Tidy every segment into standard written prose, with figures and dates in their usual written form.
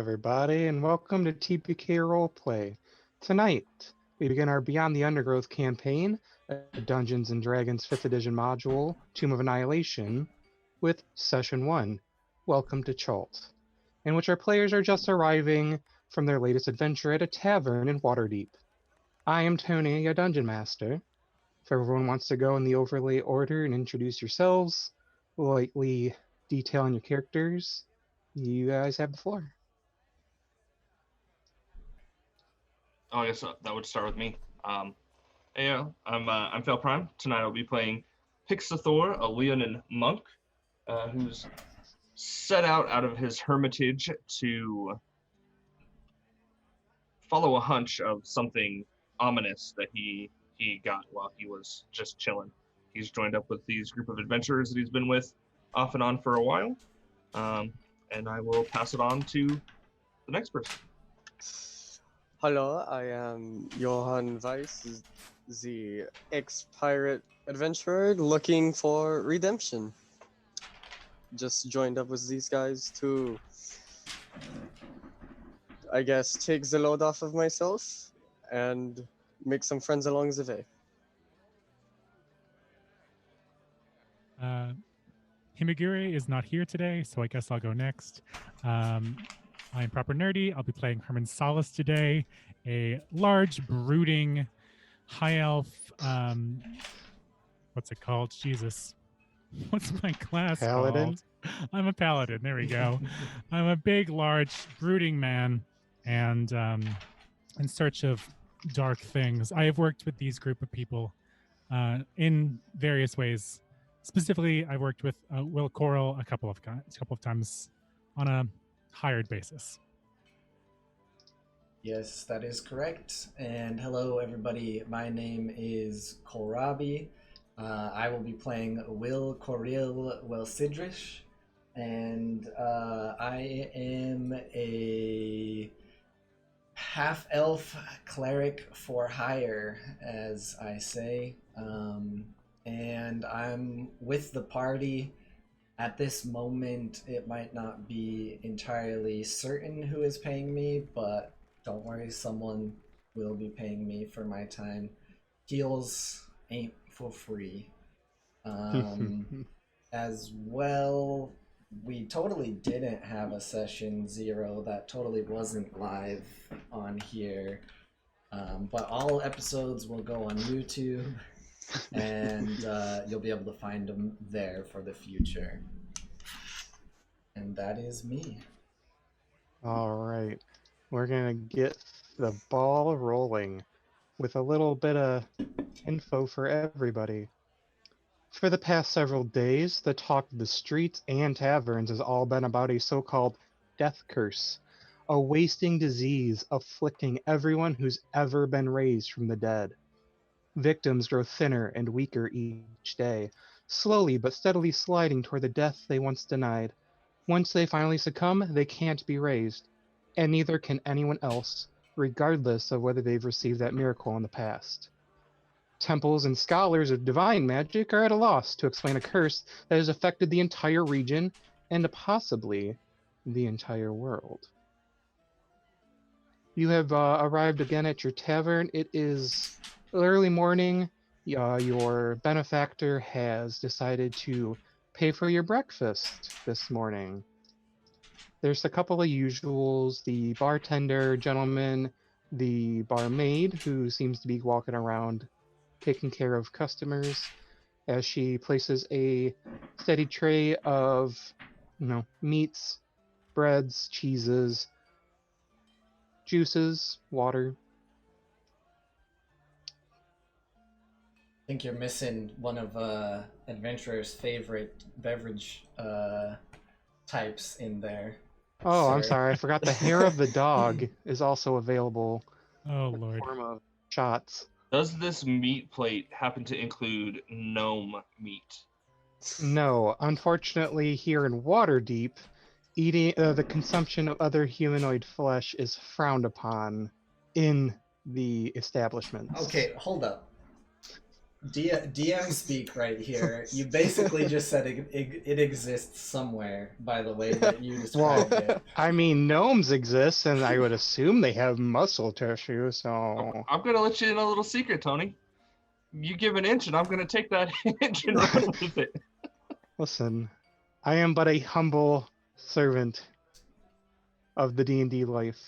everybody, and welcome to TPK Roleplay. Tonight, we begin our Beyond the Undergrowth campaign, a Dungeons & Dragons 5th Edition module, Tomb of Annihilation, with Session 1, Welcome to Chult, in which our players are just arriving from their latest adventure at a tavern in Waterdeep. I am Tony, a Dungeon Master. If everyone wants to go in the overlay order and introduce yourselves, lightly detail on your characters, you guys have the floor. Oh, I guess that would start with me. I'm Fel Prime. Tonight I'll be playing Pixathor, a Leonin monk, who's set out of his hermitage to follow a hunch of something ominous that he got while he was just chilling. He's joined up with these group of adventurers that he's been with off and on for a while, and I will pass it on to the next person. Hello, I am Johann Weiss, the ex-pirate adventurer looking for redemption. Just joined up with these guys to, I guess, take the load off of myself and make some friends along the way. Himagiri is not here today, so I guess I'll go next. I'm Proper Nerdy. I'll be playing Herman Solace today, a large, brooding, high elf. What's it called? Jesus. What's my class Paladin? called? I'm a paladin. There we go. I'm a big, large, brooding man, and in search of dark things. I have worked with these group of people in various ways. Specifically, I've worked with Will Coral a couple of times on a hired basis. Yes, that is correct. And hello, everybody. My name is Korabi. I will be playing Will Coril Welsidrish, and I am a half-elf cleric for hire, as I say. And I'm with the party. At this moment, it might not be entirely certain who is paying me, but don't worry, someone will be paying me for my time. Heals ain't for free. As well, we totally didn't have a session 0 that totally wasn't live on here. But all episodes will go on YouTube. And you'll be able to find them there for the future. And that is me. All right. We're going to get the ball rolling with a little bit of info for everybody. For the past several days, the talk of the streets and taverns has all been about a so-called death curse, a wasting disease afflicting everyone who's ever been raised from the dead. Victims grow thinner and weaker each day, slowly but steadily sliding toward the death they once denied. Once they finally succumb, they can't be raised, and neither can anyone else, regardless of whether they've received that miracle in the past. Temples and scholars of divine magic are at a loss to explain a curse that has affected the entire region and possibly the entire world. You have arrived again at your tavern. It is early morning. Your benefactor has decided to pay for your breakfast this morning. There's a couple of usuals, the bartender gentleman, the barmaid, who seems to be walking around taking care of customers as she places a steady tray of, meats, breads, cheeses, juices, water. I think you're missing one of Adventurer's favorite beverage types in there. Oh, I'm sir. sorry. I forgot the hair of the dog is also available Oh, in the Lord. form of shots. Does this meat plate happen to include gnome meat? No, unfortunately, here in Waterdeep, eating the consumption of other humanoid flesh is frowned upon in the establishments. Okay, hold up. DM speak right here. You basically just said it exists somewhere by the way that you described it. I mean, gnomes exist, and I would assume they have muscle tissue, so... I'm gonna let you in a little secret, Tony. You give an inch, and I'm gonna take that inch and run with it. Listen, I am but a humble servant of the D&D life,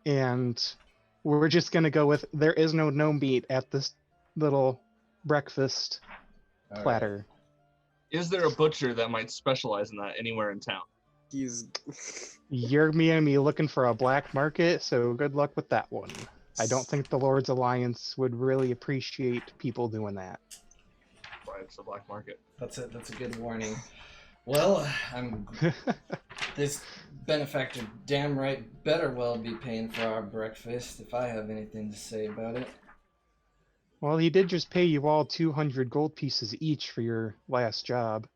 and we're just gonna go with there is no gnome meat at this little breakfast All right. platter. Is there a butcher that might specialize in that anywhere in town? He's You're me looking for a black market, so good luck with that one. I don't think the Lord's Alliance would really appreciate people doing that. Right, it's a black market. That's a good warning. Well, this benefactor damn right better well be paying for our breakfast if I have anything to say about it. Well, he did just pay you all 200 gold pieces each for your last job.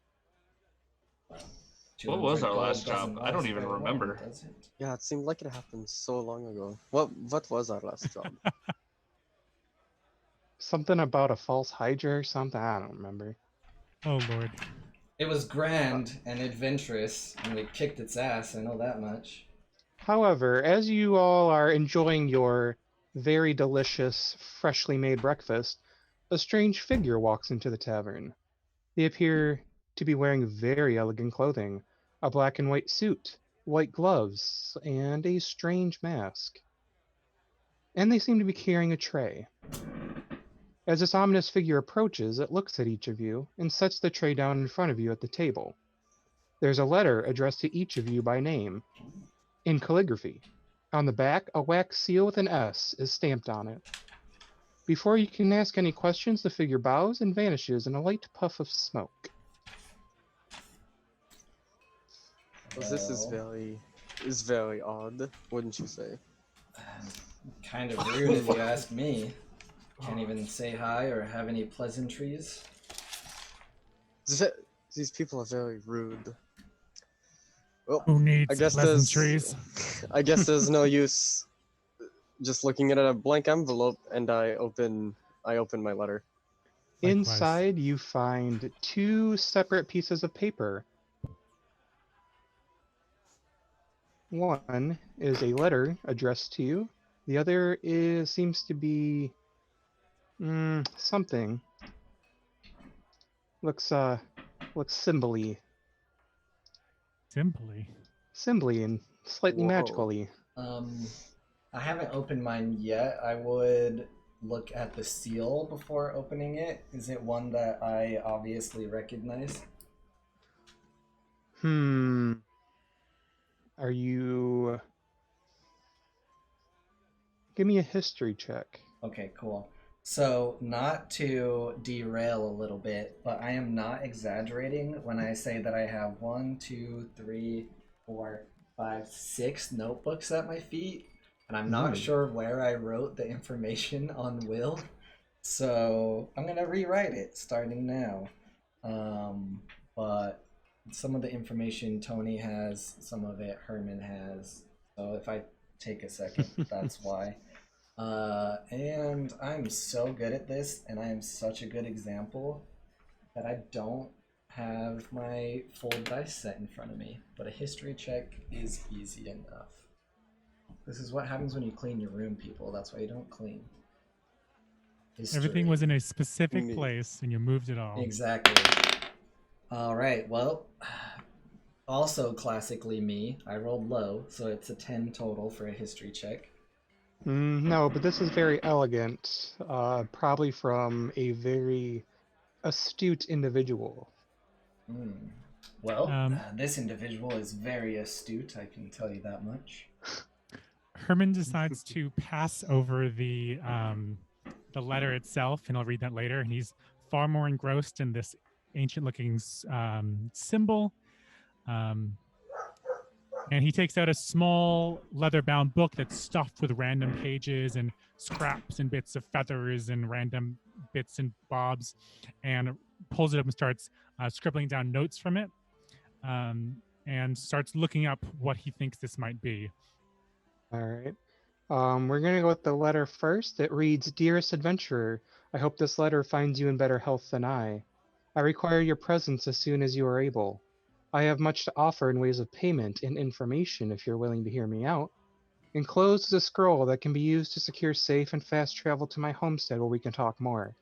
What was 200 our gold last doesn't job? I don't last even very long, remember. does it? yeah, it seemed like it happened so long ago. What was our last job? Something about a false Hydra or something? I don't remember. Oh Lord. It was grand and adventurous, and we kicked its ass, I know that much. However, as you all are enjoying your very delicious, freshly made breakfast, a strange figure walks into the tavern. They appear to be wearing very elegant clothing, a black and white suit, white gloves, and a strange mask. And they seem to be carrying a tray. As this ominous figure approaches, it looks at each of you and sets the tray down in front of you at the table. There's a letter addressed to each of you by name, in calligraphy. On the back, a wax seal with an S is stamped on it. Before you can ask any questions, the figure bows and vanishes in a light puff of smoke. Well, this is Well, very odd, wouldn't you say? kind of rude if you ask me. Can't even say hi or have any pleasantries. These people are very rude. Well, Who needs I guess pleasantries? I guess there's no use just looking at a blank envelope, and I open my letter. Likewise. Inside, you find two separate pieces of paper. One is a letter addressed to you. The other seems to be something. Looks symbol-y. Simply. And slightly Whoa. magically. I haven't opened mine yet. I would look at the seal before opening it. Is it one that I obviously recognize? Are you... Give me a history check. Okay, cool. So, not to derail a little bit, but I am not exaggerating when I say that I have 1, 2, 3, 4, 5, 6 notebooks at my feet, and I'm not sure where I wrote the information on Will, so I'm gonna rewrite it starting now. But some of the information Tony has, some of it Herman has, so if I take a second, that's why. And I'm so good at this, and I am such a good example that I don't have my full dice set in front of me, but a history check is easy enough. This is what happens when you clean your room, people. That's why you don't clean. History. Everything was in a specific Neat. place, and you moved it all. Exactly. All right, well, also classically me, I rolled low, so it's a 10 total for a history check. No, but this is very elegant. Probably from a very astute individual. Well, this individual is very astute, I can tell you that much. Herman decides to pass over the letter itself, and I'll read that later. And he's far more engrossed in this ancient-looking symbol. And he takes out a small leather-bound book that's stuffed with random pages and scraps and bits of feathers and random bits and bobs, and pulls it up and starts scribbling down notes from it, and starts looking up what he thinks this might be. All right. We're going to go with the letter first. It reads, Dearest Adventurer, I hope this letter finds you in better health than I. I require your presence as soon as you are able. I have much to offer in ways of payment and information if you're willing to hear me out. Enclosed is a scroll that can be used to secure safe and fast travel to my homestead where we can talk more.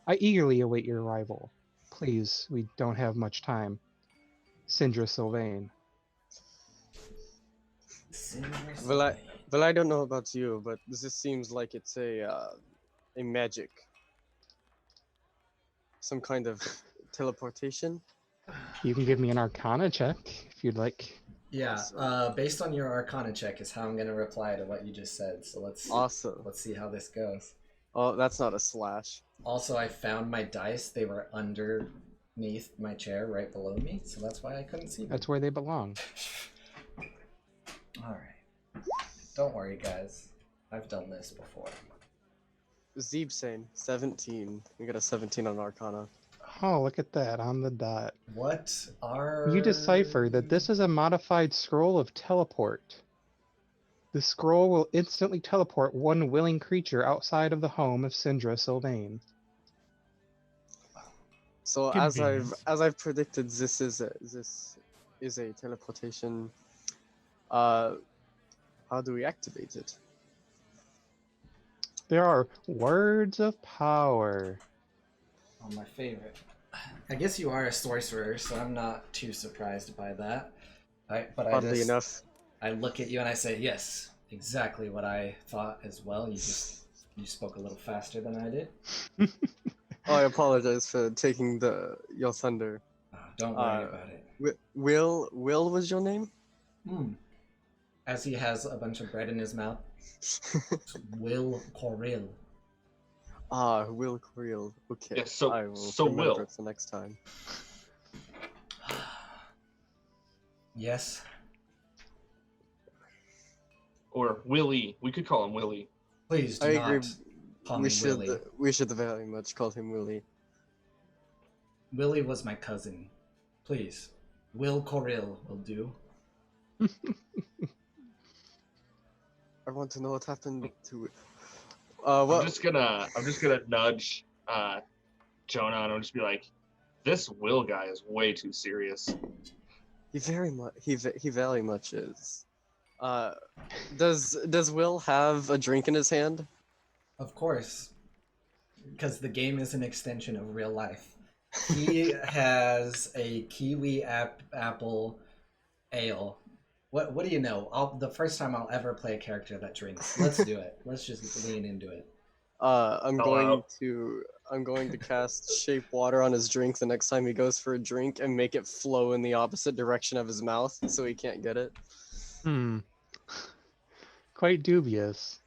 I eagerly await your arrival. Please, we don't have much time. Sindra Sylvain. Well, I don't know about you, but this seems like it's a magic, some kind of teleportation. You can give me an Arcana check if you'd like. Yeah, Awesome. based on your Arcana check is how I'm gonna reply to what you just said. So Awesome. let's see how this goes. Oh, that's not a slash. Also, I found my dice. They were underneath my chair, right below me, so that's why I couldn't see them. That's where they belong. All right. Don't worry, guys. I've done this before. Zeebsane, 17. You got a 17 on Arcana. Oh, look at that, on the dot. What are You decipher that this is a modified scroll of teleport. The scroll will instantly teleport one willing creature outside of the home of Sindra Sylvain. So Convenient. as I've predicted, this is a teleportation. How do we activate it? There are words of power. Oh, my favorite. I guess you are a sorcerer, so I'm not too surprised by that. Oddly enough. I look at you and I say, yes, exactly what I thought as well. You spoke a little faster than I did. Oh, I apologize for taking your thunder. Oh, don't worry about it. Will was your name? As he has a bunch of bread in his mouth. Will Coril. Ah, Will Creel. Okay. Yeah, so- I will so remember Will. it the next time. Yes. Or Willie. We could call him Willie. Please do I not agree. call me Willie. We should very much call him Willie. Willie was my cousin. Please. Will Coril will do. I want to know what happened to it. I'm just gonna nudge Jonah and I'll just be like, this Will guy is way too serious. He very much is. Does Will have a drink in his hand? Of course. Because the game is an extension of real life. He has a kiwi apple ale. What do you know? The first time I'll ever play a character that drinks. Let's do it. Let's just lean into it. I'm Hello. going to cast shape water on his drink the next time he goes for a drink and make it flow in the opposite direction of his mouth so he can't get it. Quite dubious.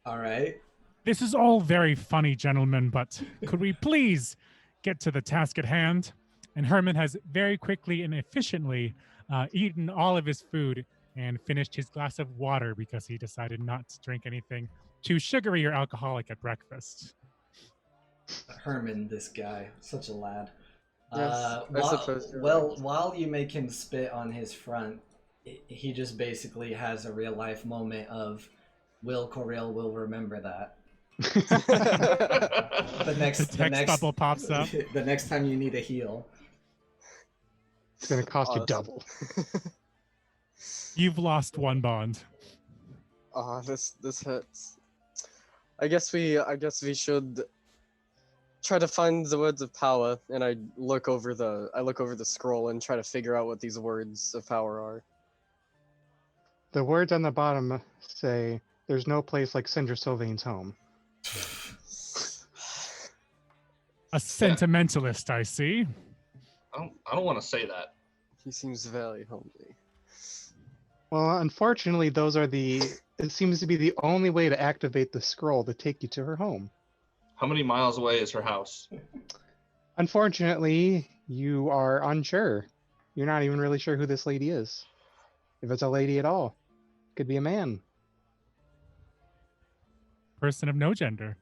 All right. This is all very funny, gentlemen, but could we please get to the task at hand? And Herman has very quickly and efficiently eaten all of his food and finished his glass of water because he decided not to drink anything too sugary or alcoholic at breakfast. Herman, this guy, such a lad. Yes, I suppose you're right. While you make him spit on his front, he just basically has a real life moment of Will Coril will remember that. The next bubble pops up. The next time you need a heal. It's gonna cost you Awesome. double. You've lost one bond. This hurts. I guess we should try to find the words of power, and I look over the scroll and try to figure out what these words of power are. The words on the bottom say, "There's no place like Sindra Sylvain's home." A sentimentalist, I see. I don't want to say that. He seems very homely. Well, unfortunately, it seems to be the only way to activate the scroll to take you to her home. How many miles away is her house? Unfortunately, you are unsure. You're not even really sure who this lady is. If it's a lady at all. Could be a man. Person of no gender.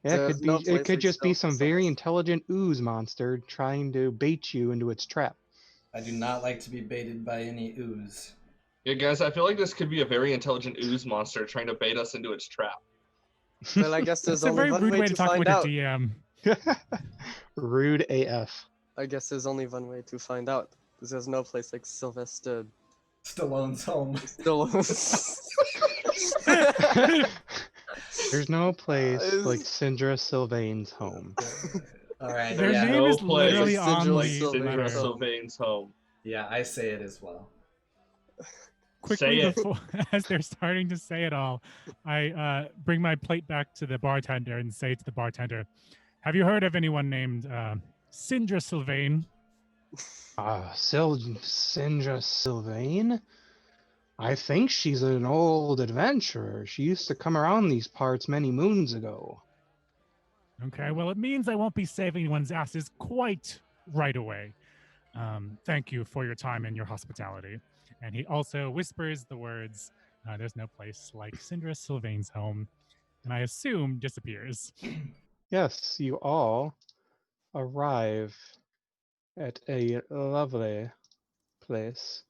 Yeah, There's no it place could like just be stealth some very sauce. intelligent ooze monster trying to bait you into its trap. I do not like to be baited by any ooze. Yeah, guys, I feel like this could be a very intelligent ooze monster trying to bait us into its trap. Well, I guess there's It's a only very one rude way way to to talk find with a out. DM. Rude AF. I guess there's only one way to find out. Because there's no place like Sylvester Stallone's home. still. There's no place Is- like Syndra Sylvain's home. All right. Their yeah. name no is place literally like on Syndra the Sylvain's Syndra letter. home. Sylvain's home. Yeah, I say it as well. Quickly Say it. before, as they're starting to say it all, I bring my plate back to the bartender and say to the bartender, "Have you heard of anyone named Syndra Sylvain?" Syndra Sylvain? I think she's an old adventurer. She used to come around these parts many moons ago. Okay, well, it means I won't be saving anyone's asses quite right away. Thank you for your time and your hospitality. And he also whispers the words, "There's no place like Syndra Sylvain's home," and I assume disappears. Yes, you all arrive at a lovely place.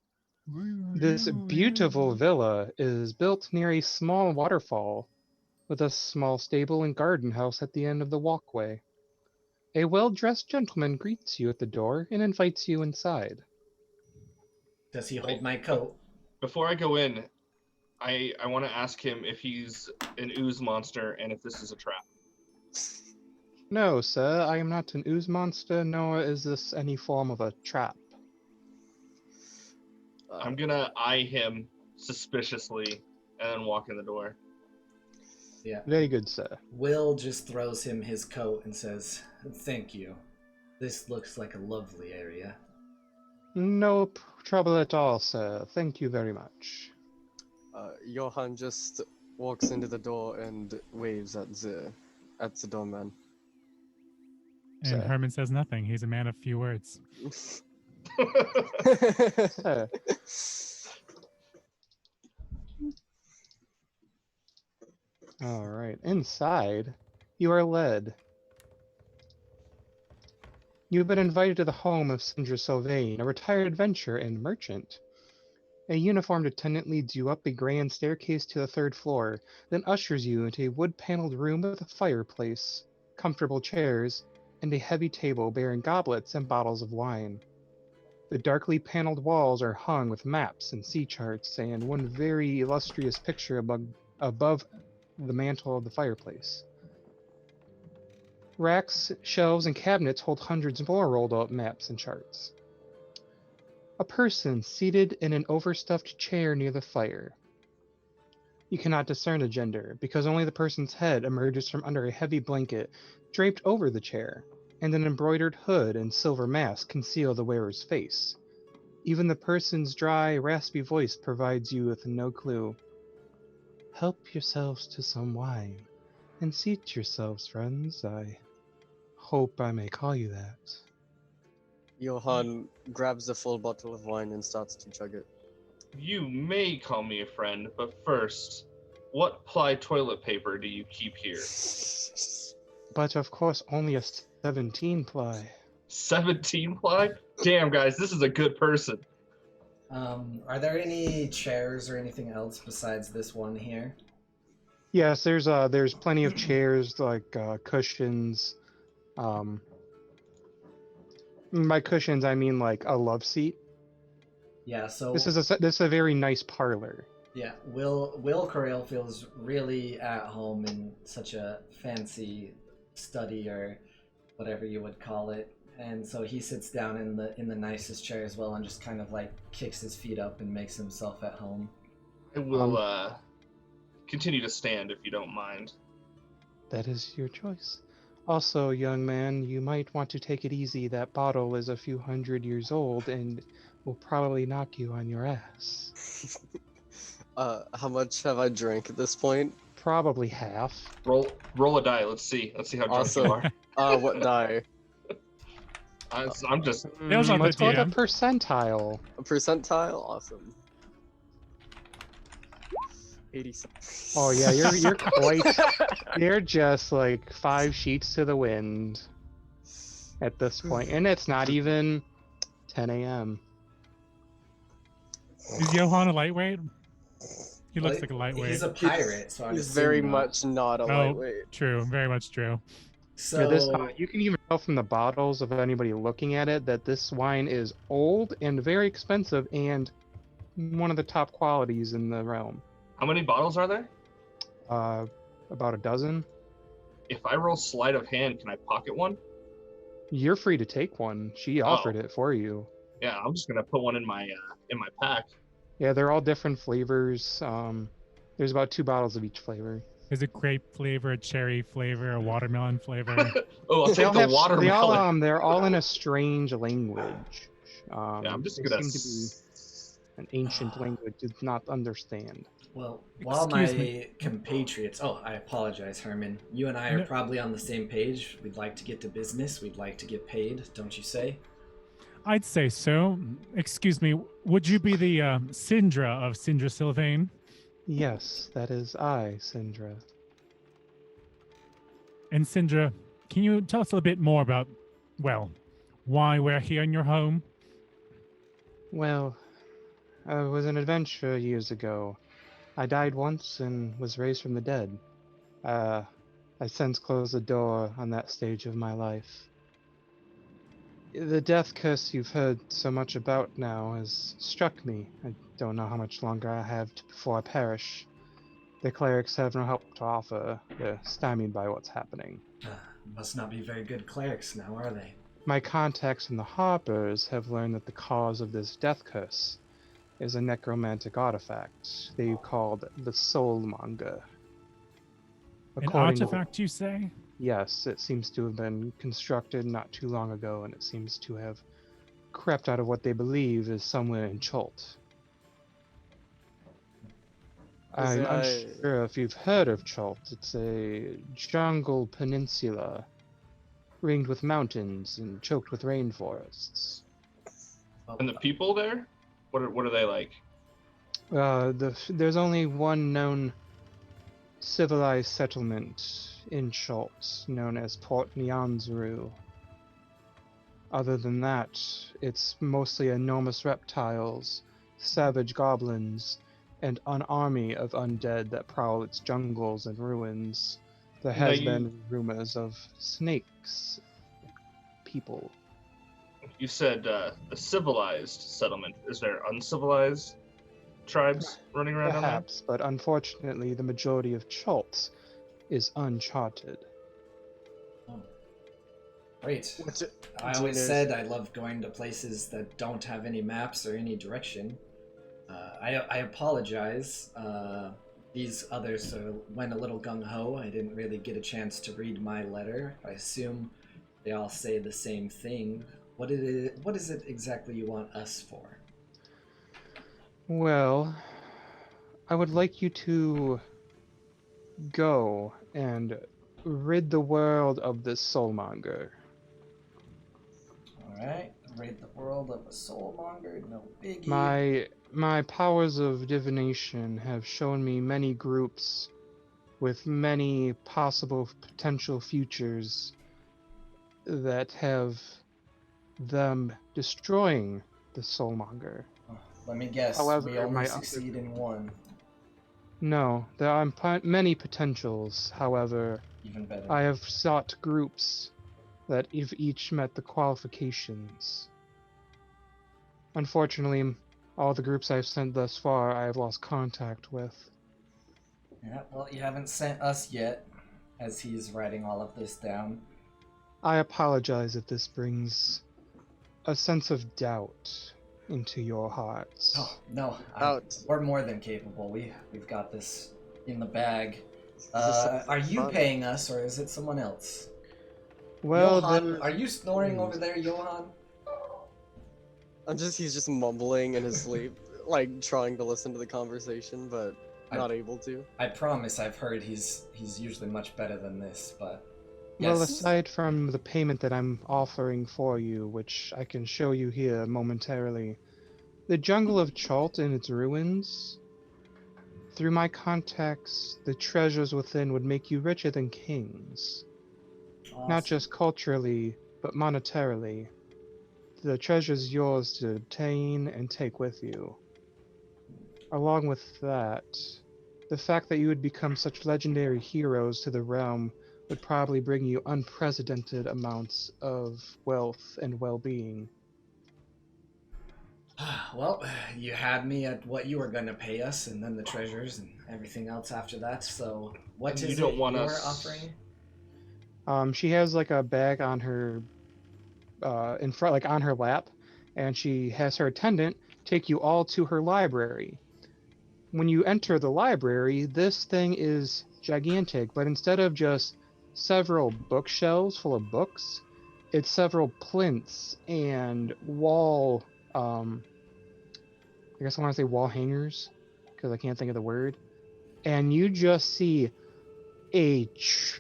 This beautiful villa is built near a small waterfall, with a small stable and garden house at the end of the walkway. A well-dressed gentleman greets you at the door and invites you inside. Does he hold Wait, my coat? Before I go in, I want to ask him if he's an ooze monster and if this is a trap. No, sir, I am not an ooze monster, nor is this any form of a trap. I'm gonna eye him suspiciously and then walk in the door. Yeah. Very good, sir. Will just throws him his coat and says, "Thank you. This looks like a lovely area." No trouble at all, sir. Thank you very much. Johan just walks into the door and waves at the doorman. And Sir. Herman says nothing. He's a man of few words. Sir, all right. Inside, you are led. You've been invited to the home of Syndra Sylvain, a retired adventurer and merchant. A uniformed attendant leads you up a grand staircase to the third floor, then ushers you into a wood-paneled room with a fireplace, comfortable chairs, and a heavy table bearing goblets and bottles of wine. The darkly paneled walls are hung with maps and sea charts, and one very illustrious picture above the mantel of the fireplace. Racks, shelves, and cabinets hold hundreds more rolled up maps and charts. A person seated in an overstuffed chair near the fire. You cannot discern a gender, because only the person's head emerges from under a heavy blanket draped over the chair, and an embroidered hood and silver mask conceal the wearer's face. Even the person's dry, raspy voice provides you with no clue. Help yourselves to some wine, and seat yourselves, friends. I hope I may call you that. Johan grabs the full bottle of wine and starts to chug it. You may call me a friend, but first, what ply toilet paper do you keep here? But of course, only a 17 ply. 17 ply? Damn, guys, this is a good person. Are there any chairs or anything else besides this one here? Yes, there's plenty of chairs, like cushions. By cushions, I mean like a love seat. Yeah, so This is a very nice parlor. yeah, Will Correal feels really at home in such a fancy study or whatever you would call it. And so he sits down in the nicest chair as well and just kind of like kicks his feet up and makes himself at home. I will continue to stand if you don't mind. That is your choice. Also, young man, you might want to take it easy. That bottle is a few hundred years old and will probably knock you on your ass. How much have I drank at this point? Probably half. Roll a die. Let's see how drunk Awesome. you are. What die? I'm just Those are the Let's call it a DM. percentile. A percentile? Awesome. 87. Oh yeah, you're quite. You're just like 5 sheets to the wind at this point, and it's not even 10 a.m. Is Johan a lightweight? He looks like a lightweight. He's a pirate, so I'd He's assume very not. much not a Oh, lightweight. true. Very much true. So Yeah, this you can even tell from the bottles of anybody looking at it that this wine is old and very expensive and one of the top qualities in the realm. How many bottles are there? About a dozen. If I roll sleight of hand, can I pocket one? You're free to take one. She offered it for you. Yeah, I'm just gonna put one in my pack. Yeah, they're all different flavors. There's about 2 bottles of each flavor. Is it grape flavor, a cherry flavor, a watermelon flavor? Oh, I'll They take all the have, watermelon. they're all in a strange language. Yeah, I'm just they gonna. seem to be an ancient language did not understand. Well, while Excuse my me. compatriots, oh, I apologize, Herman. You and I are No. probably on the same page. We'd like to get to business. We'd like to get paid, don't you say? I'd say so. Excuse me, would you be the Syndra of Syndra Sylvain? Yes, that is I, Syndra. And Syndra, can you tell us a little bit more about, well, why we're here in your home? Well, I was an adventurer years ago. I died once and was raised from the dead. I since closed the door on that stage of my life. The death curse you've heard so much about now has struck me. I don't know how much longer I have before I perish. The clerics have no help to offer. They're stymied by what's happening. Must not be very good clerics now, are they? My contacts in the harbors have learned that the cause of this death curse is a necromantic artifact they called the Soulmonger. An artifact, you say? Yes, it seems to have been constructed not too long ago, and it seems to have crept out of what they believe is somewhere in Chult. I'm unsure if you've heard of Chult. It's a jungle peninsula ringed with mountains and choked with rainforests. Well, And the people there, what are they like? There's only one known civilized settlement in Chult, known as Port Nyanzaru. Other than that, it's mostly enormous reptiles, savage goblins, and an army of undead that prowl its jungles and ruins. There Now has you- been rumors of snakes, people. You said a civilized settlement. Is there uncivilized tribes running around down there? Perhaps, but unfortunately the majority of Chult is uncharted. Great. I do you always know- said I love going to places that don't have any maps or any direction. I apologize. These others went a little gung-ho. I didn't really get a chance to read my letter. I assume they all say the same thing. What is it exactly you want us for? Well, I would like you to go and rid the world of this soulmonger. Alright, rid the world of a soulmonger, no biggie. My powers of divination have shown me many groups with many possible potential futures that have them destroying the soulmonger. Let me guess, However, we only my succeed in one. No, there are many potentials. However, Even better. I have sought groups that have each met the qualifications. Unfortunately, all the groups I've sent thus far, I have lost contact with. Yeah, well, you haven't sent us yet, as he's writing all of this down. I apologize if this brings a sense of doubt into your hearts. Oh, no, Out. we're more than capable. We've got this in the bag. This sounds Are you fun. paying us, or is it someone else? Well, Johan, there- are you snoring over there, Johan? He's just mumbling in his sleep, like trying to listen to the conversation, but not able to. I promise I've heard he's usually much better than this, but Well, yes. aside from the payment that I'm offering for you, which I can show you here momentarily, the jungle of Chult and its ruins, through my contacts, the treasures within would make you richer than kings. Not Awesome. just culturally, but monetarily. The treasure's yours to obtain and take with you. Along with that, the fact that you would become such legendary heroes to the realm would probably bring you unprecedented amounts of wealth and well-being. Well, you had me at what you were going to pay us, and then the treasures and everything else after that. So, what And is you don't it want you're us- offering? She has like a bag on her, in front, like on her lap, and she has her attendant take you all to her library. When you enter the library, this thing is gigantic, but instead of just several bookshelves full of books, it's several plinths and I guess I want to say wall hangers, because I can't think of the word. And you just see a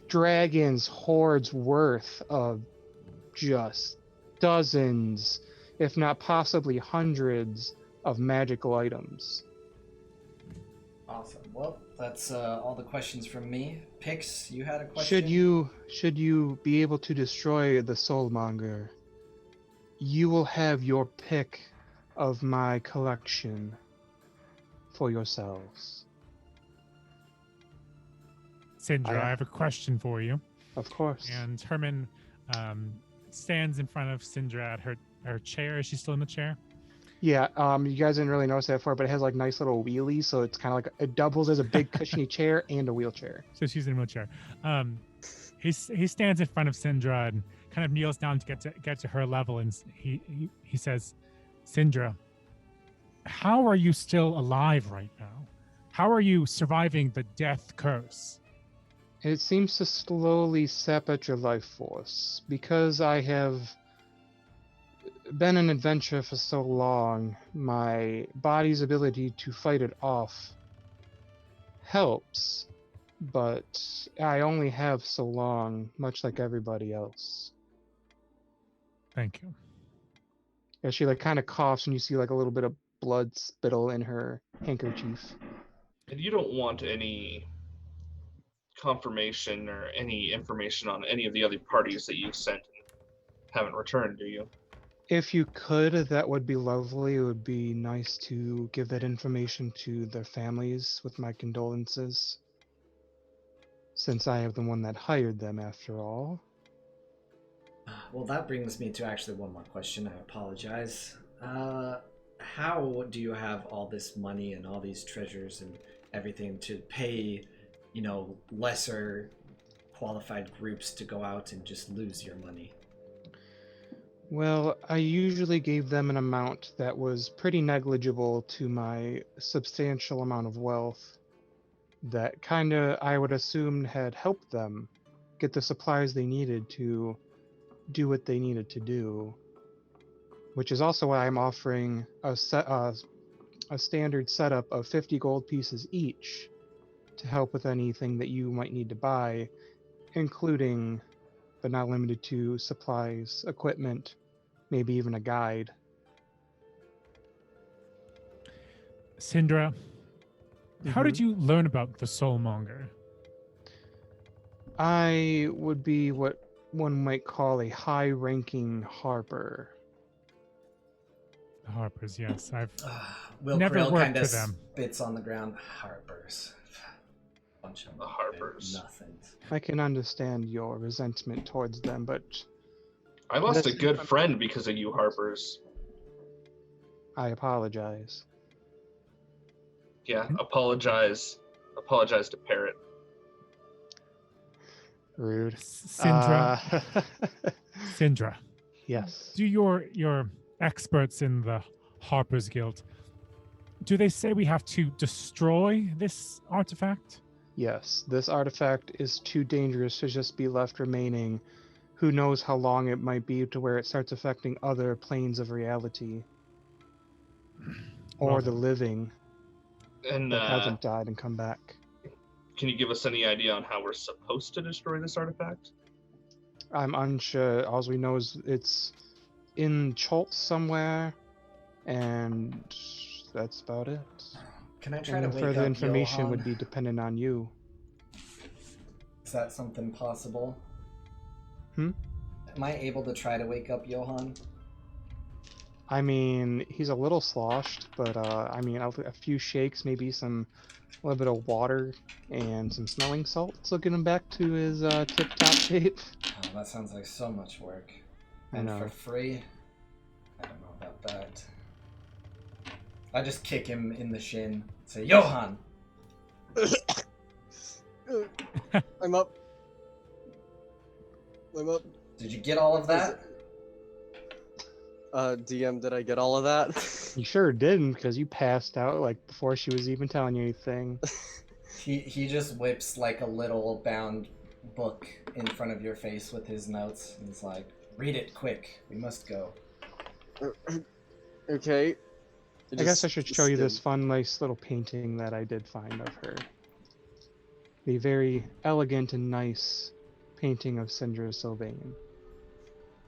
dragon's horde's worth of just dozens, if not possibly hundreds, of magical items. Awesome. Well, that's all the questions from me. Pix, you had a question? Should you be able to destroy the soulmonger, you will have your pick of my collection for yourselves. Sindra, I have a question for you. Of course. And Herman stands in front of Sindra at her chair. Is she still in the chair? Yeah, you guys didn't really notice that before, but it has like nice little wheelies, so it's kind of like it doubles as a big cushiony chair and a wheelchair. So she's in a wheelchair. He stands in front of Sindra and kind of kneels down to get to her level, and he says, "Sindra, how are you still alive right now? How are you surviving the death curse?" It seems to slowly sap at your life force. Because I have been an adventurer for so long, my body's ability to fight it off helps, but I only have so long, much like everybody else. Thank you. Yeah, she like kind of coughs and you see like a little bit of blood spittle in her handkerchief. And you don't want any confirmation or any information on any of the other parties that you've sent and haven't returned, do you? If you could, that would be lovely. It would be nice to give that information to their families with my condolences, since I am the one that hired them after all. Well, that brings me to actually one more question. I apologize. How do you have all this money and all these treasures and everything to pay, lesser qualified groups to go out and just lose your money? Well, I usually gave them an amount that was pretty negligible to my substantial amount of wealth that kinda, I would assume, had helped them get the supplies they needed to do what they needed to do. Which is also why I'm offering a standard setup of 50 gold pieces each to help with anything that you might need to buy, including, but not limited to, supplies, equipment, maybe even a guide. Sindra, how did you learn about the Soulmonger? I would be what one might call a high-ranking harper. The Harpers, yes. I've Will never Krill worked kind for of them. spits on the ground. Harpers. Bunch of The Harpers. nothings. I can understand your resentment towards them, but I lost That's- a good friend because of you, Harpers. I apologize. Yeah, apologize. Apologize to Parrot. Rude. Sindra, Sindra, Yes. do your experts in the Harpers Guild, do they say we have to destroy this artifact? Yes, this artifact is too dangerous to just be left remaining. Who knows how long it might be to where it starts affecting other planes of reality. Or Well the then. living And that hasn't died and come back. can you give us any idea on how we're supposed to destroy this artifact? I'm unsure. All we know is it's in Chult somewhere, and that's about it. Can I try And to then wake further up information Johan? would be dependent on you. Is that something possible? Hmm? Am I able to try to wake up Johan? I mean, he's a little sloshed, but I mean, a few shakes, maybe a little bit of water, and some smelling salts will get him back to his tip-top shape. Oh, that sounds like so much work. I And for know. free? I don't know about that. I just kick him in the shin. Say, Johan! I'm up. I'm up. Did you get all of that? DM, did I get all of that? You sure didn't, because you passed out like before she was even telling you anything. He just whips like a little bound book in front of your face with his notes. And he's like, read it quick. We must go. Okay. I guess I should show you this fun, nice little painting that I did find of her. The very elegant and nice painting of Sindra Sylvain.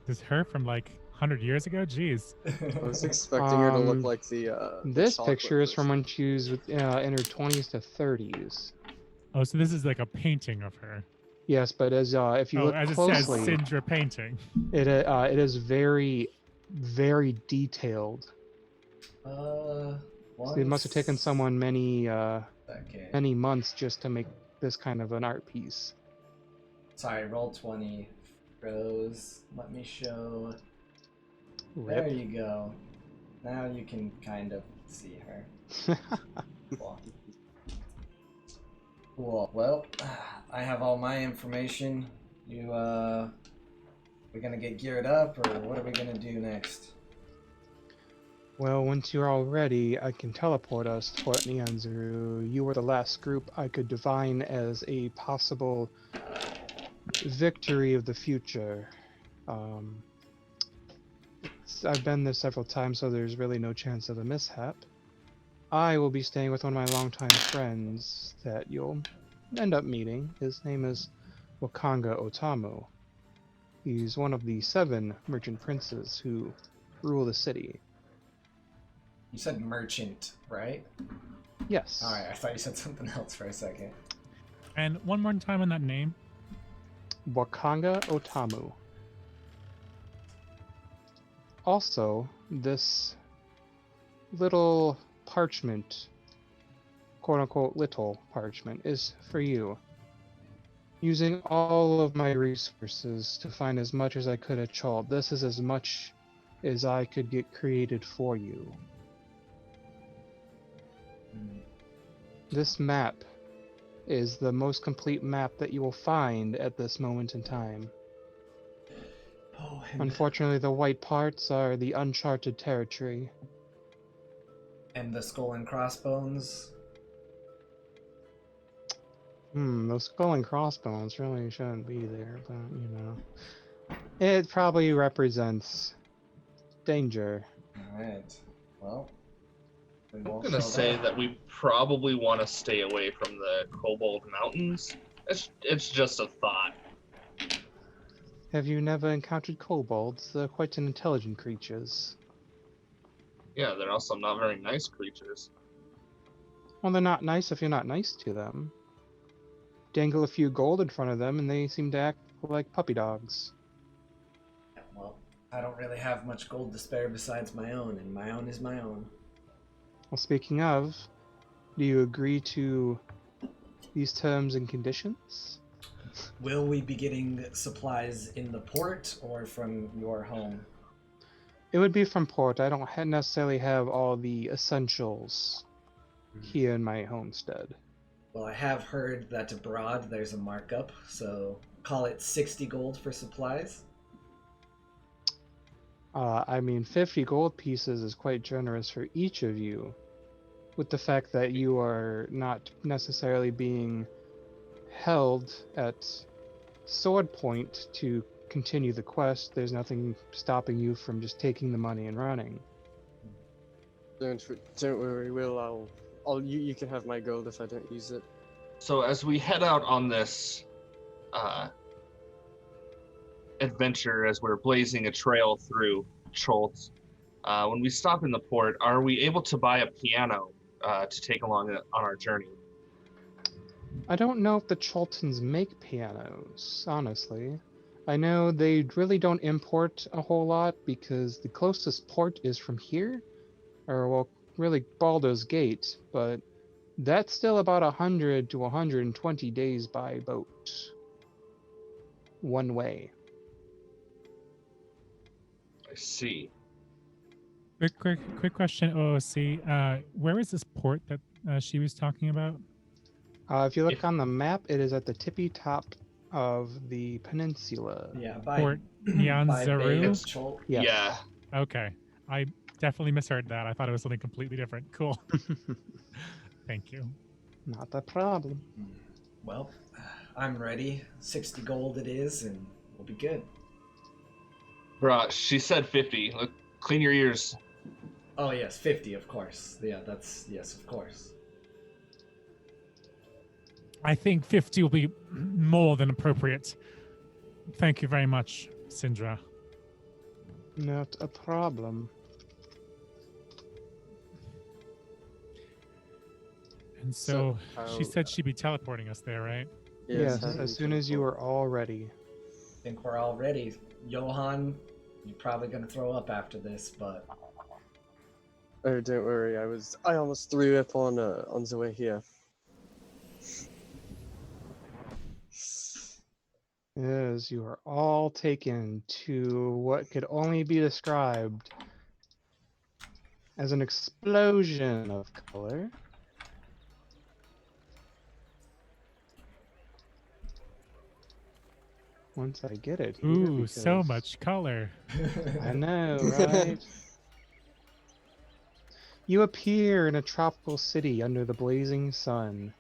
This is her from like 100 years ago? Jeez. I was expecting her to look Um, like the This chocolate picture is from person. when she was in her 20s to 30s. Oh, so this is like a painting of her. Yes, but as if you Oh, look as closely, it says, Sindra painting. it is very, very detailed. So it must have taken someone many months just to make this kind of an art piece. Sorry, roll 20. Rose, let me show. Rip. There you go. Now you can kind of see her. Cool. Cool. Well, I have all my information. We're gonna get geared up, or what are we gonna do next? Well, once you're all ready, I can teleport us to Fort Nyanzaru. You were the last group I could divine as a possible victory of the future. I've been there several times, so there's really no chance of a mishap. I will be staying with one of my longtime friends that you'll end up meeting. His name is Wakanga Otamu. He's one of the 7 merchant princes who rule the city. You said merchant, right? Yes. Alright, I thought you said something else for a second. And one more time on that name. Wakanga Otamu. Also, this little parchment, quote-unquote little parchment, is for you. Using all of my resources to find as much as I could at Chult, this is as much as I could get created for you. This map is the most complete map that you will find at this moment in time. Oh, Unfortunately, the white parts are the uncharted territory. And the skull and crossbones? Those skull and crossbones really shouldn't be there, but you know. It probably represents danger. Alright. Well, we I'm won't gonna show say that we probably want to stay away from the Kobold Mountains. It's just a thought. Have you never encountered kobolds? They're quite intelligent creatures. Yeah, they're also not very nice creatures. Well, they're not nice if you're not nice to them. Dangle a few gold in front of them and they seem to act like puppy dogs. Yeah, well, I don't really have much gold to spare besides my own, and my own is my own. Well, speaking of, do you agree to these terms and conditions? Will we be getting supplies in the port or from your home? It would be from port. I don't necessarily have all the essentials here in my homestead. Well, I have heard that abroad there's a markup, so call it 60 gold for supplies. I mean, 50 gold pieces is quite generous for each of you, with the fact that you are not necessarily being held at sword point to continue the quest. There's nothing stopping you from just taking the money and running. Don't worry, Will. You can have my gold if I don't use it. So as we head out on this adventure, as we're blazing a trail through Chult, when we stop in the port, are we able to buy a piano to take along on our journey? I don't know if the Chultans make pianos, honestly. I know they really don't import a whole lot because the closest port is from here, or well, really Baldur's Gate, but that's still about 100 to 120 days by boat. One way. I see. Quick question, OOC. Where is this port that she was talking about? If you look on the map, it is at the tippy top of the peninsula. Yeah, by Port by Bay Nyanzaru? of Chult. Yes. Yeah. Okay. I definitely misheard that. I thought it was something completely different. Cool. Thank you. Not a problem. Well, I'm ready. 60 gold it is, and we'll be good. Bruh, she said 50. Look, clean your ears. Oh yes, 50 of course. Yeah, yes, of course. I think 50 will be more than appropriate. Thank you very much, Sindra. Not a problem. And so, she how- said she'd be teleporting us there, right? Yes, how do as we soon as you teleport? are all ready. I think we're all ready. Johan, you're probably gonna throw up after this, but Oh, don't worry. I almost threw up on the way here. As you are all taken to what could only be described as an explosion of color. Once I get it here, Ooh, so because- much color. I know, right? You appear in a tropical city under the blazing sun.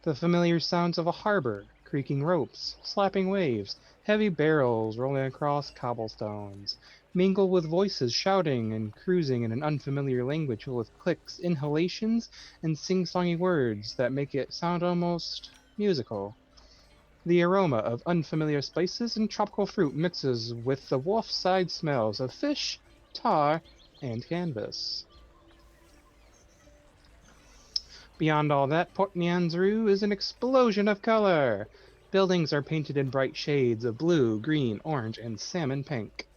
The familiar sounds of a harbor, creaking ropes, slapping waves, heavy barrels rolling across cobblestones, mingle with voices shouting and cruising in an unfamiliar language filled with clicks, inhalations, and sing-songy words that make it sound almost musical. The aroma of unfamiliar spices and tropical fruit mixes with the wolf-side smells of fish, tar, and canvas. Beyond all that, Port Nyanzaru is an explosion of color. Buildings are painted in bright shades of blue, green, orange, and salmon pink.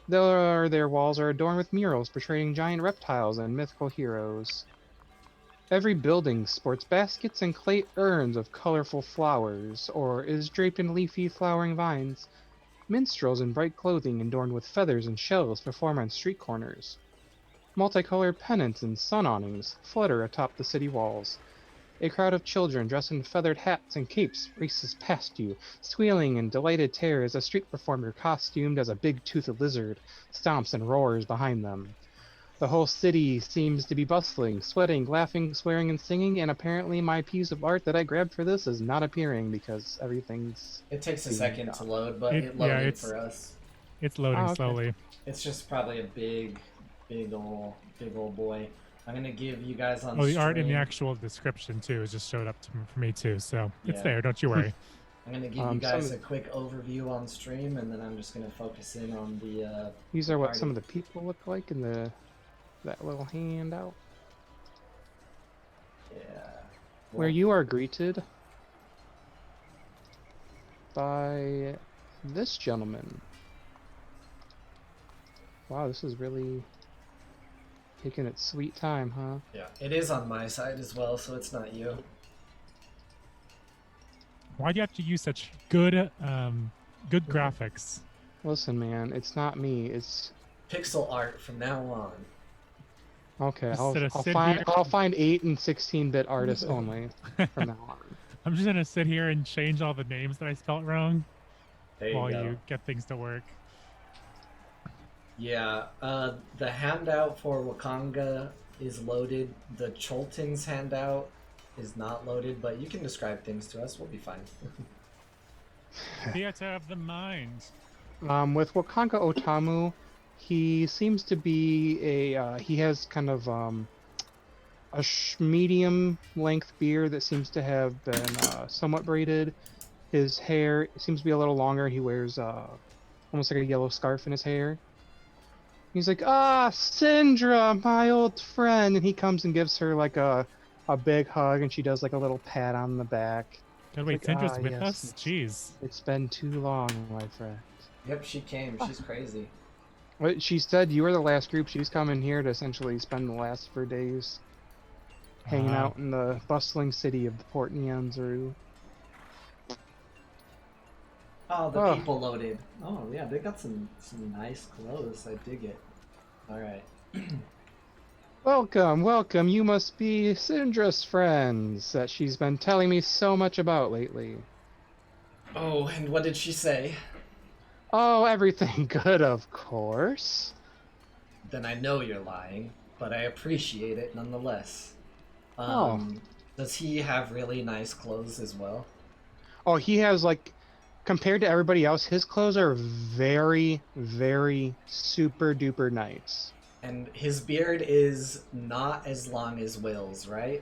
Their walls are adorned with murals portraying giant reptiles and mythical heroes. Every building sports baskets and clay urns of colorful flowers, or is draped in leafy, flowering vines. Minstrels in bright clothing adorned with feathers and shells perform on street corners. Multicolored pennants and sun awnings flutter atop the city walls. A crowd of children dressed in feathered hats and capes races past you, squealing in delighted terror as a street performer costumed as a big-toothed lizard stomps and roars behind them. The whole city seems to be bustling, sweating, laughing, swearing, and singing, and apparently my piece of art that I grabbed for this is not appearing because everything's... it takes a being second done. to load, but It- it yeah, loaded it's- for us. It's loading Oh, okay. slowly. It's just probably a big old boy. I'm gonna give you guys on Oh, the art in the stream- actual description too has just showed up for me too, so it's Yeah. there. Don't you worry. I'm gonna give you some guys of- a quick overview on stream, and then I'm just gonna focus in on the. These are what some of Party. the people look like in that little handout. Yeah. Where Well, you are greeted by this gentleman. Wow, this is really taking its sweet time, huh? Yeah, it is on my side as well, so it's not you. Why do you have to use such good graphics? Listen, man, it's not me. It's Pixel art from now on. okay. Just I'll, gonna I'll sit find here- I'll find 8 and 16-bit artists only from now on. I'm just gonna sit here and change all the names that I spelt wrong There you while go. you get things to work. Yeah, the handout for Wakanga is loaded. The Chultins handout is not loaded, but you can describe things to us. We'll be fine. Theater of the mind. With Wakanga Otamu, he seems to be he has kind of a medium length beard that seems to have been somewhat braided. His hair seems to be a little longer. He wears almost like a yellow scarf in his hair. He's like, Syndra, my old friend, and he comes and gives her like a big hug, and she does like a little pat on the back. God, wait, Like, Syndra's with yes, us? Jeez. It's been too long, my friend. Yep, she came. She's crazy. What she said, you were the last group. She's coming here to essentially spend the last 4 days hanging Ah. out in the bustling city of the Port Nyanzaru. Oh, the Oh. people loaded. Oh yeah, they got some nice clothes. I dig it. All right. Welcome, welcome. You must be Syndra's friends that she's been telling me so much about lately. Oh, and what did she say? Oh, everything good, of course. Then I know you're lying, but I appreciate it nonetheless. Oh. Does he have really nice clothes as well? Oh, he has, like, compared to everybody else, his clothes are very, very super duper nice. And his beard is not as long as Will's, right?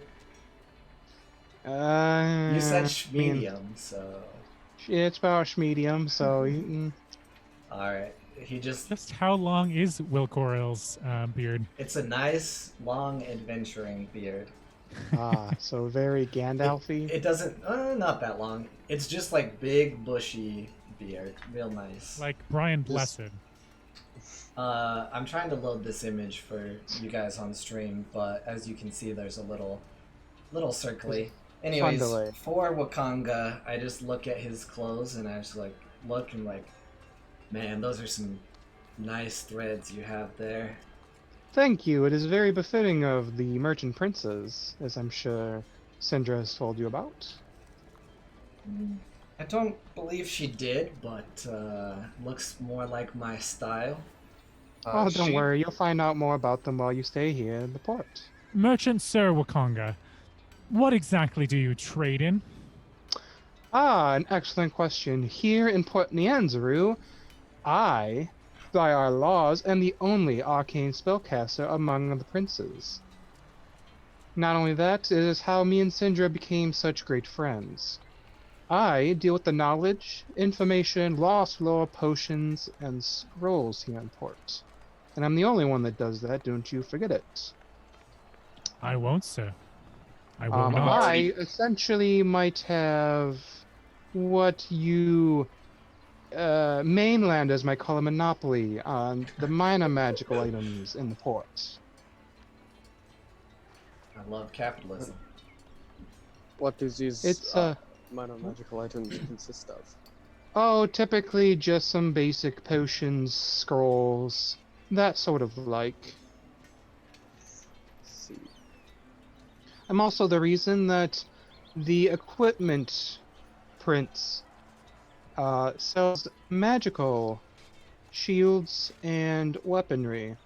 You said medium, so. It's about medium, so. Alright. He Just how long is Will Corill's beard? It's a nice, long, adventuring beard. So very Gandalfy. It doesn't. Not that long. It's just like big, bushy beard. Real nice. Like Brian Blessed. I'm trying to load this image for you guys on stream, but as you can see, there's a little circly. Anyways, for Wakanga, I just look at his clothes and I just like look and like, man, those are some nice threads you have there. Thank you. It is very befitting of the merchant princes, as I'm sure Syndra has told you about. I don't believe she did, but looks more like my style. Oh, don't worry. You'll find out more about them while you stay here in the port. Merchant Sir Wakanga, what exactly do you trade in? An excellent question. Here in Port Nyanzaru, I, by our laws, am the only arcane spellcaster among the princes. Not only that, it is how me and Syndra became such great friends. I deal with the knowledge, information, lost lore, potions, and scrolls here in port. And I'm the only one that does that, don't you forget it. I won't, sir. I will not. I essentially might have what you mainlanders might call a monopoly on the minor magical items in the port. I love capitalism. What does these minor magical items consist of? Oh, typically just some basic potions, scrolls, that sort of like. Let's see. I'm also the reason that the equipment prince sells magical shields and weaponry.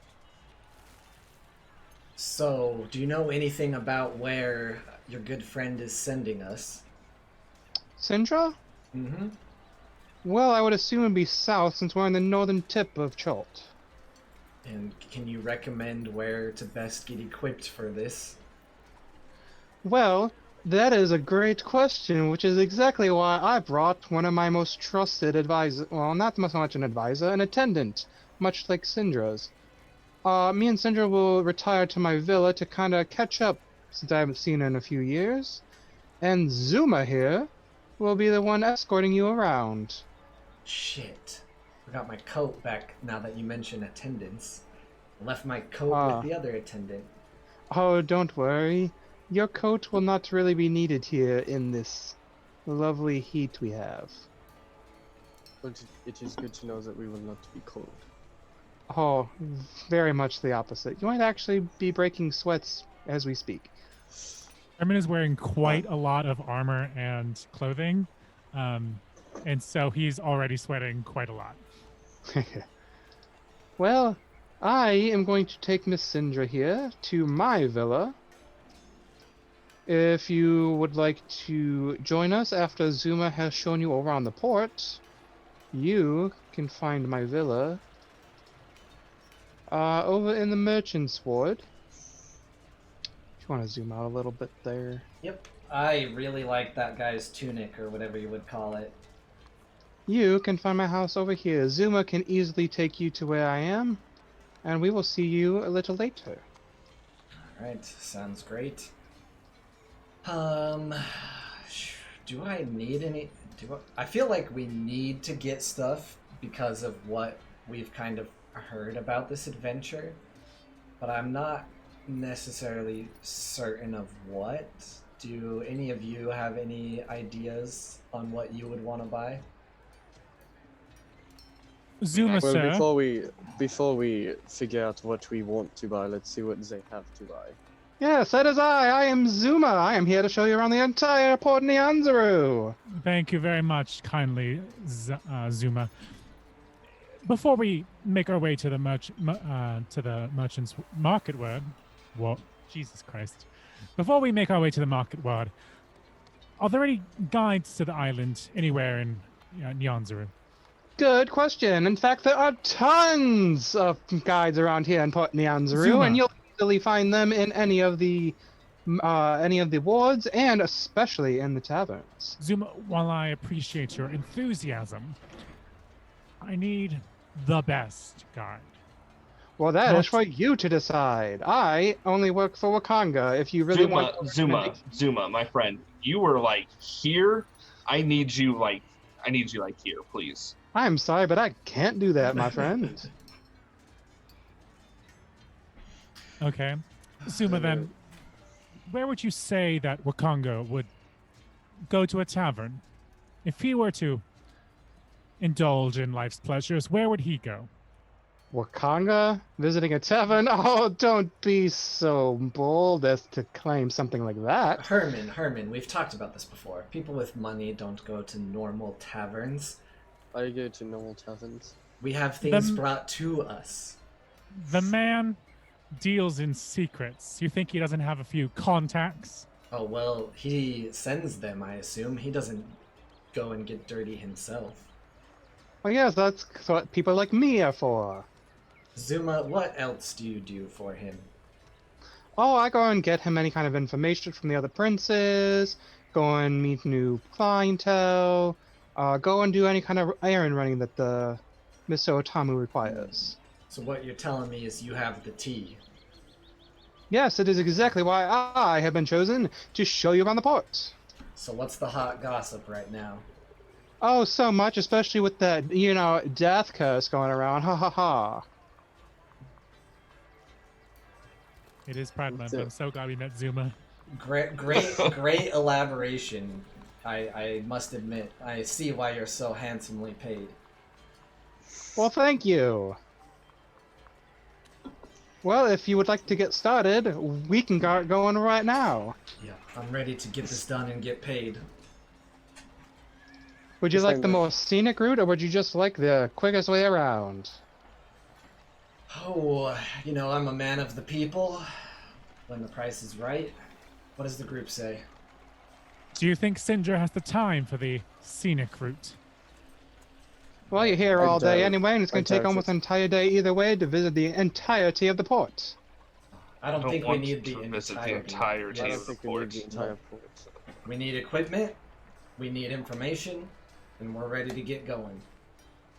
So, do you know anything about where your good friend is sending us? Syndra? Mm-hmm. Well, I would assume it'd be south since we're on the northern tip of Chult. And can you recommend where to best get equipped for this? Well, that is a great question, which is exactly why I brought one of my most trusted advisors. Well, not so much an advisor, an attendant, much like Syndra's. Me and Syndra will retire to my villa to kind of catch up since I haven't seen her in a few years. And Zuma here will be the one escorting you around. Shit. Forgot my coat back now that you mention attendance. I left my coat with the other attendant. Oh, don't worry. Your coat will not really be needed here in this lovely heat we have. But it is good to know that we will not be cold. Oh, very much the opposite. You might actually be breaking sweats as we speak. Herman is wearing quite a lot of armor and clothing, and so he's already sweating quite a lot. Well, I am going to take Miss Syndra here to my villa. If you would like to join us after Zuma has shown you around the port, you can find my villa over in the Merchant's Ward. If you want to zoom out a little bit there. Yep. I really like that guy's tunic, or whatever you would call it. You can find my house over here. Zuma can easily take you to where I am, and we will see you a little later. Alright, sounds great. do I need any? I feel like we need to get stuff because of what we've kind of heard about this adventure, but I'm not necessarily certain of what. Do any of you have any ideas on what you would want to buy? Zuma, Well, sir. before we figure out what we want to buy, let's see what they have to buy. Yes, that is I. I am Zuma. I am here to show you around the entire Port Nyanzaru. Thank you very much, kindly, Zuma. Before we make our way to the merchant's market ward, what? Jesus Christ! Before we make our way to the market ward, are there any guides to the island anywhere in Nyanzaru? Good question. In fact, there are tons of guides around here in Port Nyanzaru, Zuma. and you'll easily find them in any of the wards, and especially in the taverns. Zuma, while I appreciate your enthusiasm, I need the best guide. Well, that Not- is for you to decide. I only work for Wakanga. If you really want Zuma, my friend, you were like here. I need you like here, please. I'm sorry, but I can't do that, my friend. Okay. Zuma, then, where would you say that Wakanga would go to a tavern? If he were to indulge in life's pleasures, where would he go? Wakanga visiting a tavern? Oh, don't be so bold as to claim something like that. Herman, we've talked about this before. People with money don't go to normal taverns. I go to normal taverns. We have things Them- brought to us. The man deals in secrets. You think he doesn't have a few contacts? Oh, well, he sends them, I assume. He doesn't go and get dirty himself. Well, yes, that's what people like me are for. Zuma, what else do you do for him? Oh, I go and get him any kind of information from the other princes, go and meet new clientele, go and do any kind of errand running that the Mr. Otamu requires. So what you're telling me is you have the tea. Yes, it is exactly why I have been chosen to show you around the port. So what's the hot gossip right now? Oh, so much, especially with that, death curse going around. Ha ha ha. It is Pride Month. I'm so glad we met Zuma. Great elaboration. I must admit, I see why you're so handsomely paid. Well, thank you. Well, if you would like to get started, we can get going right now. Yeah, I'm ready to get this done and get paid. Would you Yes, like I the would. more scenic route, or would you just like the quickest way around? Oh, I'm a man of the people. When the price is right. What does the group say? Do you think Sindra has the time for the scenic route? Well, you're here I all day doubt- anyway, and it's going I to take doubt almost it. an entire day either way to visit the entirety of the port. I don't think we want need to the visit the entirety. entirety I of don't the think we need port. the entire port. We need equipment, we need information, and we're ready to get going.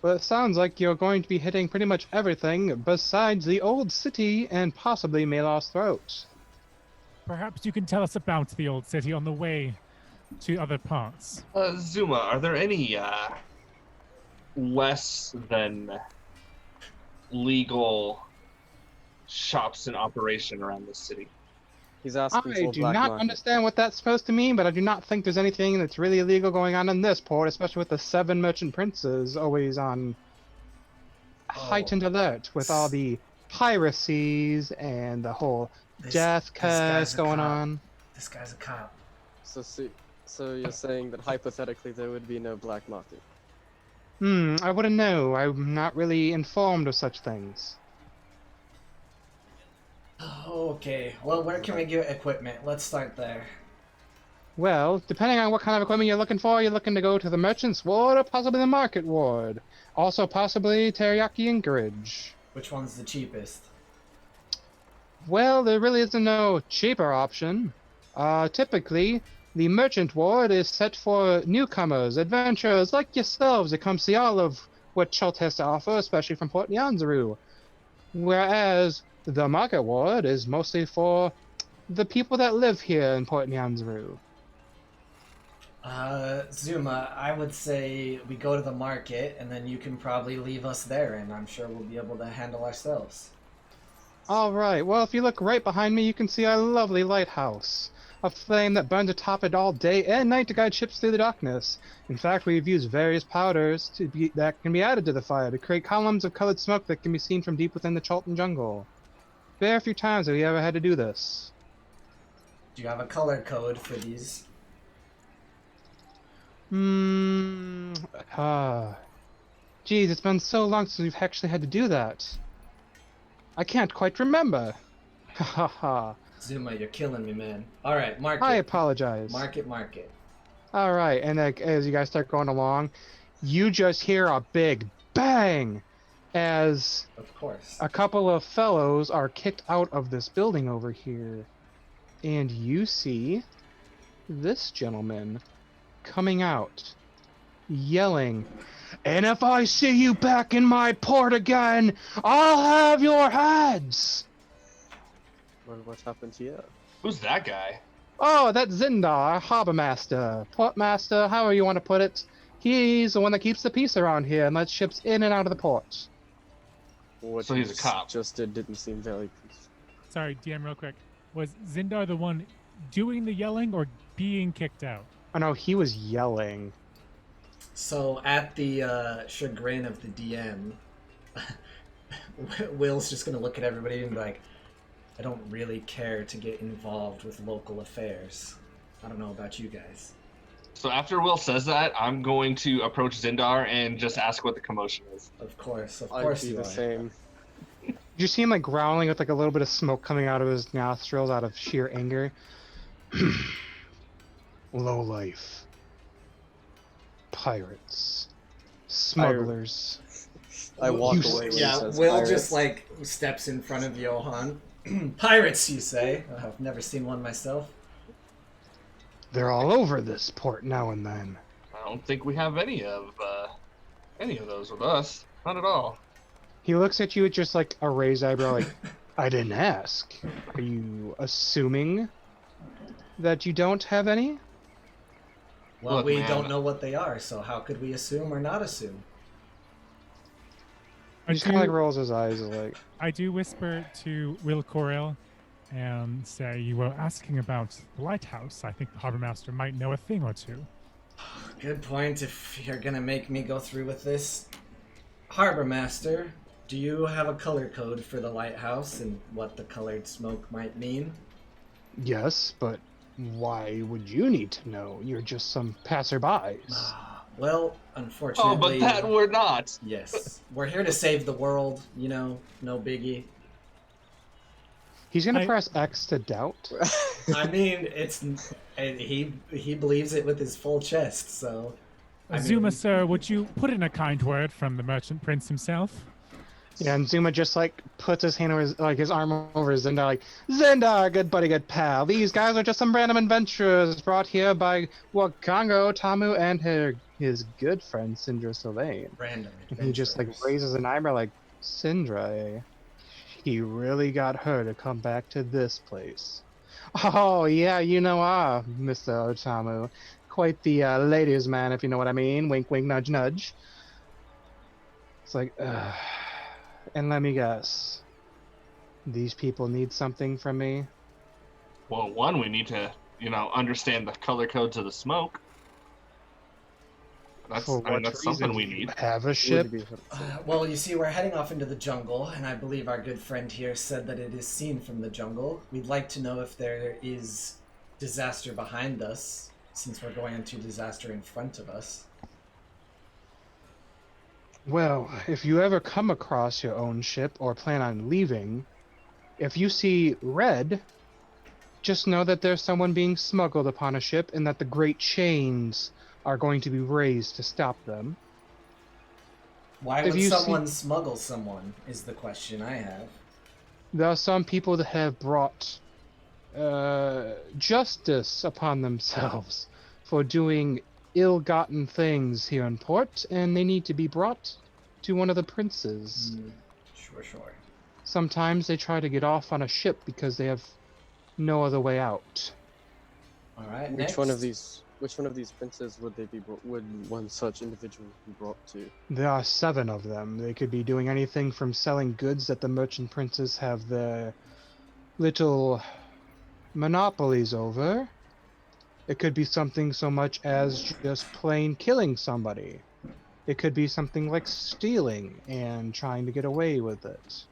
Well, it sounds like you're going to be hitting pretty much everything besides the old city and possibly Malos Throat. Perhaps you can tell us about the old city on the way to other parts. Zuma, are there any less than legal shops in operation around this city? He's asking I for do black not market. understand what that's supposed to mean, but I do not think there's anything that's really illegal going on in this port, especially with the 7 merchant princes always on heightened alert with all the piracies and the whole death this guy's curse a going cop. on. This guy's a cop. So you're saying that hypothetically there would be no black market? I wouldn't know. I'm not really informed of such things. Okay, well, where can we get equipment? Let's start there. Well, depending on what kind of equipment you're looking to go to the merchant's ward or possibly the market ward. Also possibly Teriyaki Anchorage. Which one's the cheapest? Well, there really isn't no cheaper option. Typically, the merchant ward is set for newcomers, adventurers like yourselves that come see all of what Chult has to offer, especially from Port Nyanzaru. Whereas the market ward is mostly for the people that live here in Port Nyanzaru. Zuma, I would say we go to the market, and then you can probably leave us there, and I'm sure we'll be able to handle ourselves. All right. Well, if you look right behind me, you can see our lovely lighthouse. A flame that burns atop it all day and night to guide ships through the darkness. In fact, we've used various powders that can be added to the fire to create columns of colored smoke that can be seen from deep within the Chult jungle. Very few times have we ever had to do this. Do you have a color code for these? Geez, it's been so long since we've actually had to do that. I can't quite remember. Ha ha ha. Zuma, you're killing me, man. All right, market. I apologize. Market. All right, and as you guys start going along, you just hear a big bang as Of course. a couple of fellows are kicked out of this building over here. And you see this gentleman coming out, yelling, "And if I see you back in my port again, I'll have your heads!" What happened here? Who's that guy? Oh, that's Zindar, harbor master, port master, however you want to put it. He's the one that keeps the peace around here and lets ships in and out of the port. What So he's a cop. Just didn't seem very peaceful. Sorry, DM, real quick. Was Zindar the one doing the yelling or being kicked out? Oh no, he was yelling. So, at the chagrin of the DM, Will's just gonna look at everybody and be like, I don't really care to get involved with local affairs. I don't know about you guys. So after Will says that, I'm going to approach Zindar and just ask what the commotion is. Of course I'd be you the are. same. You see him like growling with like a little bit of smoke coming out of his nostrils out of sheer anger. Low life. Pirates. Smugglers. I walk You away when he Yeah, says Will pirates. just like steps in front of Johan. Pirates, you say? I've never seen one myself. They're all over this port now and then. I don't think we have any of those with us. Not at all. He looks at you with just like a raised eyebrow like, I didn't ask. Are you assuming that you don't have any? Well, Look, we man. don't know what they are, so how could we assume or not assume? He just kind of like rolls his eyes like, I do whisper to Will Corel and say, you were asking about the lighthouse. I think the harbor master might know a thing or two. Good point if you're gonna make me go through with this. Harbor Master, do you have a color code for the lighthouse and what the colored smoke might mean? yes, but why would you need to know? You're just some passerbys. Well, unfortunately... Oh, but that we're not. Yes. We're here to save the world, you know, no biggie. He's gonna I- press X to doubt. I mean, he believes it with his full chest, so... I Zuma, mean- sir, would you put in a kind word from the merchant prince himself? Yeah, and Zuma just like puts his hand over his arm over Zindar, like, Zindar, good buddy, good pal. These guys are just some random adventurers brought here by Wakango, Tamu, and his good friend Sindra Sylvain. Random And he just like adventurers. raises an eyebrow, like, Sindra, eh? He really got her to come back to this place. Oh yeah, you know Mr. Otamu. Quite the ladies' man, if you know what I mean. Wink, wink, nudge, nudge. It's like, and let me guess. These people need something from me? Well, one, we need to, understand the color codes of the smoke. That's something we need. Have a ship? Well, you see, we're heading off into the jungle, and I believe our good friend here said that it is seen from the jungle. We'd like to know if there is disaster behind us, since we're going into disaster in front of us. Well, if you ever come across your own ship or plan on leaving, if you see red, just know that there's someone being smuggled upon a ship and that the great chains are going to be raised to stop them. Why If would you someone smuggle someone, is the question I have. There are some people that have brought justice upon themselves for doing ill-gotten things here in port, and they need to be brought to one of the princes. Sure. Sometimes they try to get off on a ship because they have no other way out. Alright, Which next. one of these Which one of these princes would would one such individual be brought to? There are 7 of them. They could be doing anything from selling goods that the merchant princes have their little monopolies over. It could be something so much as just plain killing somebody. It could be something like stealing and trying to get away with it.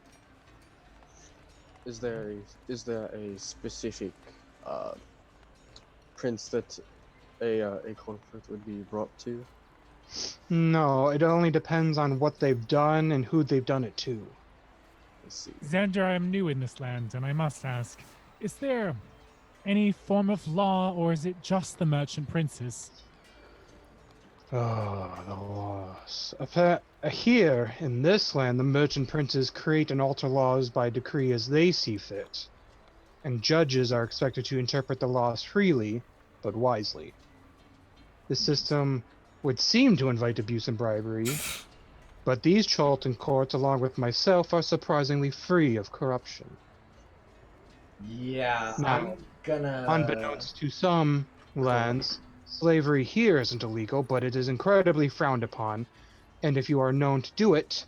Is there a specific prince that a conflict would be brought to? No, it only depends on what they've done and who they've done it to. I see. Xander, I am new in this land, and I must ask, is there any form of law, or is it just the merchant princes? Oh, the laws. Here, in this land, the merchant princes create and alter laws by decree as they see fit, and judges are expected to interpret the laws freely, but wisely. The system would seem to invite abuse and bribery, but these Chult courts, along with myself, are surprisingly free of corruption. Yeah, Now, I'm gonna. Unbeknownst to some lands, slavery here isn't illegal, but it is incredibly frowned upon, and if you are known to do it,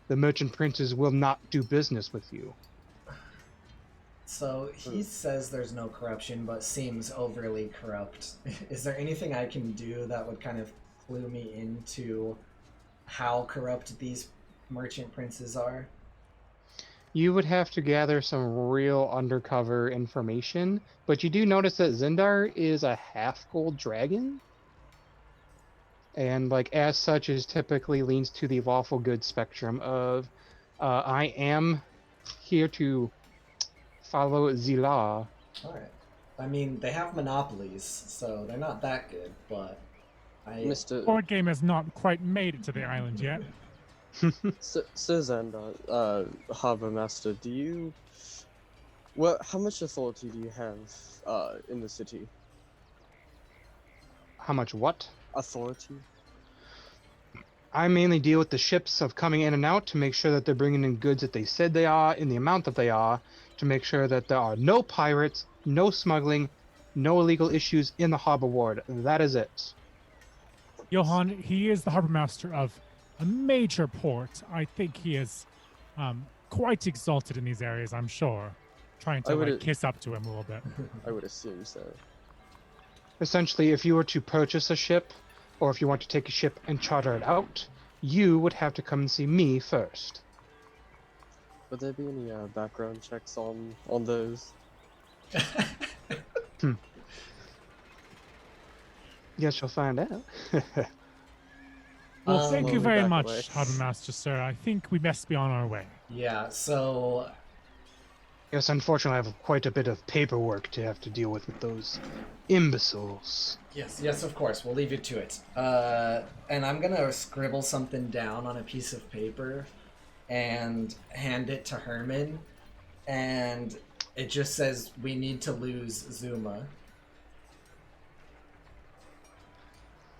the merchant princes will not do business with you. So he says there's no corruption, but seems overly corrupt. Is there anything I can do that would kind of clue me into how corrupt these merchant princes are? You would have to gather some real undercover information, but you do notice that Zindar is a half-gold dragon, and like as such is typically leans to the lawful good spectrum of I am here to follow the law. Alright. I mean, they have monopolies, so they're not that good, but Mr. Board game has not quite made it to the island yet. Sir Xander, Harbor Master, how much authority do you have in the city? How much what? Authority? I mainly deal with the ships of coming in and out to make sure that they're bringing in goods that they said they are, in the amount that they are, to make sure that there are no pirates, no smuggling, no illegal issues in the harbor ward. That is it. Johan, he is the harbor master of a major port. I think he is quite exalted in these areas, I'm sure. Trying to kiss up to him a little bit. I would assume so. Essentially, if you were to purchase a ship, or if you want to take a ship and charter it out, you would have to come and see me first. Would there be any background checks on those? Guess you'll find out. Well, thank you Slowly very back much, away. Harbor Master, sir. I think we best be on our way. Yeah, so Yes, unfortunately, I have quite a bit of paperwork to have to deal with those imbeciles. yes, of course, we'll leave you to it. And I'm gonna scribble something down on a piece of paper and hand it to Herman, and it just says we need to lose Zuma.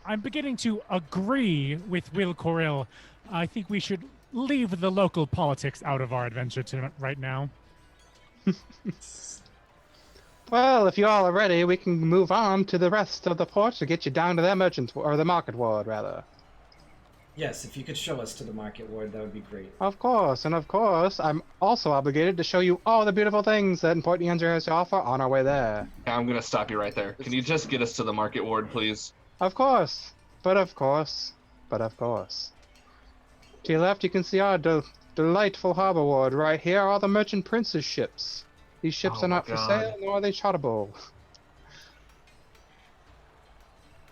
I'm beginning to agree with Will Corrill. I think we should leave the local politics out of our adventure right now. Well, if you all are ready, we can move on to the rest of the port to get you down to that or the market ward, rather. Yes, if you could show us to the market ward, that would be great. Of course, and of course, I'm also obligated to show you all the beautiful things that Port Neander has to offer on our way there. I'm gonna stop you right there. Can you just get us to the market ward, please? Of course, but of course, but of course. To your left, you can see our delightful harbor ward. Right here are the merchant prince's ships. These ships Oh are my not for God. sale, nor are they charterable.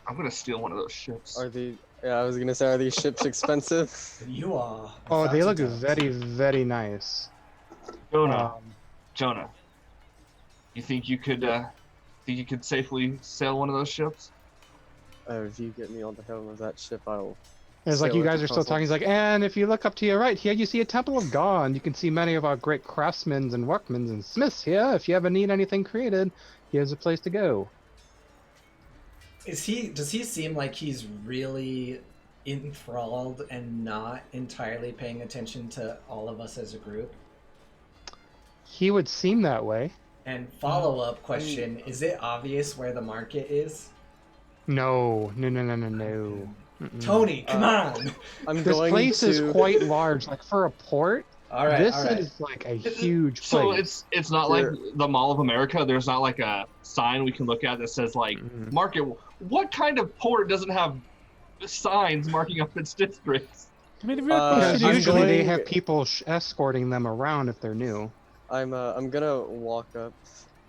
I'm gonna steal one of those ships. I was gonna say, are these ships expensive? You are. Oh, they look about to very, very nice. Jonah, Um, Jonah, you think you could safely sail one of those ships? If you get me on the helm of that ship, I'll. It's like sail you it guys are across still the- talking. He's like, and if you look up to your right here, you see a Temple of Gore, and you can see many of our great craftsmen and workmen and smiths here. If you ever need anything created, here's a place to go. Does he seem like he's really enthralled and not entirely paying attention to all of us as a group? He would seem that way. And follow-up question, is it obvious where the market is? No. Mm-mm. Tony, come on. I'm This going place to. is quite large. Like for a port, All right, this all right. is like a huge So place. it's not like Here. the Mall of America. There's not like a sign we can look at that says like Mm-mm. market. What kind of port doesn't have signs marking up its districts? I mean, the real Because question I'm is, usually they going- have people escorting them around if they're new. I'm gonna walk up.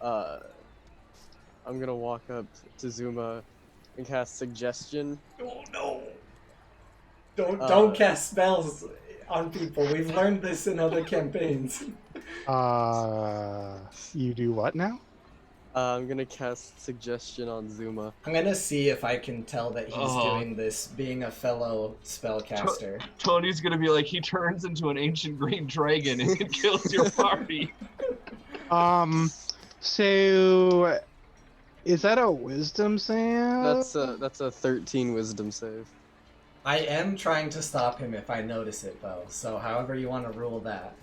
I'm gonna walk up to Zuma and cast suggestion. Oh no. Don't cast spells on people. We've learned this in other campaigns. You do what now? I'm gonna cast suggestion on Zuma. I'm gonna see if I can tell that he's Oh. doing this being a fellow spellcaster. Tony's gonna be like, he turns into an ancient green dragon and kills your party. So is that a wisdom save? That's a 13 wisdom save. I am trying to stop him if I notice it though, so however you want to rule that.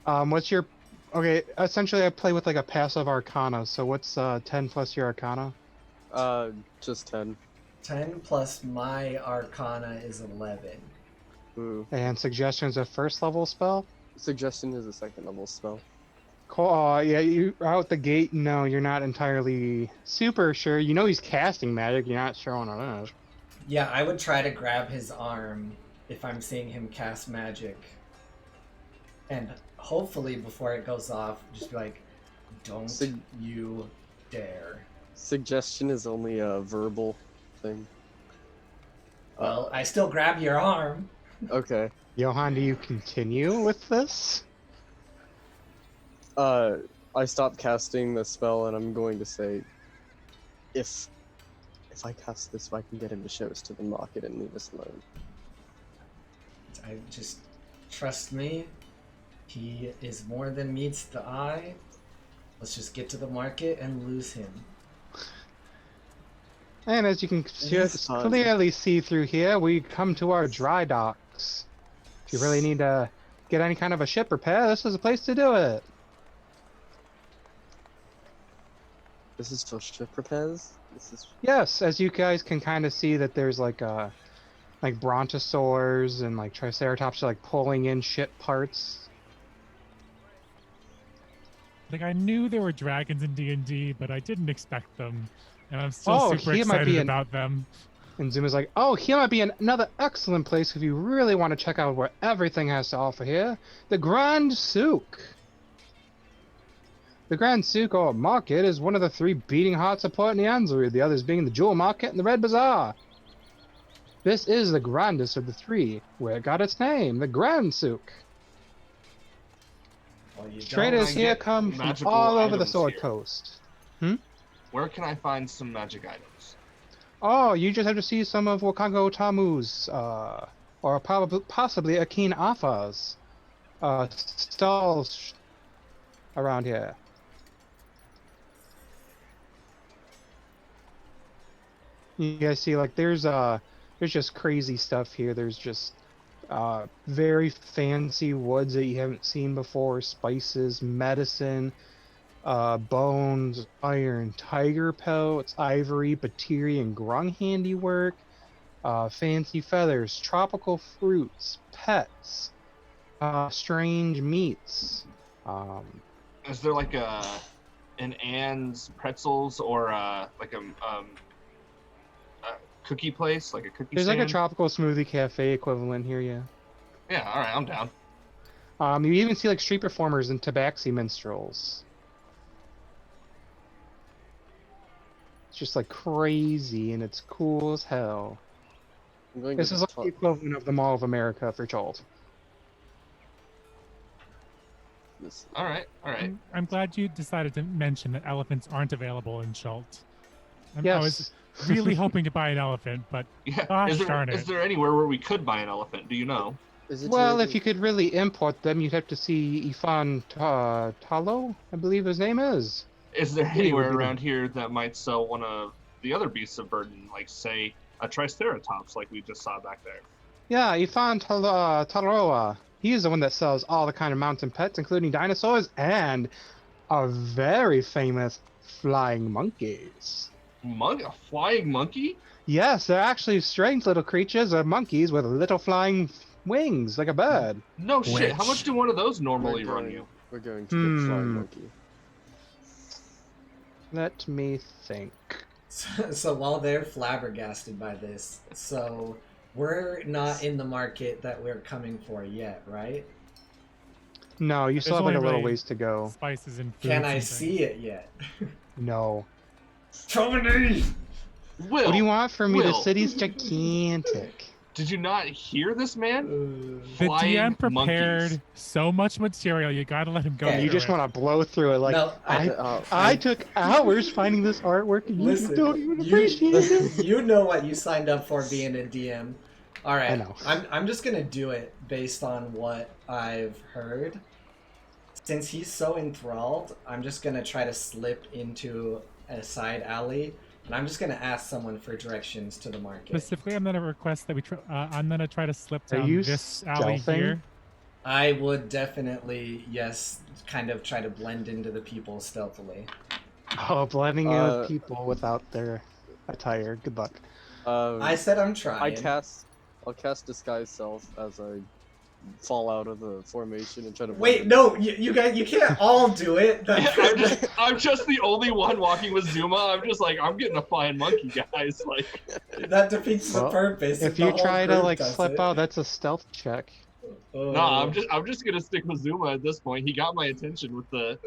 What's your okay, essentially I play with like a passive arcana, so what's 10 plus your arcana? Just 10. 10 plus my arcana is 11. Ooh. And suggestion is a first level spell? Suggestion is a second level spell. Cool. Yeah, you out the gate. No, you're not entirely super sure. You know he's casting magic. You're not sure on it is. Yeah, I would try to grab his arm if I'm seeing him cast magic. And hopefully before it goes off, just be like, don't you dare. Suggestion is only a verbal thing. Well, I still grab your arm. Okay. Johan, do you continue with this? I stopped casting the spell and I'm going to say, if I cast this, I can get him to show us to the market and leave us alone. I just trust me. He is more than meets the eye. Let's just get to the market and lose him. And as you can Yes, fine. clearly see through here, we come to our dry docks. If you really need to get any kind of a ship repair, this is a place to do it. This is for ship repairs? This is... Yes, as you guys can kind of see that there's like brontosaurs and like triceratops are like pulling in ship parts. like, I knew there were dragons in D&D, but I didn't expect them, and I'm still Oh, super he might excited be about them. And Zuma's like, oh, here might be another excellent place if you really want to check out what everything has to offer here. The Grand Souk. The Grand Souk, or market, is one of the three beating hearts of Port Nyanzaru, the others being the Jewel Market and the Red Bazaar. This is the grandest of the three, where it got its name, the Grand Souk. Well, you Traders I here get come from magical all over the items Sword here? Coast. Where can I find some magic items? Oh, you just have to see some of Wakango Tamu's, or possibly Akin Afa's, stalls around here. You guys see, like, there's just crazy stuff here. There's just, very fancy woods that you haven't seen before, spices, medicine, bones, iron, tiger pelts, ivory, batiri, and grung handiwork, fancy feathers, tropical fruits, pets, strange meats. Is there like an Ann's Pretzels or like a cookie place, like a cookie There's stand? like a tropical smoothie cafe equivalent here, yeah. Yeah, all right, I'm down. You even see like street performers and tabaxi minstrels. It's just like crazy and it's cool as hell. I'm going This to is the like the equivalent of the Mall of America for Chult. This... All right. I'm glad you decided to mention that elephants aren't available in Chult. I Yes. was really hoping to buy an elephant, but Yeah. gosh darn it. Is there anywhere where we could buy an elephant? Do you know? Is it Well, really- if you could really import them, you'd have to see Ifan Talo, I believe his name is. Is there He would anywhere be the- around here that might sell one of the other beasts of burden, like say a triceratops, like we just saw back there? Yeah, Ifan Taroa. He is the one that sells all the kind of mountain pets, including dinosaurs and a very famous flying monkeys. A flying monkey? Yes, they're actually strange little creatures, or monkeys with little flying wings, like a bird. No shit. How Which- much do one of those normally run you? We're going to get flying monkey. Let me think. So while they're flabbergasted by this, so we're not in the market that we're coming for yet, right? No, you still have like only a little really ways to go. Spices and foods Can I and see it yet? No. Tony! Will, What do you want from me? The Will. city's gigantic. Did you not hear this man? The Flying DM prepared monkeys. so much material. You gotta let him go. Yeah, You through just it. want to blow through it. Like, No, I took hours finding this artwork, and Listen, you don't even appreciate it. you know what you signed up for being a DM. All right, I know. I'm just gonna do it based on what I've heard. Since he's so enthralled, I'm just gonna try to slip into a side alley, and I'm just gonna ask someone for directions to the market. Specifically, I'm gonna request that I'm gonna try to slip Are down you this alley stealthing? here. I would definitely, yes, kind of try to blend into the people stealthily. Oh, blending in Uh, with people without their attire. Good luck. I said I'm trying. I'll cast disguise self as I fall out of the formation and try to. Wait, no, you guys, you can't all do it. I'm just the only one walking with Zuma. I'm just like, I'm getting a flying monkey, guys. Like, That defeats the Well, purpose. If the you whole try to group like does slip it. out, that's a stealth check. Oh. no, I'm just gonna stick with Zuma at this point. He got my attention with the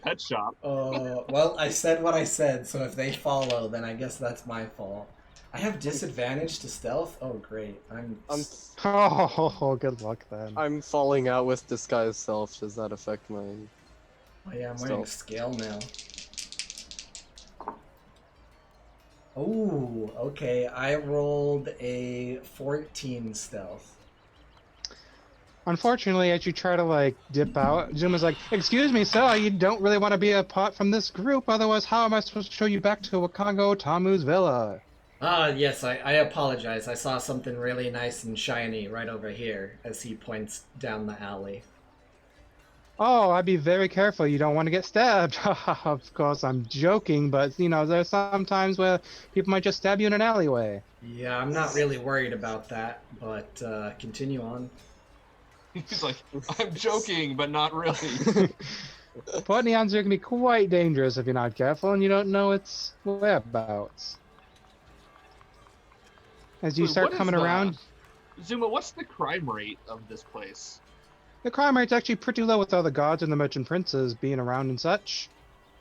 pet shop. Well, I said what I said, so if they follow, then I guess that's my fault. I have disadvantage to stealth. Oh, great! I'm Oh, good luck then. I'm falling out with disguise self. Does that affect my? Oh yeah, I'm wearing a scale now. Oh, okay. I rolled a 14 stealth. Unfortunately, as you try to like dip out, Zuma's like, "Excuse me, sir, you don't really want to be apart from this group. Otherwise, how am I supposed to show you back to Wakango Tamu's villa?" Yes, I apologize. I saw something really nice and shiny right over here as he points down the alley. Oh, I'd be very careful. You don't want to get stabbed. Of course, I'm joking, but you know, there's some times where people might just stab you in an alleyway. Yeah, I'm not really worried about that, but continue on. He's like, I'm joking, but not really. But neons are gonna be quite dangerous if you're not careful and you don't know its whereabouts. As you Wait, start what is coming the- around, Zuma, what's the crime rate of this place? the crime rate's actually pretty low with all the gods and the merchant princes being around and such.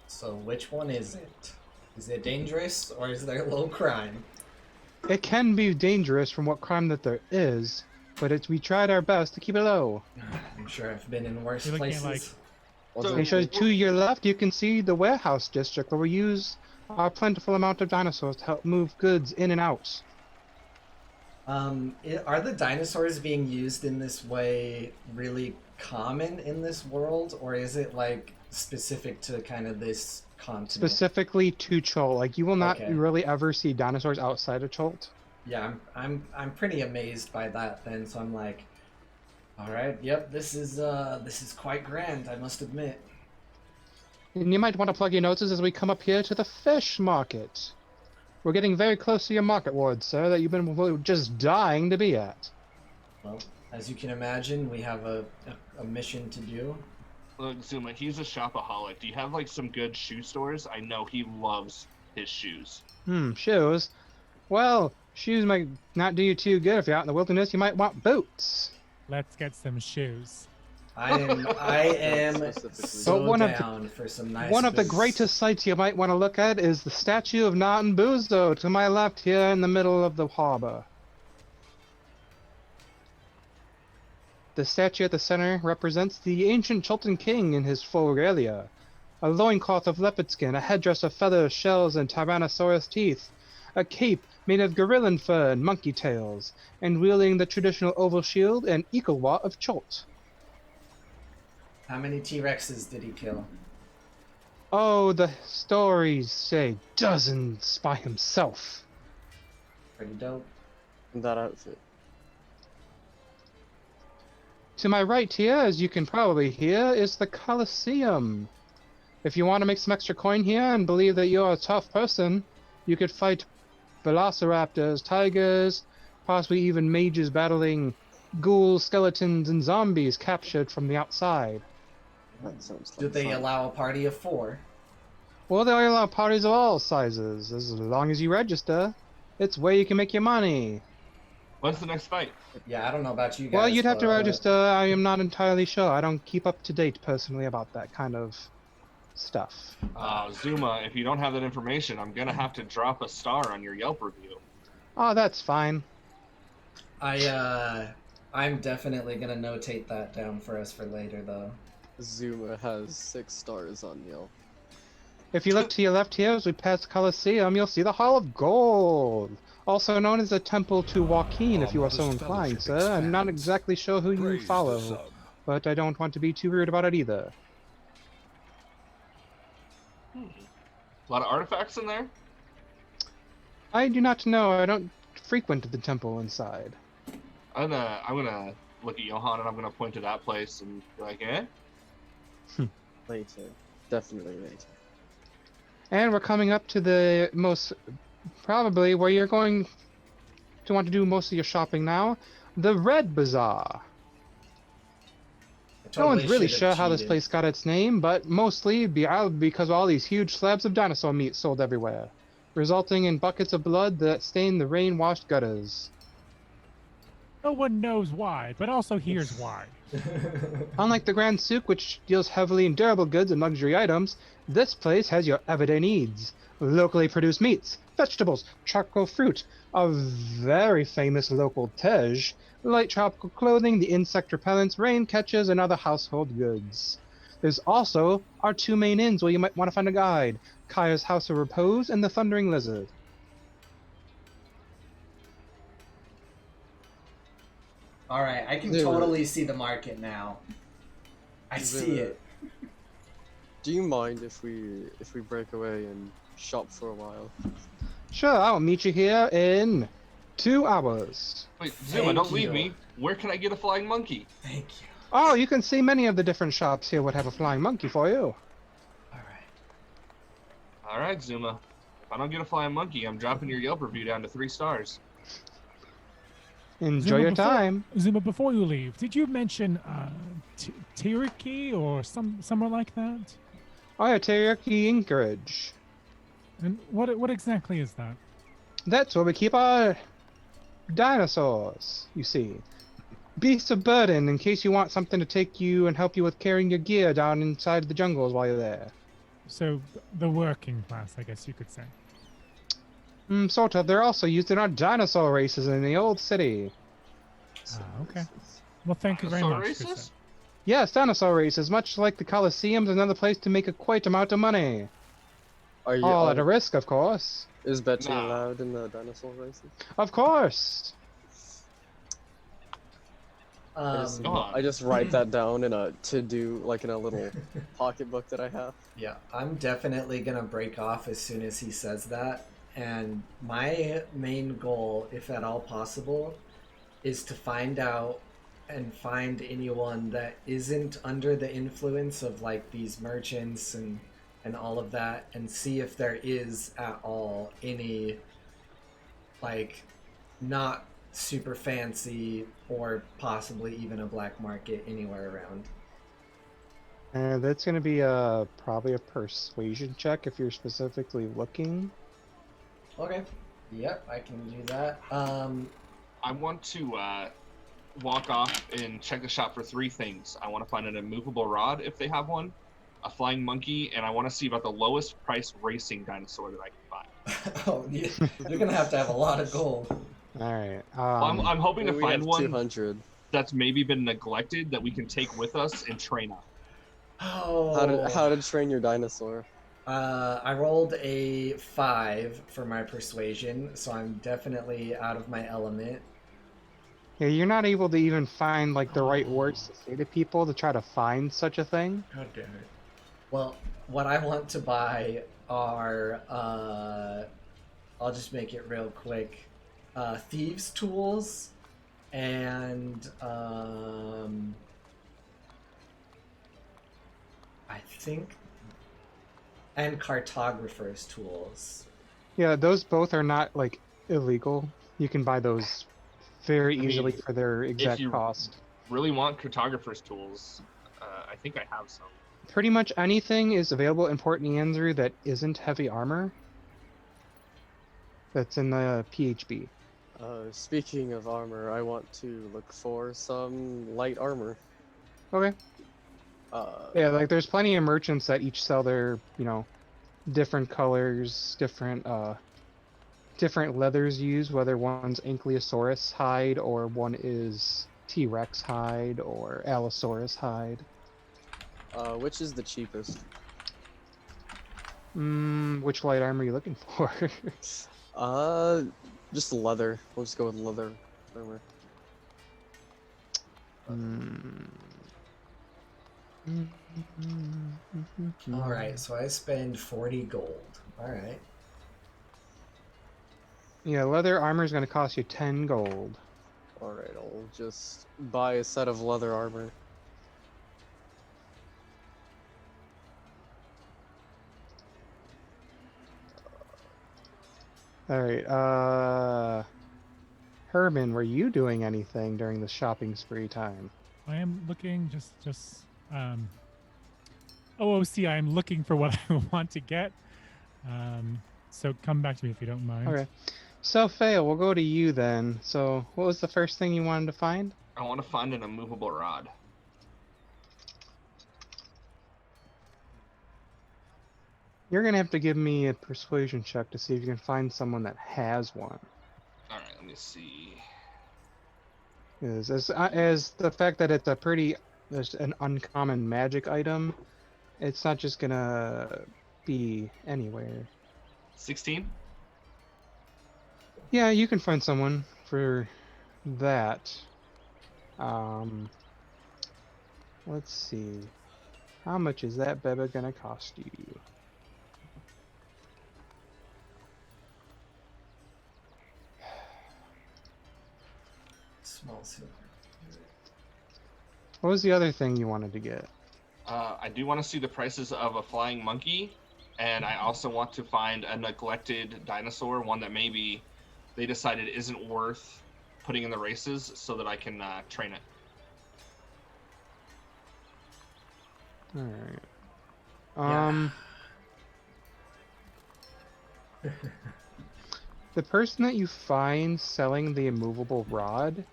So which one is it? Is it dangerous or is there low crime? It can be dangerous from what crime that there is, but we tried our best to keep it low. I'm sure I've been in worse You're looking at, places. So- Okay, so to your left, you can see the warehouse district where we use our plentiful amount of dinosaurs to help move goods in and out. Are the dinosaurs being used in this way really common in this world, or is it like specific to kind of this continent? Specifically to Chult, like you will not Okay. really ever see dinosaurs outside of Chult. Yeah, I'm pretty amazed by that then. So I'm like, all right, yep, this is quite grand, I must admit. And you might want to plug your noses as we come up here to the fish market. We're getting very close to your market ward, sir, that you've been just dying to be at. Well, as you can imagine, we have a mission to do. Look, Zuma, he's a shopaholic. Do you have like some good shoe stores? I know he loves his shoes. Shoes? Well, shoes might not do you too good if you're out in the wilderness. You might want boots. Let's get some shoes. I am Specifically. so But one of the- down for some nice. One of the boots. greatest sights you might want to look at is the statue of Natanbuzo to my left here in the middle of the harbor. The statue at the center represents the ancient Chultan king in his full regalia. A loincloth of leopard skin, a headdress of feathers, shells, and Tyrannosaurus teeth, a cape made of gorillan fur and monkey tails, and wielding the traditional oval shield and eagle-wat of Chult. How many T-Rexes did he kill? Oh, the stories say dozens by himself. Pretty dope. That outfit. To my right here, as you can probably hear, is the Colosseum. If you want to make some extra coin here and believe that you're a tough person, You could fight velociraptors, tigers, possibly even mages battling ghouls, skeletons, and zombies captured from the outside. That sounds Do like they fun. allow a party of 4? Well, they allow parties of all sizes, as long as you register. It's where you can make your money. When's the next fight? Yeah, I don't know about you guys. Well, you'd have to but- register. I am not entirely sure. I don't keep up to date personally about that kind of stuff. Zuma, if you don't have that information, I'm gonna have to drop a star on your Yelp review. Oh, that's fine. I'm definitely gonna notate that down for us for later, though. Zuma has 6 stars on Yelp. If you look to your left here as we pass the Colosseum, you'll see the Hall of Gold, also known as the Temple to Joaquin, if you are so inclined, sir. I'm not exactly sure who you follow, but I don't want to be too rude about it either. A lot of artifacts in there. I do not know. I don't frequent the temple inside. I'm gonna look at Johan and I'm gonna point to that place and be like, eh? Later. Definitely later. And we're coming up to the most, probably where you're going to want to do most of your shopping now, the Red Bazaar. No one's really sure how this place got its name, but mostly because of all these huge slabs of dinosaur meat sold everywhere, resulting in buckets of blood that stain the rain-washed gutters. No one knows why, but also here's why. Unlike the Grand Souk, which deals heavily in durable goods and luxury items, this place has your everyday needs. Locally produced meats, vegetables, tropical fruit, a very famous local tej, light tropical clothing, the insect repellents, rain catchers, and other household goods. There's also our 2 main inns where you might want to find a guide, Kaya's House of Repose and the Thundering Lizard. All right, I can Dude. totally see the market now. I see Dude. it. Do you mind if we break away and shop for a while? Sure, I'll meet you here in 2 hours. Wait, Zuma, Thank don't leave you. me. Where can I get a flying monkey? Thank you. Oh, you can see many of the different shops here would have a flying monkey for you. All right. All right, Zuma. If I don't get a flying monkey, I'm dropping your Yelp review down to 3 stars. Enjoy Zuma, your before- time. Zuma, before you leave, did you mention Tiriki or somewhere like that? Oh, yeah, teriyaki Anchorage. And what exactly is that? That's where we keep our dinosaurs, you see. Beasts of burden in case you want something to take you and help you with carrying your gear down inside the jungles while you're there. So the working class, I guess you could say. Sort of. They're also used in our dinosaur races in the old city. Okay. Well, thank you very Dinosaur much. races? Krista. Yes, dinosaur races, much like the Colosseum's another place to make a quite amount of money. Are you? All at a risk, of course. Is betting Nah. allowed in the dinosaur races? Of course. Go on. I just write that down in a to-do, like in a little pocketbook that I have. Yeah, I'm definitely gonna break off as soon as he says that. And my main goal, if at all possible, is to find out and find anyone that isn't under the influence of like these merchants and all of that, and see if there is at all any like not super fancy or possibly even a black market anywhere around. That's going to be probably a persuasion check if you're specifically looking. Okay. Yep, I can do that. I want to walk off and check the shop for 3 things. I want to find an immovable rod if they have one, a flying monkey, and I want to see about the lowest price racing dinosaur that I can find. Oh, you're gonna have to have a lot of gold. All right. Well, I'm hoping to We find have one 200. that's maybe been neglected that we can take with us and train up. Oh. How to train your dinosaur? I rolled a 5 for my persuasion, so I'm definitely out of my element. Yeah, you're not able to even find like the right words to say to people to try to find such a thing. God damn it. Well, what I want to buy are, I'll just make it real quick, thieves' tools and, I think, and cartographers' tools. Yeah, those both are not like illegal. You can buy those very I easily mean, for their exact you cost. really want cartographer's tools, I think I have some. Pretty much anything is available in Port Neandru that isn't heavy armor. That's in the PHB. Speaking of armor, I want to look for some light armor. Okay. Uh, Yeah, like there's plenty of merchants that each sell their, different colors, different leathers used, whether one's Ankylosaurus hide or one is T-Rex hide or Allosaurus hide. which is the cheapest? Which light armor are you looking for? Just leather. We'll just go with leather armor. All right, so I spend 40 gold. All right. Yeah, leather armor is going to cost you 10 gold. Alright, I'll just buy a set of leather armor. Alright, Herman, were you doing anything during the shopping spree time? I am looking OOC, I am looking for what I want to get. So come back to me if you don't mind. Okay. So, Fail, we'll go to you then. So, what was the first thing you wanted to find? I want to find an immovable rod. You're going to have to give me a persuasion check to see if you can find someone that has one. Alright, let me see. As the fact that it's there's an uncommon magic item, it's not just going to be anywhere. 16? Yeah, you can find someone for that. Let's see. How much is that beba gonna cost you? Small silver. What was the other thing you wanted to get? I do want to see the prices of a flying monkey, and I also want to find a neglected dinosaur, one that maybe they decided isn't worth putting in the races, so that I can train it. Alright. The person that you find selling the immovable rod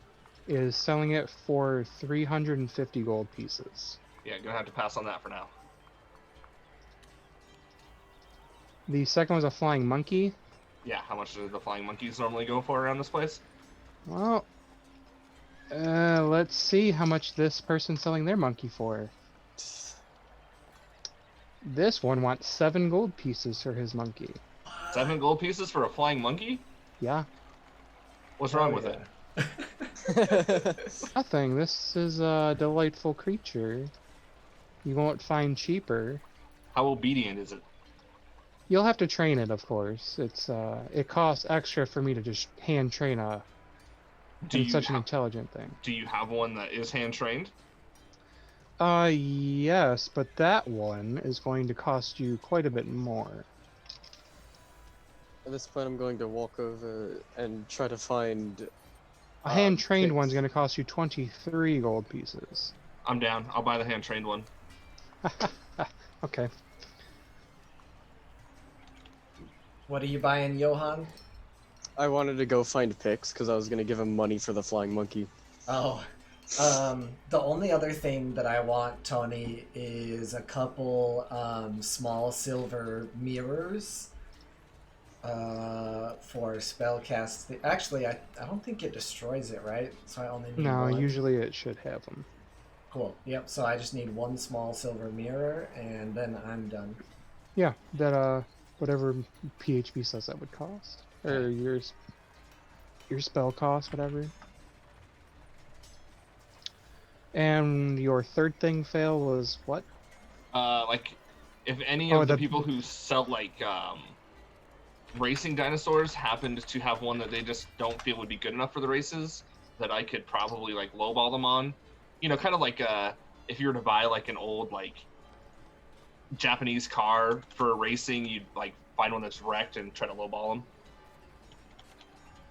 is selling it for 350 gold pieces. Yeah, gonna have to pass on that for now. The second was a flying monkey. Yeah, how much do the flying monkeys normally go for around this place? Well, let's see how much this person's selling their monkey for. This one wants 7 gold pieces for his monkey. 7 gold pieces for a flying monkey? Yeah. What's wrong with it? Nothing. This is a delightful creature. You won't find cheaper. How obedient is it? You'll have to train it, of course. It costs extra for me to just hand train such an intelligent thing. Do you have one that is hand trained? Yes, but that one is going to cost you quite a bit more. At this point, I'm going to walk over and try to find... A hand-trained picks. one's going to cost you 23 gold pieces. I'm down. I'll buy the hand trained one. Okay. What are you buying, Johan? I wanted to go find Pix because I was going to give him money for the flying monkey. Oh, the only other thing that I want, Tony, is a couple small silver mirrors for spellcast. Actually, I don't think it destroys it, right? So I only need No, one. usually it should have them. Cool. Yep. So I just need one small silver mirror, and then I'm done. Yeah, that whatever PHB says that would cost, or your spell cost, whatever. And your third thing fail was what? Like, if any Oh, of the the- people who sell like racing dinosaurs happened to have one that they just don't feel would be good enough for the races, that I could probably like lowball them on. You know, kind of like if you were to buy like an old like Japanese car for racing, you'd like find one that's wrecked and try to lowball him.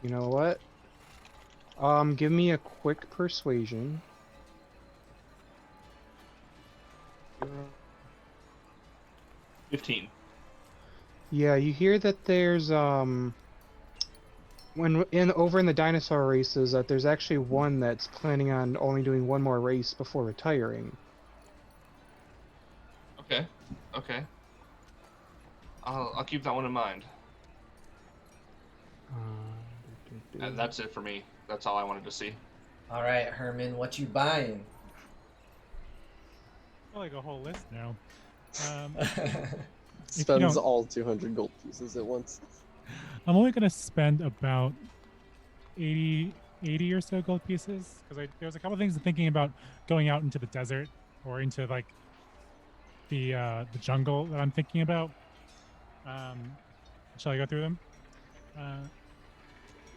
You know what? Give me a quick persuasion. 15. Yeah, you hear that there's over in the dinosaur races that there's actually one that's planning on only doing one more race before retiring. Okay. Okay. I'll keep that one in mind. And that's it for me. That's all I wanted to see. All right, Herman, what you buying? I like a whole list now. Spends don't- all 200 gold pieces at once. I'm only gonna spend about 80 or so gold pieces because there's a couple things I'm thinking about going out into the desert or into like the jungle that I'm thinking about. Shall I go through them?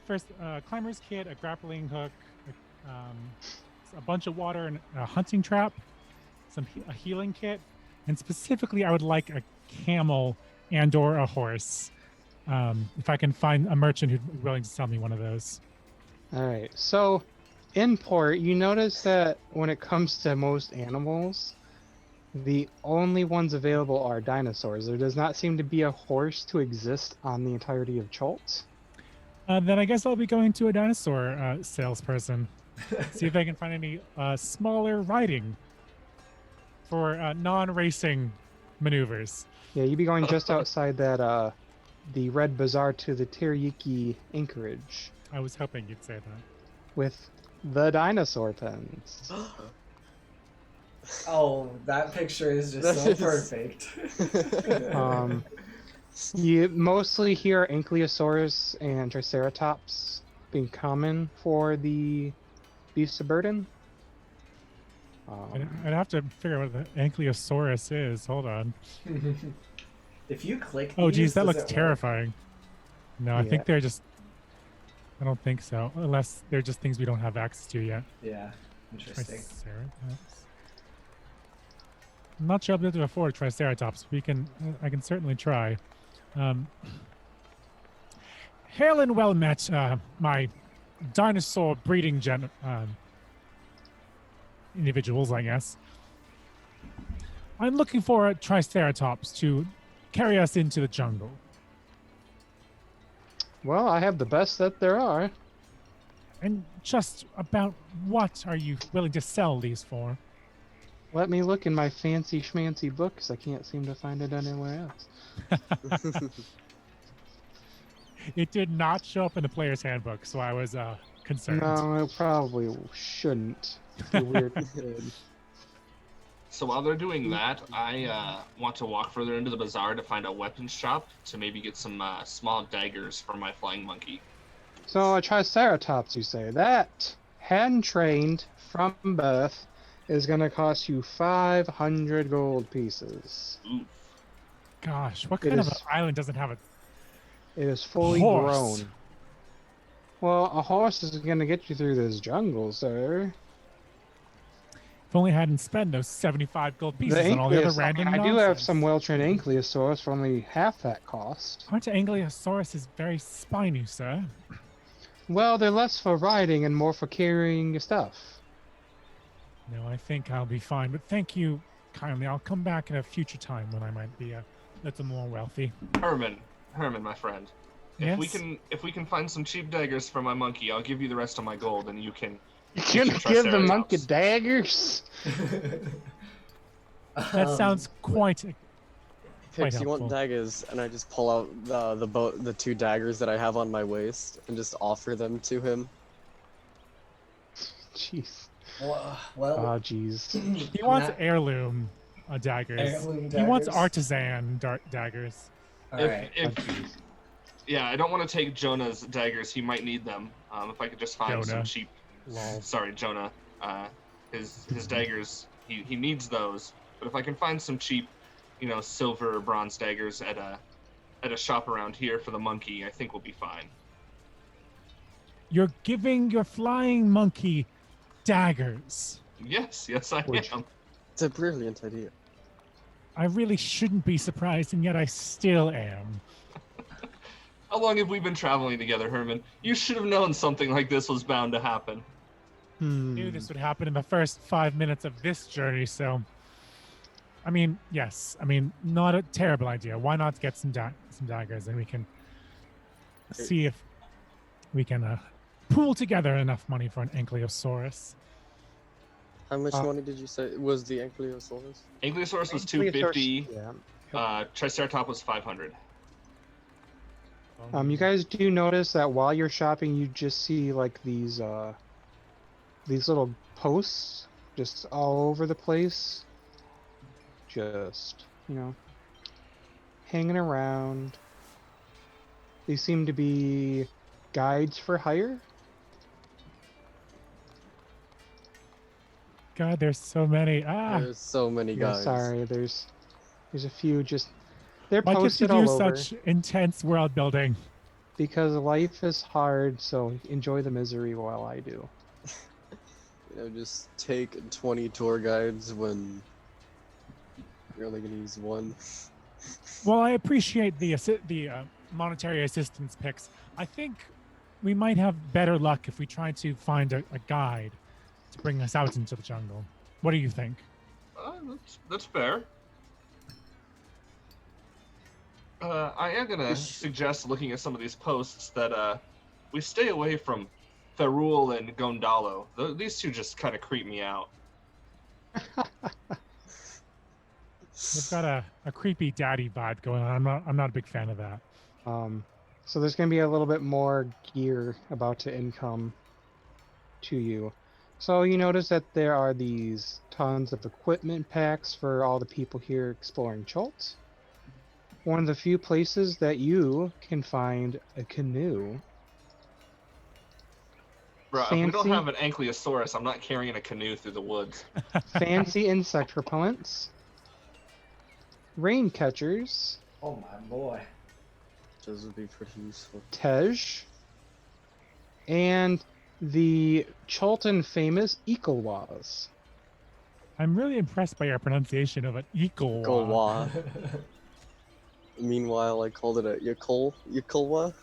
First, climber's kit, a grappling hook, a bunch of water, and a hunting trap, a healing kit, and specifically, I would like a camel and/or a horse. If I can find a merchant who's willing to sell me one of those. Alright, so in port, you notice that when it comes to most animals, the only ones available are dinosaurs. There does not seem to be a horse to exist on the entirety of Chult. Then I guess I'll be going to a dinosaur salesperson. See if I can find any smaller riding for non-racing maneuvers. Yeah, you'd be going just outside that the Red Bazaar to the Teriyaki anchorage I was hoping you'd say that. with the dinosaur pens. Oh, that picture is just That so is- perfect. You mostly hear Ankylosaurus and Triceratops being common for the beasts of burden. I'd have to figure out what the Ankylosaurus is. Hold on. If you click Oh, these, geez, that does looks it work? terrifying. No, I Yeah. think they're just... I don't think so. Unless they're just things we don't have access to yet. Yeah, interesting. Triceratops. I'm not sure I'll be able to afford Triceratops. I can certainly try. Hail and well met, my dinosaur breeding individuals, I guess. I'm looking for a Triceratops to carry us into the jungle. Well, I have the best that there are. And just about what are you willing to sell these for? Let me look in my fancy schmancy book, 'cause I can't seem to find it anywhere else. It did not show up in the player's handbook, so I was concerned. No, it probably shouldn't. It'd be weird if it did. So while they're doing that, I want to walk further into the bazaar to find a weapons shop to maybe get some small daggers for my flying monkey. So a Triceratops, you say? That, hand-trained from birth, is going to cost you 500 gold pieces. Ooh. Gosh, what It kind of is- an island doesn't have a... It is fully Horse. grown. Well, a horse is going to get you through this jungle, sir. If only I hadn't spent those 75 gold pieces The on all the other Ankylos- random I do have nonsense. some well-trained Ankylosaurus for only half that cost. Aren't Ankylosaurus is very spiny, sir? Well, they're less for riding and more for carrying your stuff. No, I think I'll be fine, but thank you kindly. I'll come back at a future time when I might be a little more wealthy. Herman, my friend. Yes? If we can find some cheap daggers for my monkey, I'll give you the rest of my gold, and you can. You Get gonna your give the monkey Triceratops. daggers? That sounds quite Pix, you want helpful. daggers, and I just pull out the two daggers that I have on my waist and just offer them to him. Jeez. Well, Oh, jeez. He wants Not- heirloom daggers. Heirloom He wants daggers? artisan daggers. all right. Oh, jeez. Yeah, I don't want to take Jonah's daggers. He might need them. If I could just find some Jonah. cheap. Lol. Sorry, Jonah. His daggers. He needs those. But if I can find some cheap, silver or bronze daggers at a shop around here for the monkey, I think we'll be fine. You're giving your flying monkey daggers. Yes, I Which- am. It's a brilliant idea. I really shouldn't be surprised, and yet I still am. How long have we been traveling together, Herman? You should have known something like this was bound to happen. Knew this would happen in the first 5 minutes of this journey, so I mean, yes. I mean, not a terrible idea. Why not get some daggers and we can see if we can pool together enough money for an Ankylosaurus. How much money did you say was the Ankylosaurus? Ankylosaurus was 250. Yeah. Triceratops was 500. You guys do notice that while you're shopping, you just see like these little posts just all over the place, just hanging around. They seem to be guides for hire. God, there's so many. There's so many Yeah, guys. sorry, there's a few just they're Why can't you posted all do over such intense world building? because life is hard. So enjoy the misery while I do. Just take 20 tour guides when you're only gonna use one. Well, I appreciate the monetary assistance picks. I think we might have better luck if we try to find a guide to bring us out into the jungle. What do you think? That's fair. I am gonna suggest looking at some of these posts that we stay away from Ferrul and Gondalo. These two just kind of creep me out. They've got a creepy daddy vibe going on. I'm not a big fan of that. So there's going to be a little bit more gear about to income to you. So you notice that there are these tons of equipment packs for all the people here exploring Chult. One of the few places that you can find a canoe. Bro, if we don't have an Ankylosaurus, I'm not carrying a canoe through the woods. Fancy insect repellents. Rain catchers. Oh my boy. Those would be pretty useful. Tej. And the Chultan famous Ecolwas. I'm really impressed by your pronunciation of it. Ecolwa. Golwa. Meanwhile, I called it a Yakolwa.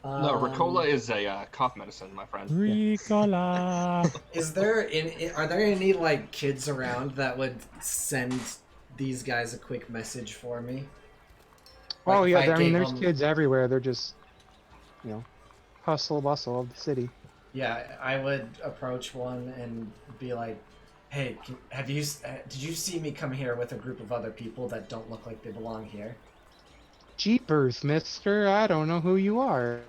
No, Ricola is a cough medicine, my friend. Ricola. Are there any like kids around that would send these guys a quick message for me? Like, Oh if yeah, I mean gave there's them- kids everywhere. They're just, hustle bustle of the city. Yeah, I would approach one and be like, "Hey, did you see me come here with a group of other people that don't look like they belong here?" Jeepers, mister, I don't know who you are.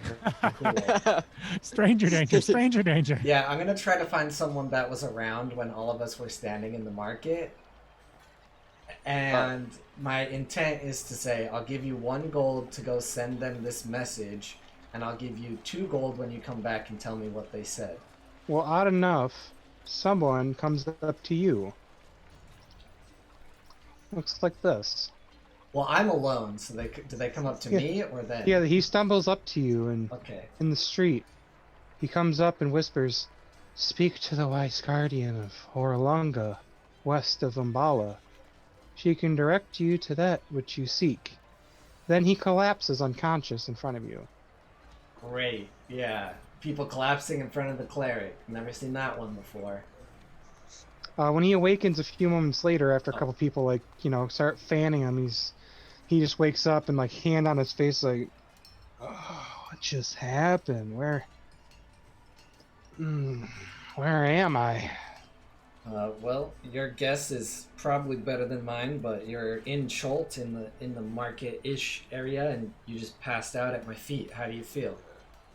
Cool. Stranger danger, stranger danger. Yeah, I'm gonna try to find someone that was around when all of us were standing in the market. And my intent is to say, I'll give you 1 gold to go send them this message, and I'll give you 2 gold when you come back and tell me what they said. Well, odd enough, someone comes up to you. Looks like this. Well, I'm alone, so do they come up to me or them? Yeah, he stumbles up to you and Okay. in the street. He comes up and whispers, "Speak to the wise guardian of Horalunga, west of Umbala. She can direct you to that which you seek." Then he collapses unconscious in front of you. Great. Yeah. People collapsing in front of the cleric. Never seen that one before. When he awakens a few moments later, after a couple people start fanning him, he just wakes up and hand on his face like, "Oh, what just happened? Where am I?" Well, your guess is probably better than mine, but you're in Chult in the market-ish area, and you just passed out at my feet. How do you feel?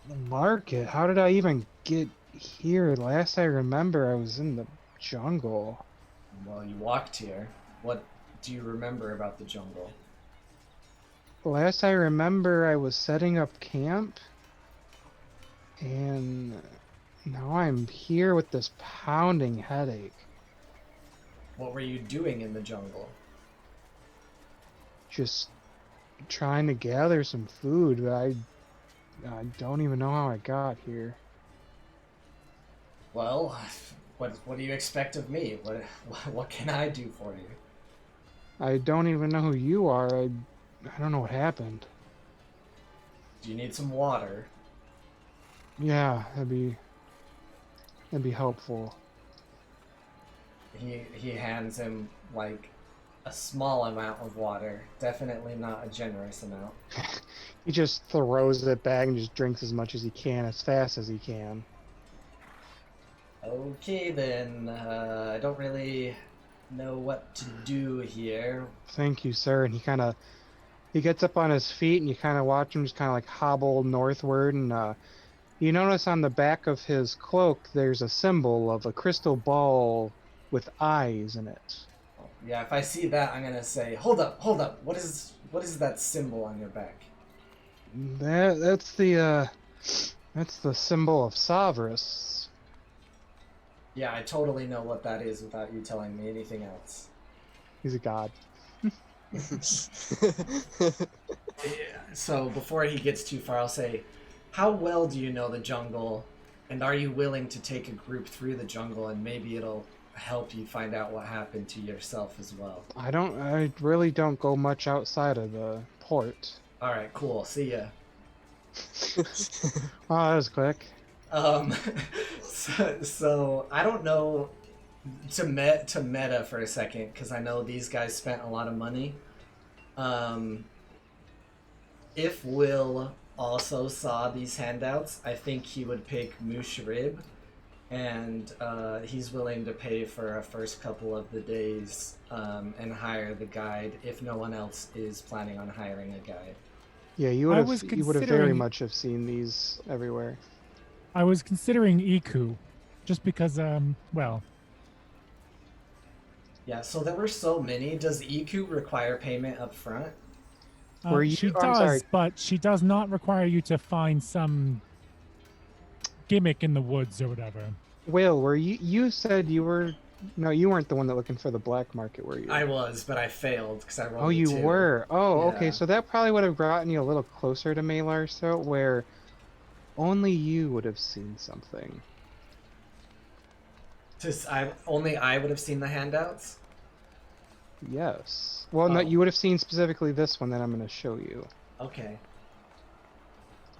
The market? How did I even get here? Last I remember, I was in the jungle. Well, you walked here. What do you remember about the jungle? The last I remember, I was setting up camp, and now I'm here with this pounding headache. What were you doing in the jungle? Just trying to gather some food, but I don't even know how I got here. Well, What do you expect of me? What can I do for you? I don't even know who you are. I don't know what happened. Do you need some water? Yeah, that'd be helpful. He hands him like a small amount of water, definitely not a generous amount. He just throws it back and just drinks as much as he can, as fast as he can. Okay then, I don't really know what to do here. Thank you, sir. And he gets up on his feet, and you kind of watch him just kind of like hobble northward, and you notice on the back of his cloak there's a symbol of a crystal ball with eyes in it. Yeah, if I see that, I'm gonna say, hold up. What is that symbol on your back? That's the symbol of Savras. Yeah, I totally know what that is without you telling me anything else. He's a god. So before he gets too far, I'll say, how well do you know the jungle, and are you willing to take a group through the jungle, and maybe it'll help you find out what happened to yourself as well? I really don't go much outside of the port. All right, cool. See ya. Oh, that was quick. So I don't know, to meta for a second, because I know these guys spent a lot of money. If Will also saw these handouts, I think he would pick Mushrib, and he's willing to pay for a first couple of the days and hire the guide if no one else is planning on hiring a guide. Yeah, you would have very considering- much have seen these everywhere. I was considering Iku, just because, well, Yeah, so there were so many. Does EQ require payment up front? Were you- she oh, I'm does, sorry. but she does not require you to find some gimmick in the woods or whatever. Will, were you said you were... No, you weren't the one that looking for the black market, were you? I was, but I failed because I rolled Oh, a you 2. were. Oh, okay. Yeah. So that probably would have gotten you a little closer to Malar's throat, where only you would have seen something. Only I would have seen the handouts. Yes. Well, no, Oh. you would have seen specifically this one that I'm going to show you. Okay.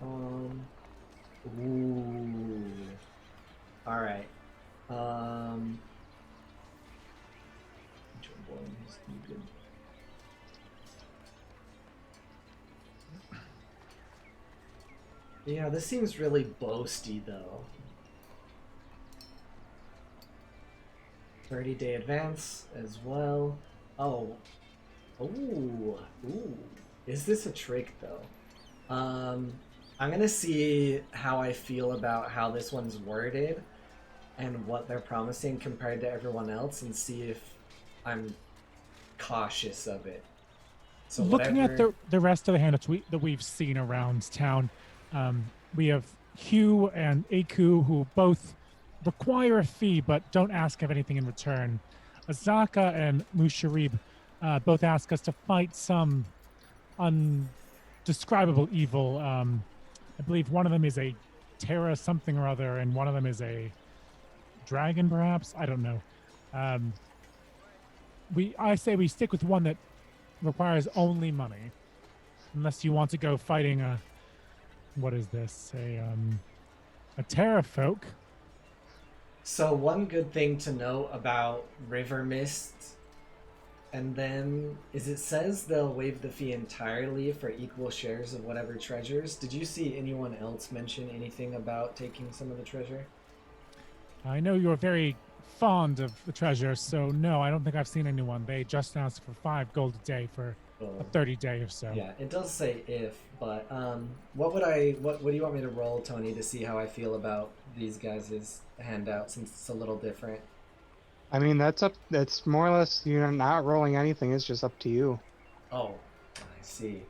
Ooh. All right. Yeah, this seems really boasty though. 30-day advance as well. Oh. Ooh. Is this a trick though? I'm gonna see how I feel about how this one's worded and what they're promising compared to everyone else, and see if I'm cautious of it. So Looking at whatever- the rest of the handouts that we've seen around town, we have Hugh and Aku, who both require a fee but don't ask of anything in return. Azaka and Musharib both ask us to fight some undescribable evil. I believe one of them is a Terra something or other, and one of them is a dragon, perhaps. I don't know. I say we stick with one that requires only money, unless you want to go fighting a what is this? A Terra folk. So one good thing to know about River Mist, and then is it says they'll waive the fee entirely for equal shares of whatever treasures. Did you see anyone else mention anything about taking some of the treasure? I know you're very fond of the treasure, so no, I don't think I've seen anyone. They just asked for 5 gold a day for a 30-day or so. Yeah, it does say if, but what do you want me to roll, Tony, to see how I feel about these guys' handout, since it's a little different? I mean, that's more or less, you're not rolling anything. It's just up to you. Oh, I see.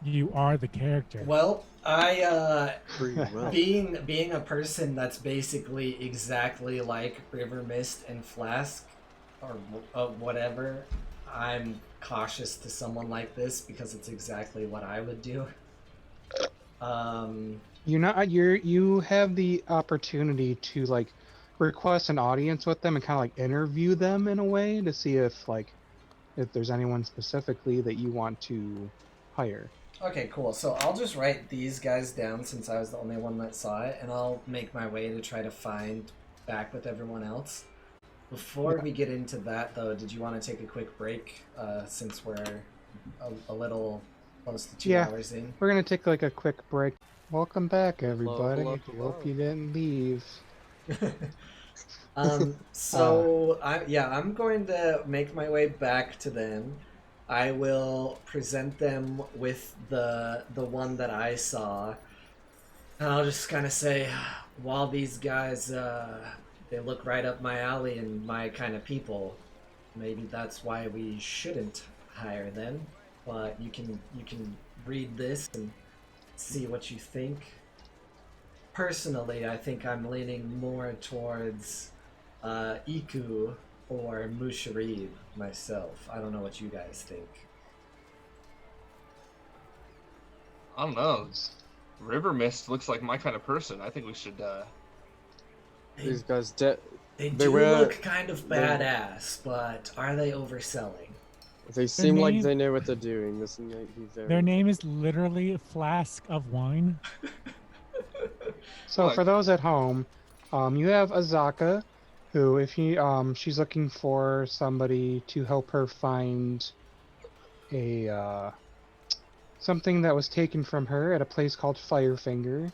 You are the character. Well, I Free will. being a person that's basically exactly like River Mist and Flask, or whatever, I'm cautious to someone like this because it's exactly what I would do. You have the opportunity to like request an audience with them and kind of like interview them in a way to see if there's anyone specifically that you want to hire. Okay, cool. So I'll just write these guys down since I was the only one that saw it, and I'll make my way to try to find back with everyone else. Before we get into that, though, did you want to take a quick break since we're a little close to 2 hours in? We're gonna take like a quick break. Welcome back, Hello, everybody. hello, hello. Hope you didn't leave. So I'm going to make my way back to them. I will present them with the one that I saw, and I'll just kind of say, while these guys they look right up my alley and my kind of people, maybe that's why we shouldn't hire them. But you can read this and see what you think. Personally, I think I'm leaning more towards Iku or Musharib myself. I don't know what you guys think. I don't know. River Mist looks like my kind of person. I think we should. These guys, They They do were- look kind of badass, but are they overselling? they seem like name- they know what they're doing. This might be very. Their name is literally Flask of Wine. So Look. for those at home, you have Azaka, who if she's looking for somebody to help her find a something that was taken from her at a place called Firefinger.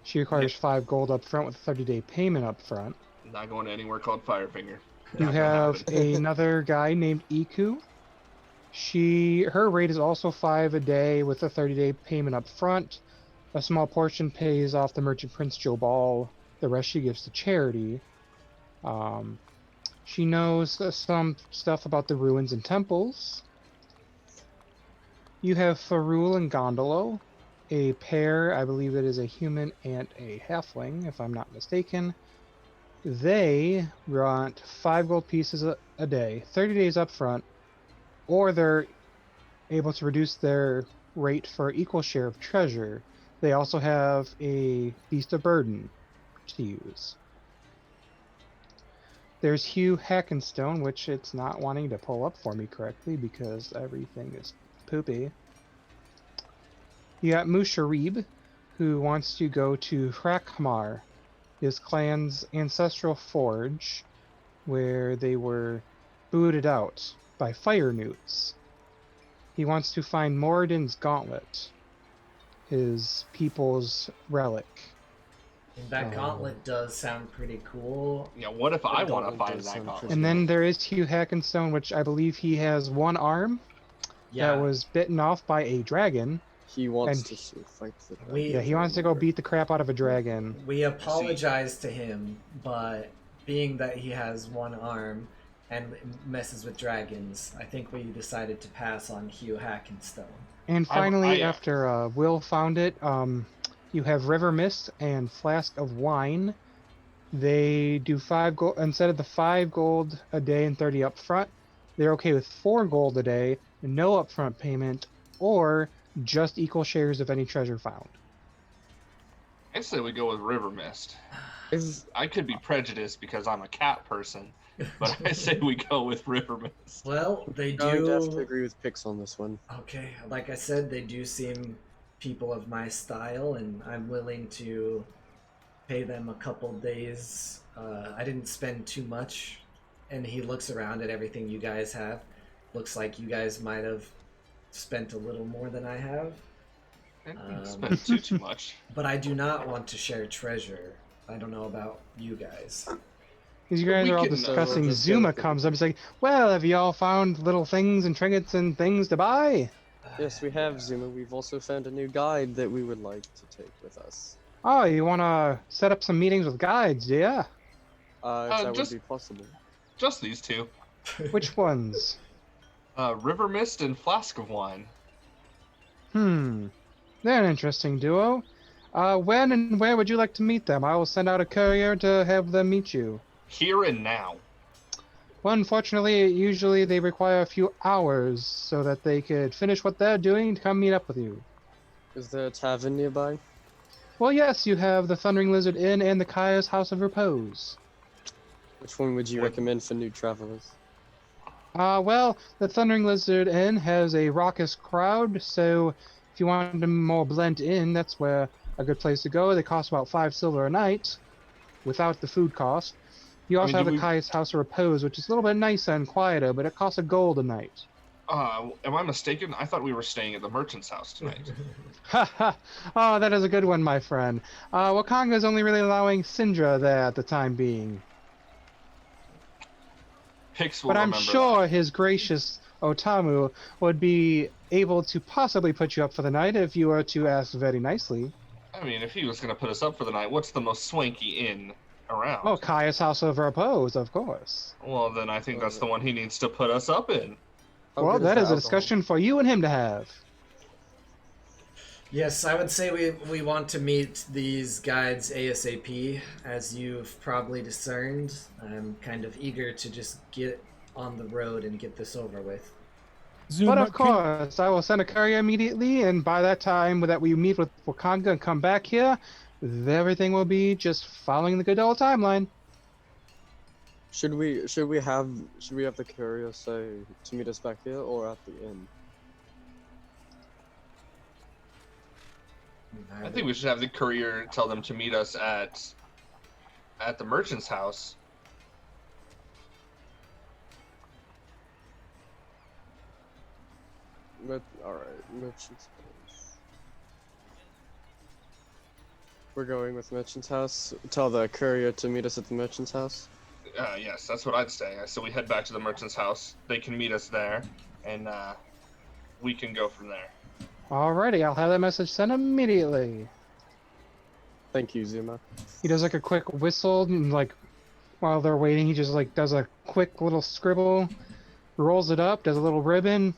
She requires 5 gold up front with a 30-day payment up front. Not going to anywhere called Firefinger. You Not gonna have happen. another guy named Iku. Her rate is also 5 a day with a 30-day payment up front. A small portion pays off the merchant Prince Joe Ball. The rest she gives to charity. She knows some stuff about the ruins and temples. You have Farul and Gondolo, a pair. I believe it is a human and a halfling, if I'm not mistaken. They want 5 gold pieces a day, 30 days up front, or they're able to reduce their rate for equal share of treasure. They also have a beast of burden to use. There's Hugh Hackenstone, which it's not wanting to pull up for me correctly because everything is poopy. You got Musharib, who wants to go to Hrakmar, his clan's ancestral forge, where they were booted out by fire newts. He wants to find Moradin's gauntlet, his people's relic. And that gauntlet does sound pretty cool. Yeah, what if I want to Gauntlet find does that sound gauntlet? And then there is Hugh Hackenstone, which I believe he has one arm Yeah, that was bitten off by a dragon. He wants and to fight the. Yeah, he wants to go beat the crap out of a dragon. we apologize to him, but being that he has one arm and messes with dragons, I think we decided to pass on Hugh Hackenstone. And finally, after Will found it, you have River Mist and Flask of Wine. They do 5 gold instead of the 5 gold a day and 30 up front. They're okay with 4 gold a day, no upfront payment, or just equal shares of any treasure found. I'd say we go with River Mist. Is I could be prejudiced because I'm a cat person, but I say we go with River Mist. Well, they I would have to do. agree with Pix on this one. Okay, like I said, they do seem people of my style, and I'm willing to pay them a couple days. I didn't spend too much, and he looks around at everything you guys have. Looks like you guys might have spent a little more than I have, I didn't spend too much. but I do not want to share treasure. I don't know about you guys. Because you guys We are all can, discussing, just Zuma go- comes up and saying, well, have you all found little things and trinkets and things to buy? Yes, we have Zuma. We've also found a new guide that we would like to take with us. Oh, you want to set up some meetings with guides, do ya? If that just- would be possible. Just these two. Which ones? River Mist and Flask of Wine. They're an interesting duo. When and where would you like to meet them? I will send out a courier to have them meet you. Here and now. Well, unfortunately, usually they require a few hours so that they could finish what they're doing to come meet up with you. Is there a tavern nearby? Well, yes, you have the Thundering Lizard Inn and the Kaya's House of Repose. Which one would you recommend for new travelers? Well, the Thundering Lizard Inn has a raucous crowd, so if you want to more blend in, that's where a good place to go. They cost about 5 silver a night, without the food cost. You I also mean, have do the we- Kaya's House of Repose, which is a little bit nicer and quieter, but it costs a gold a night. Am I mistaken? I thought we were staying at the merchant's house tonight. Ha ha! Oh, that is a good one, my friend. Wakanga's only really allowing Syndra there at the time being. Hicks will But I'm remember sure that. his gracious Otamu would be able to possibly put you up for the night if you were to ask very nicely. I mean, if he was going to put us up for the night, what's the most swanky inn around? Oh, Kaya's House of Repose, of course. Well, then I think that's the one he needs to put us up in. How Well, good that the is a alcohol? discussion for you and him to have. Yes, I would say we want to meet these guides ASAP. As you've probably discerned, I'm kind of eager to just get on the road and get this over with. Zuma, But of course, I will send a courier immediately, and by that time that we meet with Wakanga and come back here, everything will be just following the good old timeline. Should we have the courier say to meet us back here or at the inn? I think we should have the courier tell them to meet us at the merchant's house. Alright, merchant's house. We're going with merchant's house. Tell the courier to meet us at the merchant's house. Yes, that's what I'd say. So we head back to the merchant's house. They can meet us there, and we can go from there. Alrighty, I'll have that message sent immediately. Thank you, Zuma. He does like a quick whistle, and like while they're waiting, he just like does a quick little scribble, rolls it up, does a little ribbon.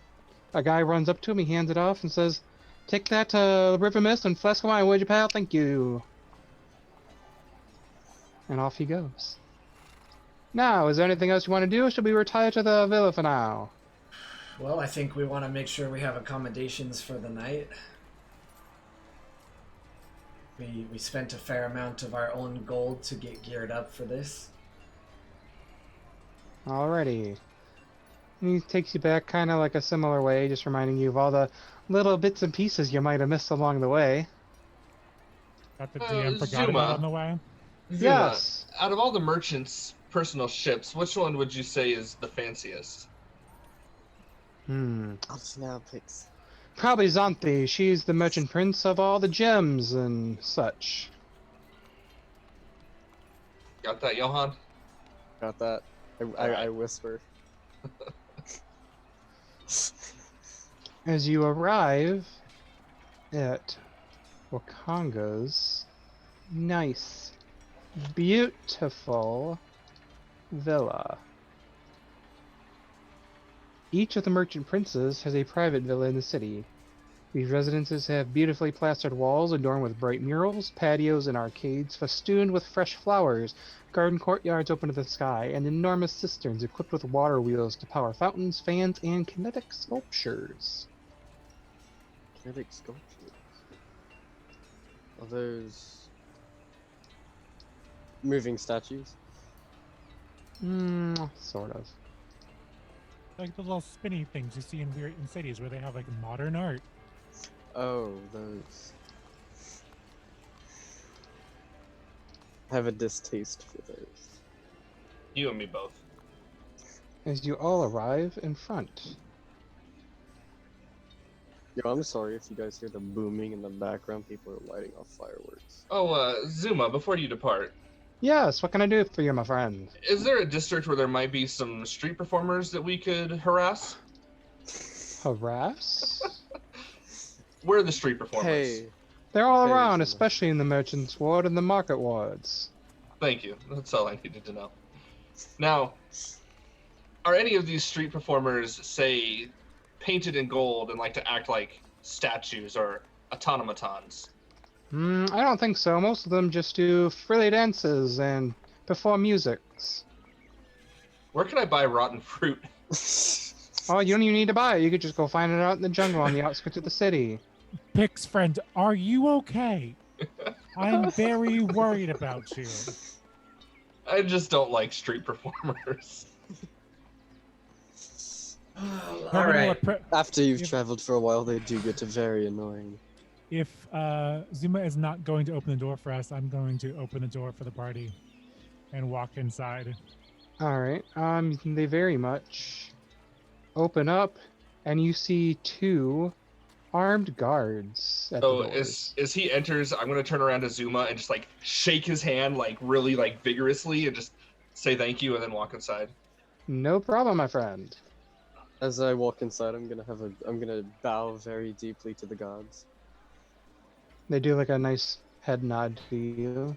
A guy runs up to him, he hands it off, and says, "Take that to River Mist and flask of wine, would you, pal? Thank you." And off he goes. Now, is there anything else you want to do, or should we retire to the villa for now? Well, I think we want to make sure we have accommodations for the night. We spent a fair amount of our own gold to get geared up for this. Alrighty. And he takes you back kind of like a similar way, just reminding you of all the little bits and pieces you might have missed along the way. That the DM forgot Zuma. about on the way. Zuma, Yes. out of all the merchants' personal ships, which one would you say is the fanciest? I'll just now picks. Probably Xanthi. She's the merchant prince of all the gems and such. Got that, Johan? Got that. I Alright. whisper. As you arrive at Wakanga's nice, beautiful villa. Each of the merchant princes has a private villa in the city. These residences have beautifully plastered walls adorned with bright murals, patios, and arcades festooned with fresh flowers, garden courtyards open to the sky, and enormous cisterns equipped with water wheels to power fountains, fans, and kinetic sculptures. Kinetic sculptures. Are those moving statues? Sort of. Like the little spinny things you see in cities where they have like modern art. Oh, those. I have a distaste for those. You and me both. As you all arrive in front. Yo, I'm sorry if you guys hear the booming in the background. People are lighting off fireworks. Oh, Zuma, before you depart, Yes, what can I do for you, my friend? is there a district where there might be some street performers that we could harass? Harass? Where are the street performers? Hey, They're all Hey, around, Zuma. especially in the merchants' ward and the market wards. Thank you. That's all I needed to know. Now, are any of these street performers, say, painted in gold and like to act like statues or automatons? I don't think so. Most of them just do frilly dances and perform musics. Where can I buy rotten fruit? Oh, you don't even need to buy it. You could just go find it out in the jungle on the outskirts of the city. Pix friend, are you okay? I'm very worried about you. I just don't like street performers. All Herman will right. After you've If- traveled for a while, they do get very annoying. If Zuma is not going to open the door for us, I'm going to open the door for the party and walk inside. All right. They very much open up, and you see two armed guards at So the doors. as he enters, I'm gonna turn around to Zuma and just like shake his hand like really like vigorously and just say thank you and then walk inside. No problem, my friend. As I walk inside, I'm gonna bow very deeply to the gods. They do like a nice head nod to you.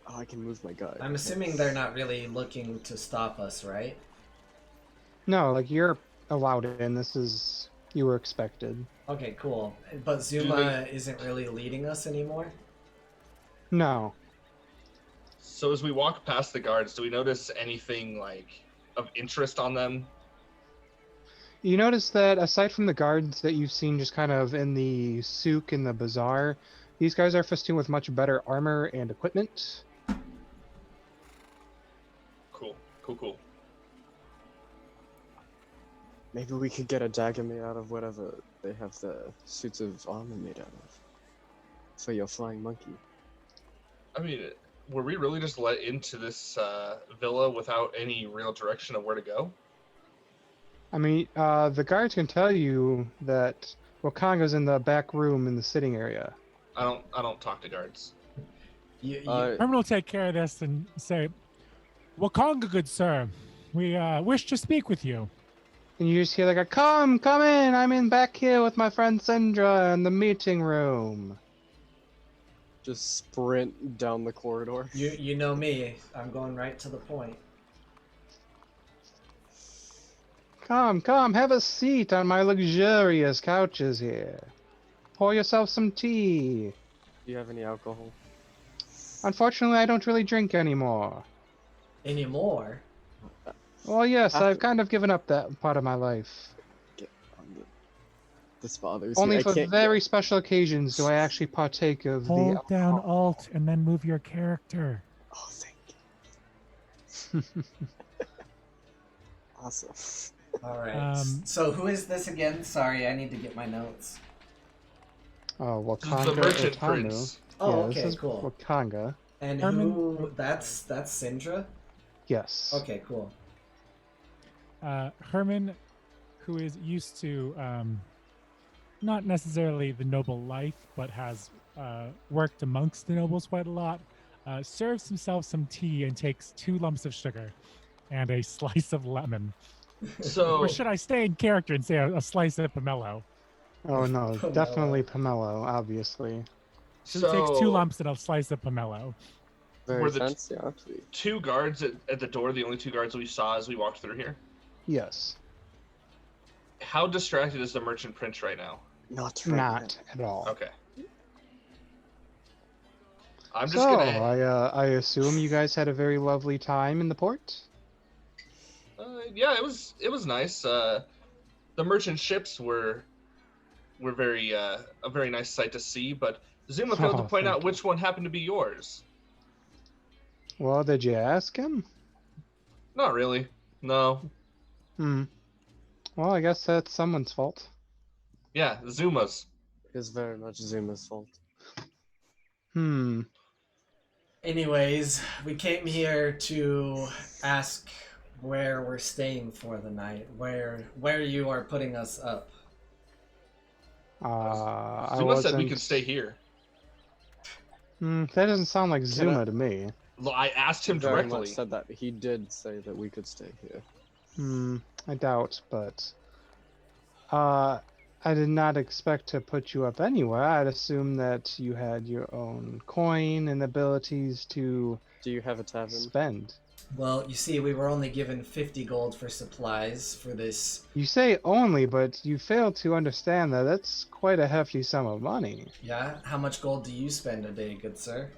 Oh, I can move my god. I'm assuming they're not really looking to stop us, right? No, like you're allowed in. You were expected. Okay, cool. But Zuma isn't really leading us anymore? No. So as we walk past the guards, do we notice anything like of interest on them? You notice that aside from the guards that you've seen just kind of in the souk in the bazaar, these guys are festooned with much better armor and equipment. Cool. Maybe we could get a dagger made out of whatever they have the suits of armor made out of. For your flying monkey. I mean, were we really just let into this villa without any real direction of where to go? I mean, the guards can tell you that Wakanga's in the back room in the sitting area. I don't talk to guards. You, Herman will take care of this and say, Wakanga, good sir, we wish to speak with you. And you just hear like a, come in, I'm in back here with my friend Sindra in the meeting room. Just sprint down the corridor. you know me. I'm going right to the point. Come, have a seat on my luxurious couches here. Pour yourself some tea. Do you have any alcohol? Unfortunately, I don't really drink anymore. Anymore? Well, yes, After- I've kind of given up that part of my life. This bothers Only me. for I can't very special occasions do I actually partake of the Hold down alcohol. Alt and then move your character. Oh, thank you. Awesome. All right. So who is this again? Sorry, I need to get my notes. Oh, This is Wakanga the merchant Otamu. prince. Oh, Yeah, okay, this is cool. Wakanga. And Herman- who? That's Syndra. Yes. Okay, cool. Herman, who is used to not necessarily the noble life, but has worked amongst the nobles quite a lot, serves himself some tea and takes 2 lumps of sugar and a slice of lemon. So Or should I stay in character and say a slice of pomelo? Oh no, Pomelo. definitely pomelo, obviously. So, it takes 2 lumps and a slice of pomelo. Very Were the t- fancy, aren't we? 2 guards at the door, the only 2 guards we saw as we walked through here. Yes. How distracted is the merchant prince right now? Not right Not at all. Okay. I'm just So, gonna. I assume you guys had a very lovely time in the port? Yeah, it was nice. The merchant ships were very a very nice sight to see, but Zuma failed to Oh, point thank out you. which one happened to be yours. Well, did you ask him? Not really. No. Well, I guess that's someone's fault. Yeah, Zuma's. It is very much Zuma's fault. Anyways, we came here to ask where we're staying for the night. Where you are putting us up. I Zuma said we wasn't- could stay here. That doesn't sound like Zuma to me. I asked him Very directly. much said that. He did say that we could stay here. I doubt, but I did not expect to put you up anywhere. I'd assume that you had your own coin and abilities to Do you have a tavern? spend. Well, you see, we were only given 50 gold for supplies for this. You say only, but you fail to understand that that's quite a hefty sum of money. Yeah? How much gold do you spend a day, good sir?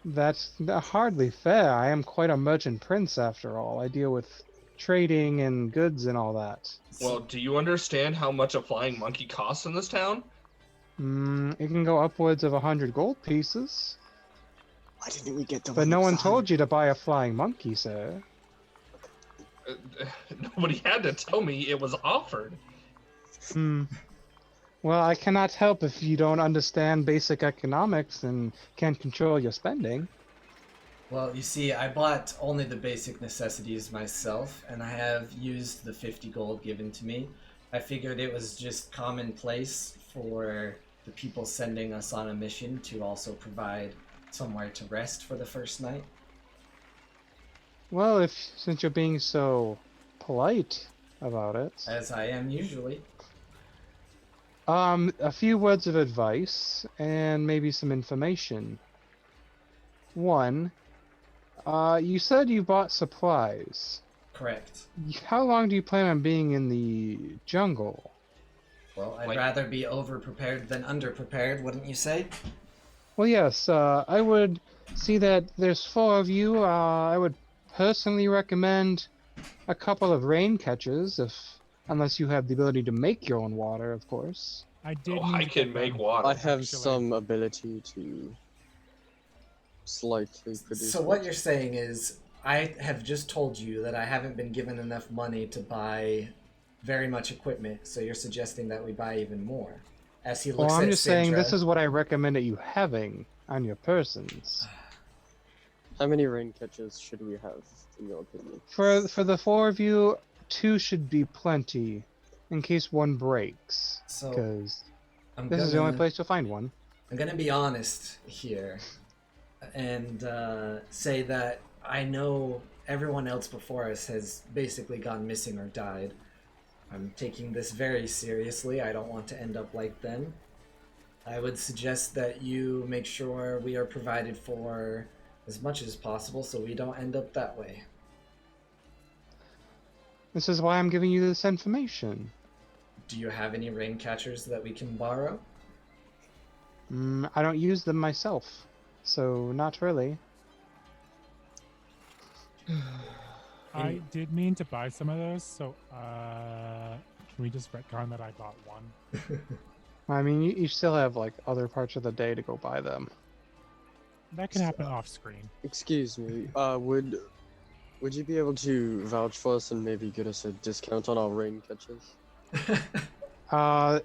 That's hardly fair. I am quite a merchant prince after all. I deal with trading and goods and all that. Well, do you understand how much a flying monkey costs in this town? It can go upwards of 100 gold pieces. Why didn't we get the But one no that was one 100? told you to buy a flying monkey, sir. Nobody had to tell me it was offered. Hmm. Well, I cannot help if you don't understand basic economics and can't control your spending. Well, you see, I bought only the basic necessities myself, and I have used the 50 gold given to me. I figured it was just commonplace for the people sending us on a mission to also provide somewhere to rest for the first night. Well, since you're being so polite about it, As I am usually. a few words of advice and maybe some information. One, you said you bought supplies. Correct. How long do you plan on being in the jungle? Well, I'd Like- rather be over-prepared than under-prepared, wouldn't you say? Well, yes, I would see that there's 4 of you. I would personally recommend a couple of rain catchers, unless you have the ability to make your own water, of course. I did. Oh, mean I to can get make them. water. I have Actually. some ability to slightly produce. So what you're saying is, I have just told you that I haven't been given enough money to buy very much equipment, so you're suggesting that we buy even more. As he looks Well, I'm at just saying Sindra, this is what I recommended you having on your persons. How many rain catchers should we have, in your opinion? For the 4 of you, 2 should be plenty, in case one breaks. So Because I'm this gonna, is the only place you'll find one. I'm gonna be honest here, and say that I know everyone else before us has basically gone missing or died. I'm taking this very seriously. I don't want to end up like them. I would suggest that you make sure we are provided for as much as possible so we don't end up that way. This is why I'm giving you this information. Do you have any rain catchers that we can borrow? I don't use them myself, so not really. I did mean to buy some of those, so can we just retcon that I bought one? I mean, you still have like other parts of the day to go buy them. That can happen off screen. Excuse me, would you be able to vouch for us and maybe get us a discount on our rain catchers?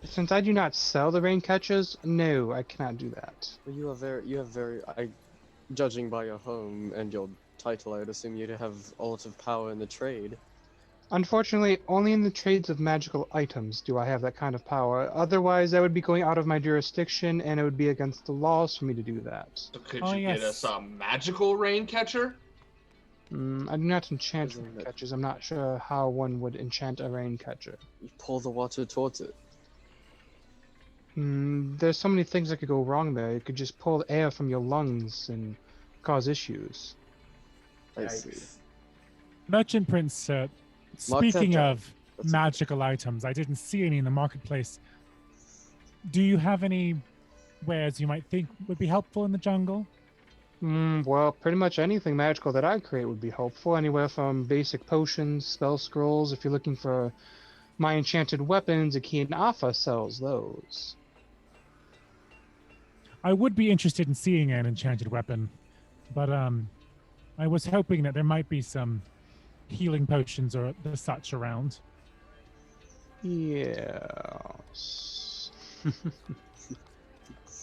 Since I do not sell the rain catchers, no, I cannot do that. Well, you have very, judging by your home and your title, I'd assume you'd have a lot of power in the trade. Unfortunately, only in the trades of magical items do I have that kind of power. Otherwise, I would be going out of my jurisdiction, and it would be against the laws for me to do that. So could Oh, you get yes. us a magical rain catcher? I do not enchant Isn't rain it- catchers. I'm not sure how one would enchant a rain catcher. You pour the water towards it. There's so many things that could go wrong there. You could just pull air from your lungs and cause issues. I see. Yikes. Merchant Prince, Mark speaking that down. of That's okay. magical items, I didn't see any in the marketplace. Do you have any wares you might think would be helpful in the jungle? Well, pretty much anything magical that I create would be helpful. Anywhere from basic potions, spell scrolls. If you're looking for my enchanted weapons, Akeem Alpha sells those. I would be interested in seeing an enchanted weapon, but I was hoping that there might be some healing potions or the such around. Yes.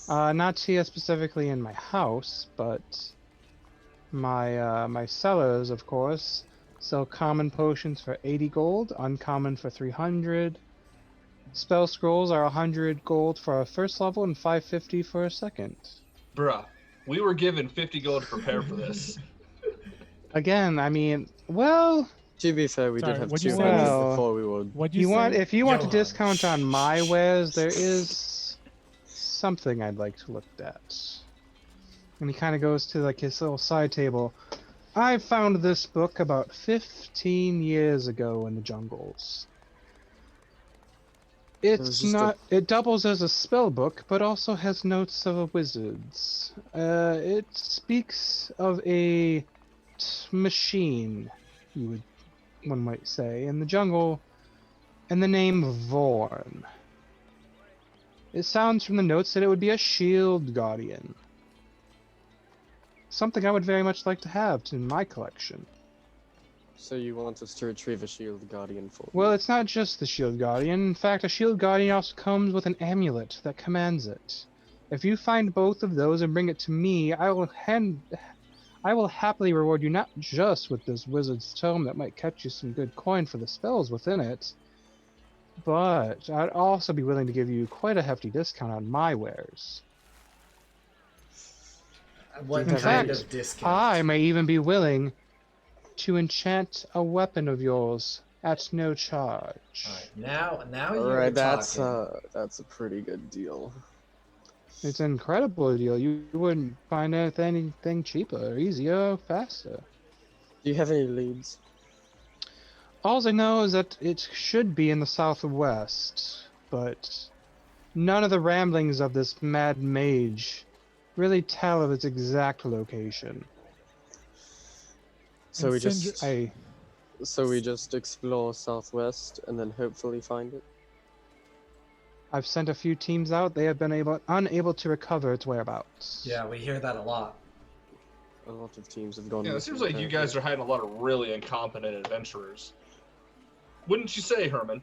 Not here specifically in my house, but my sellers, of course, sell common potions for 80 gold, uncommon for 300. Spell scrolls are 100 gold for a first level and 550 for a second. Bruh, we were given 50 gold to prepare for this. Again, I mean, well, To be fair, we Sorry, did have what'd you 2 say? hours Well, before we would. What you want say? if you want a Johan, discount on my shh. wares, there is something I'd like to look at. And he kind of goes to like his little side table. I found this book about 15 years ago in the jungles. was It's just not. It doubles as a spell book, but also has notes of a wizard's. It speaks of a machine, one might say, in the jungle, and the name Vorn. It sounds from the notes that it would be a shield guardian. Something I would very much like to have in my collection. So you want us to retrieve a shield guardian for Well, you? it's not just the shield guardian. In fact, a shield guardian also comes with an amulet that commands it. If you find both of those and bring it to me, I will happily reward you not just with this wizard's tome that might catch you some good coin for the spells within it, but I'd also be willing to give you quite a hefty discount on my wares. What In kind fact, of discount? I may even be willing to enchant a weapon of yours at no charge. All right, now All you're right, talking. that's a pretty good deal. It's an incredible deal. You wouldn't find anything cheaper, easier, faster. Do you have any leads? All I know is that it should be in the southwest, but none of the ramblings of this mad mage really tell of its exact location. So And we just explore southwest and then hopefully find it. I've sent a few teams out. They have been unable to recover its whereabouts. Yeah, we hear that a lot. A lot of teams have gone. Yeah, it seems like you guys are hiding a lot of really incompetent adventurers. Wouldn't you say, Herman?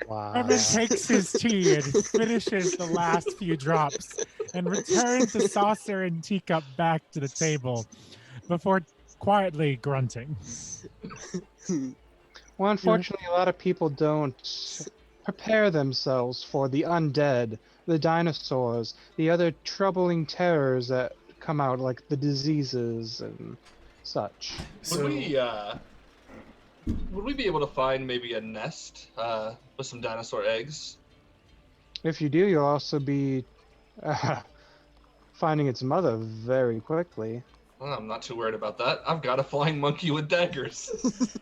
Wow. Herman takes his tea and finishes the last few drops and returns the saucer and teacup back to the table before quietly grunting. Well, unfortunately, a lot of people don't prepare themselves for the undead, the dinosaurs, the other troubling terrors that come out, like the diseases and such. So Would we be able to find maybe a nest with some dinosaur eggs? If you do, you'll also be finding its mother very quickly. Well, I'm not too worried about that. I've got a flying monkey with daggers.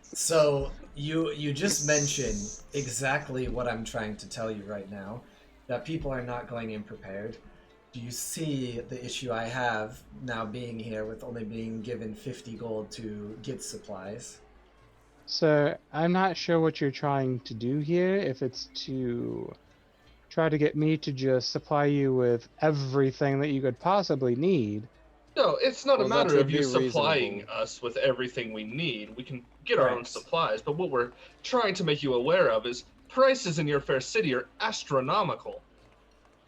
So you just mentioned exactly what I'm trying to tell you right now, that people are not going in prepared. Do you see the issue I have now being here with only being given 50 gold to get supplies? So, I'm not sure what you're trying to do here, if it's to try to get me to just supply you with everything that you could possibly need. No, it's not a Well, that matter would of you be supplying reasonable. us with everything we need. We can get our own Right. supplies, but what we're trying to make you aware of is prices in your fair city are astronomical.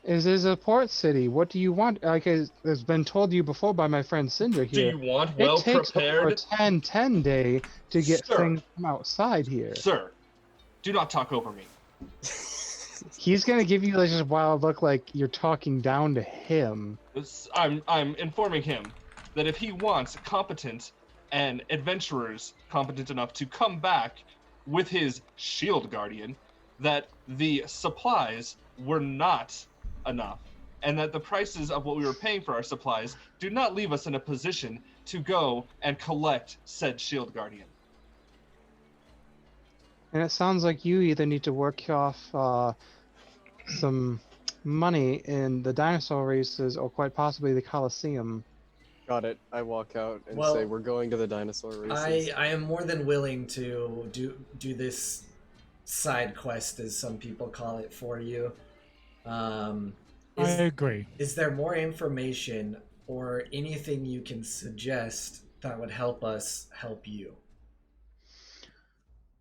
Is a port city. What do you want? Like has been told you before by my friend Cinder Do here. you want It takes over well-prepared? 10 day to get Sir. things from outside here. Sir, do not talk over me. He's gonna give you like this wild look like you're talking down to him. I'm informing him that if he wants competent and adventurers competent enough to come back with his shield guardian, that the supplies were not enough, and that the prices of what we were paying for our supplies do not leave us in a position to go and collect said shield guardian. And it sounds like you either need to work off some money in the dinosaur races or quite possibly the Colosseum. Got it. I walk out and Well, say we're going to the dinosaur races. I am more than willing to do this side quest, as some people call it, for you. I Is, agree. is there more information or anything you can suggest that would help us help you?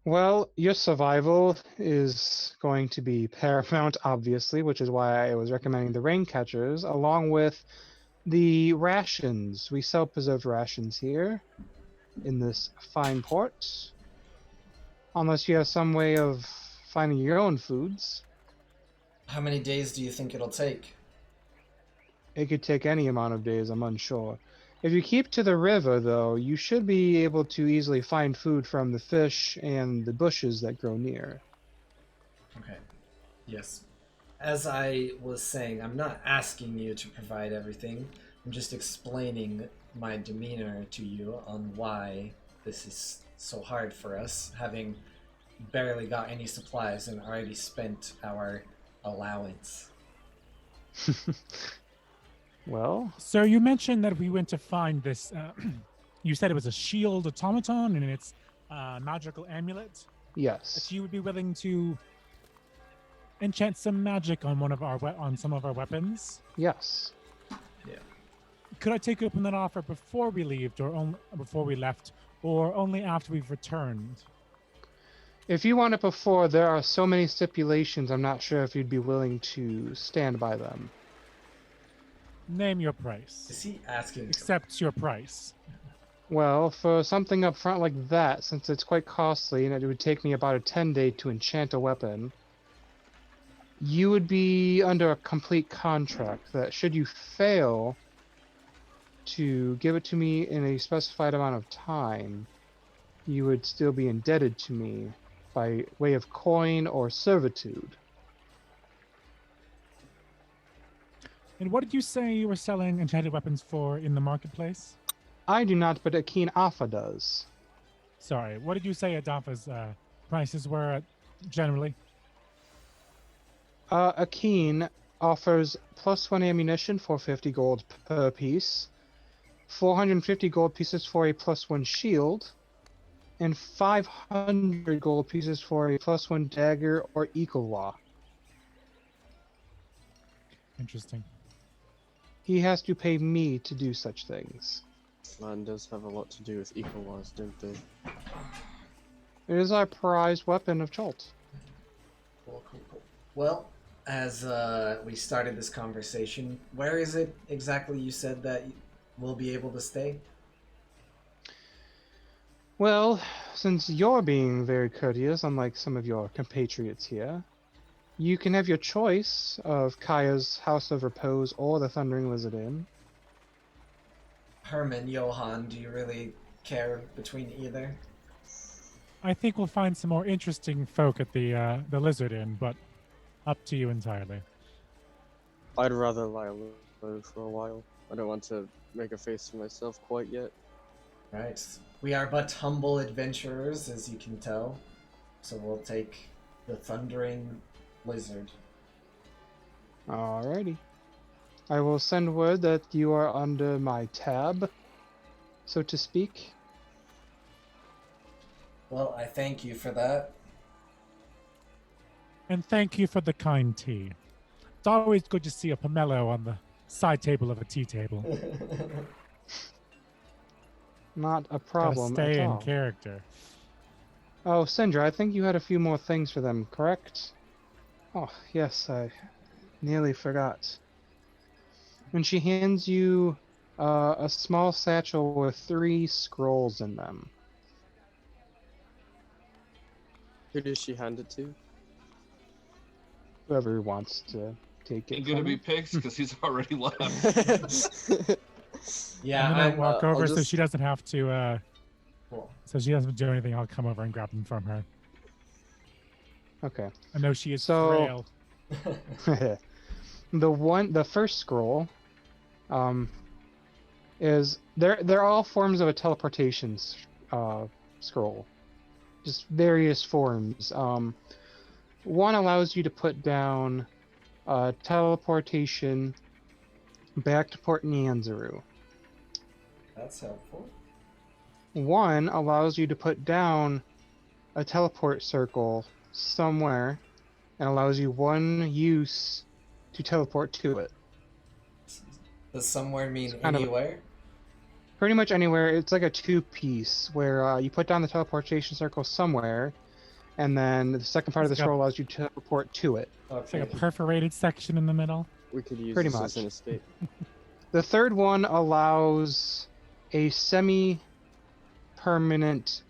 Well, your survival is going to be paramount, obviously, which is why I was recommending the rain catchers, along with the rations. We sell preserved rations here in this fine port. Unless you have some way of finding your own foods. How many days do you think it'll take? It could take any amount of days, I'm unsure. If you keep to the river, though, you should be able to easily find food from the fish and the bushes that grow near. Okay. Yes. As I was saying, I'm not asking you to provide everything. I'm just explaining my demeanor to you on why this is so hard for us, having barely got any supplies and already spent our allowance. Well, So you mentioned that we went to find this. You said it was a shield automaton, and it's magical amulet, that Yes. you would be willing to enchant some magic on on some of our weapons. Yes. Could I take open that offer before we left, before we left, or only after we've returned? If you want it before, there are so many stipulations, I'm not sure if you'd be willing to stand by them. Name your price. Is he asking? Accept your price. Well, for something up front like that, since it's quite costly and it would take me about a 10-day to enchant a weapon, you would be under a complete contract that should you fail to give it to me in a specified amount of time, you would still be indebted to me by way of coin or servitude. And what did you say you were selling enchanted weapons for in the marketplace? I do not, but Akin Alpha does. Sorry, what did you say Adafa's prices were generally? Akin offers +1 ammunition for 50 gold per piece, 450 gold pieces for a +1 shield, and 500 gold pieces for a +1 dagger or Equalaw. Interesting. He has to pay me to do such things. Man does have a lot to do with equal laws, don't they? It is our prized weapon of Chult. Cool. Well, as we started this conversation, where is it exactly you said that we'll be able to stay? Well, since you're being very courteous, unlike some of your compatriots here, you can have your choice of Kaya's House of Repose or the Thundering Lizard Inn. Herman, Johan, do you really care between either? I think we'll find some more interesting folk at the Lizard Inn, but up to you entirely. I'd rather lie low for a while. I don't want to make a face for myself quite yet. Right. We are but humble adventurers, as you can tell. So we'll take the Thundering Lizard. Alrighty. I will send word that you are under my tab, so to speak. Well, I thank you for that. And thank you for the kind tea. It's always good to see a pomelo on the side table of a tea table. Not a Gotta problem stay at in all. character. Oh, Sindra, I think you had a few more things for them, correct? Oh, yes, I nearly forgot. And she hands you a small satchel with 3 scrolls in them. Who does she hand it to? Whoever wants to take it. Ain't gonna from be her. Pix because he's already left. Yeah, I'm gonna I'm walk over so just- she doesn't have to. cool. So she doesn't do anything. I'll come over and grab them from her. Okay. I know she is So- frail. The first scroll, is they're all forms of a teleportation scroll, just various forms. One allows you to put down teleportation back to Port Nyanzaru. That's helpful. One allows you to put down a teleport circle somewhere and allows you 1 use to teleport to it. Does somewhere mean kind of- anywhere? Pretty much anywhere. It's like a 2-piece where you put down the teleportation circle somewhere, and then the second part of the It's got- scroll allows you to teleport to it. It's Okay. like a perforated section in the middle. We could use Pretty this as much. an escape. The third one allows a semi-permanent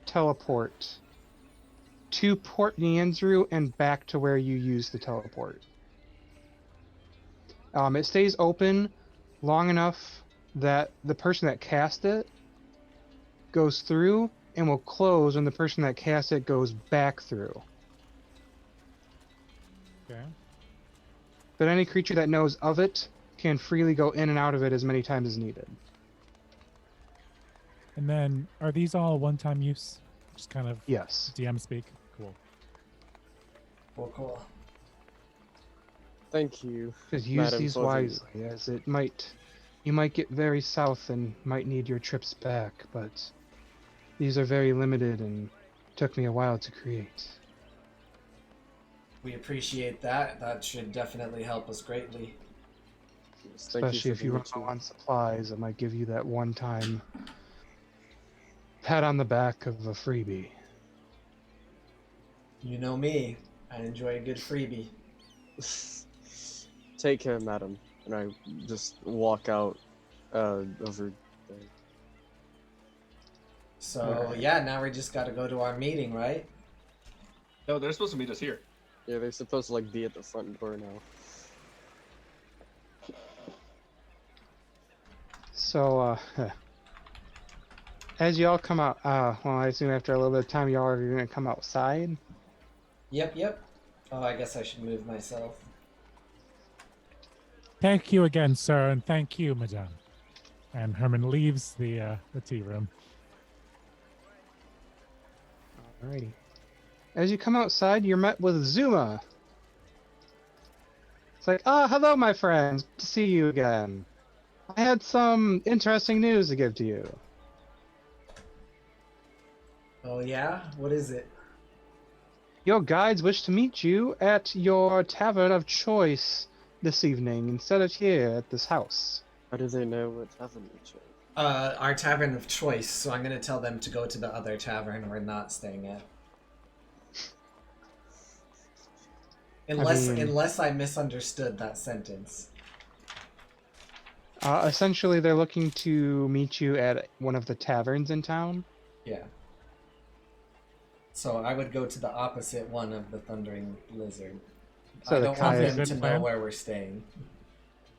teleport to Port Nyanzaru and back to where you use the teleport. It stays open long enough that the person that cast it goes through and will close when the person that cast it goes back through. Okay. But any creature that knows of it can freely go in and out of it as many times as needed. And then, are these all one-time use? Just kind of Yes. DM speak. Cool. Cool. Thank you. Because use Madam these Fuzzy. wisely, as you might get very south and might need your trips back, but These are very limited and took me a while to create. We appreciate that. That should definitely help us greatly. Yes, thank Especially you if for you the run low routine. on supplies, I might give you that one-time pat on the back of a freebie. You know me. I enjoy a good freebie. Take care, madam. And I just walk out over there. So Alright. yeah, now we just got to go to our meeting, right? No, they're supposed to meet us here. Yeah, they're supposed to like be at the front door now. So, as y'all come out, well, I assume after a little bit of time, y'all are gonna come outside. Yep. Oh, I guess I should move myself. Thank you again, sir, and thank you, madame. And Herman leaves the tea room. Alrighty. As you come outside, you're met with Zuma. It's like, hello, my friends. Good to see you again. I had some interesting news to give to you. Oh yeah? What is it? Your guides wish to meet you at your tavern of choice this evening instead of here at this house. How do they know what tavern we chose? Our tavern of choice, so I'm gonna tell them to go to the other tavern we're not staying at. Unless I misunderstood that sentence. Essentially, they're looking to meet you at one of the taverns in town. Yeah. So I would go to the opposite one of the Thundering Lizard. So I the don't want Kaya. them Good to know plan. where we're staying.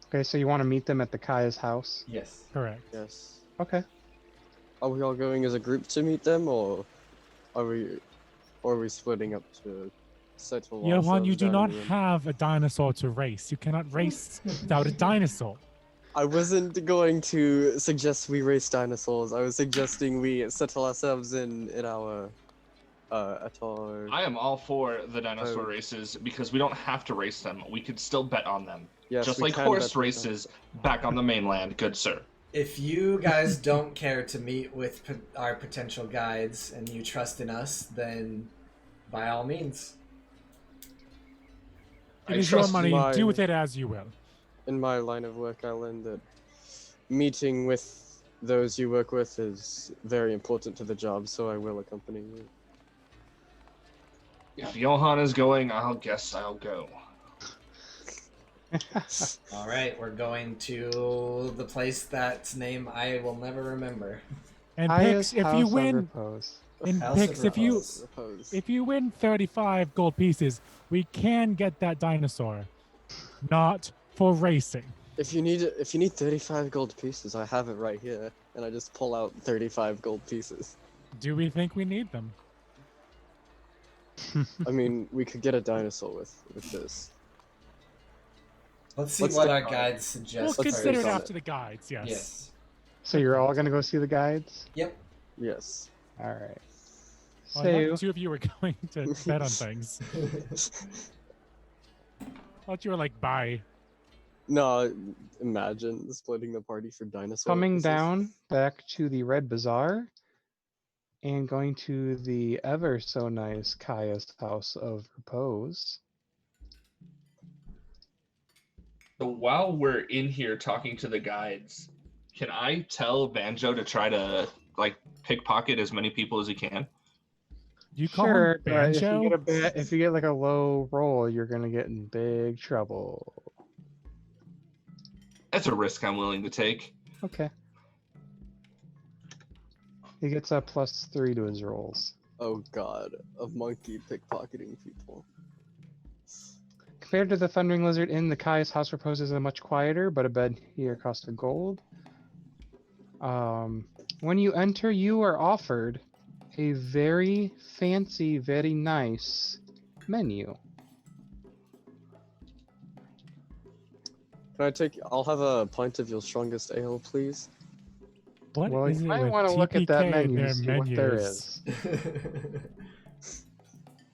Okay, so you want to meet them at the Kaya's house? Yes. Correct. Yes. Okay. Are we all going as a group to meet them, or are we splitting up to settle Johan, you ourselves do down not in a room? have a dinosaur to race. You cannot race without a dinosaur. I wasn't going to suggest we race dinosaurs. I was suggesting we settle ourselves in our at our. I am all for the dinosaur Oh. races because we don't have to race them. We could still bet on them. Yes, Just we like can horse bet on races back on the mainland, good sir. If you guys don't care to meet with our potential guides and you trust in us, then by all means. It I is your trust money. my- Do with it as you will. In my line of work, I learned that meeting with those you work with is very important to the job, so I will accompany you. If Johan is going, I'll guess I'll go. All right, we're going to the place that's name I will never remember. And Kaya's Pix, if house you of win, repose. in House Pix, of if you Repose. Suppose. if you win 35 gold pieces, we can get that dinosaur. Not for racing. If you need 35 gold pieces, I have it right here, and I just pull out 35 gold pieces. Do we think we need them? I mean, we could get a dinosaur with this. Let's see Let's what think our on it. guides We'll suggest. Let's consider it think on after the guides. Yes. Yes. So you're all gonna go see the guides? Yep. Yes. All right. Well, I So thought two of you were going to bet on things. I thought you were like, bye. No, imagine splitting the party for dinosaur. coming pieces. down back to the Red Bazaar and going to the ever so nice Kaya's house of repose. So while we're in here talking to the guides, can I tell Banjo to try to like pickpocket as many people as he can? You call Sure, him but Banjo? if you get like a low roll, you're gonna get in big trouble. That's a risk I'm willing to take. Okay. He gets a +3 to his rolls. Oh god, a monkey pickpocketing people. Compared to the Thundering Lizard Inn, the Kaya's house repose is much quieter, but a bed here costs a gold. When you enter, you are offered a very fancy, very nice menu. Can I take? I'll have a pint of your strongest ale, please. What Well, is you it might with want to look at that TPK and menu their to see what there menus? is.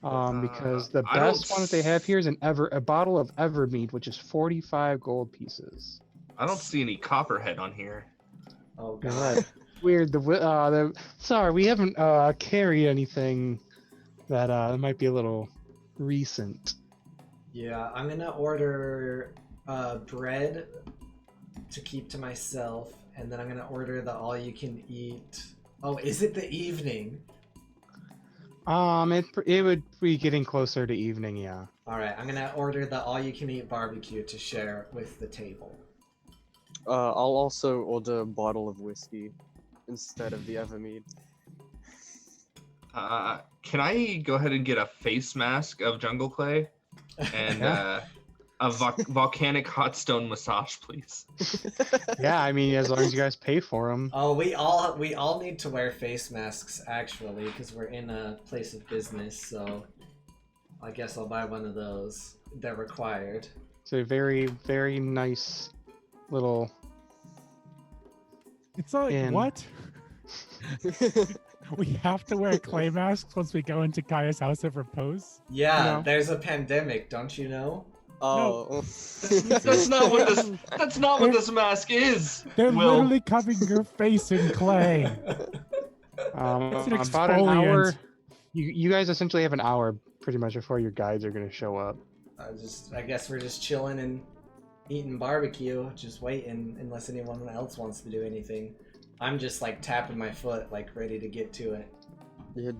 Because the I don't best one that they have here is a bottle of Evermead, which is 45 gold pieces. I don't see any copperhead on here. Oh You're god. right. weird. Sorry, we haven't carried anything that might be a little recent. Yeah, I'm gonna order bread to keep to myself, and then I'm gonna order the all-you-can-eat. Oh, is it the evening? It would be getting closer to evening, yeah. All right, I'm gonna order the all-you-can-eat barbecue to share with the table. I'll also order a bottle of whiskey instead of the Evermead. Can I go ahead and get a face mask of jungle clay and Yeah. a volcanic hot stone massage, please? Yeah, I mean, as long as you guys pay for them. Oh, we all need to wear face masks actually, because we're in a place of business. So, I guess I'll buy one of those. They're required. It's a very, very nice little. It's like, And- what? We have to wear clay masks once we go into Kaya's house of repose? Yeah, No. there's a pandemic, don't you know? Oh. That's not what this. That's not what this mask is. They're Will. literally covering your face in clay. It's an About an hour. exfoliant. You guys essentially have an hour pretty much before your guides are going to show up. I guess we're just chilling and eating barbecue, just waiting unless anyone else wants to do anything. I'm just like tapping my foot, like ready to get to it. Yeah,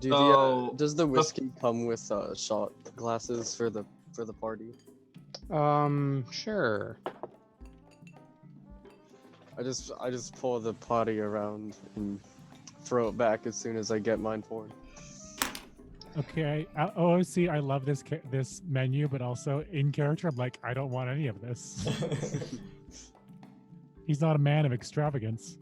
does the whiskey come with shot glasses for the party? Sure. I just pour the party around and throw it back as soon as I get mine poured. Okay. OOC, I love this menu, but also in character, I'm like, I don't want any of this. He's not a man of extravagance.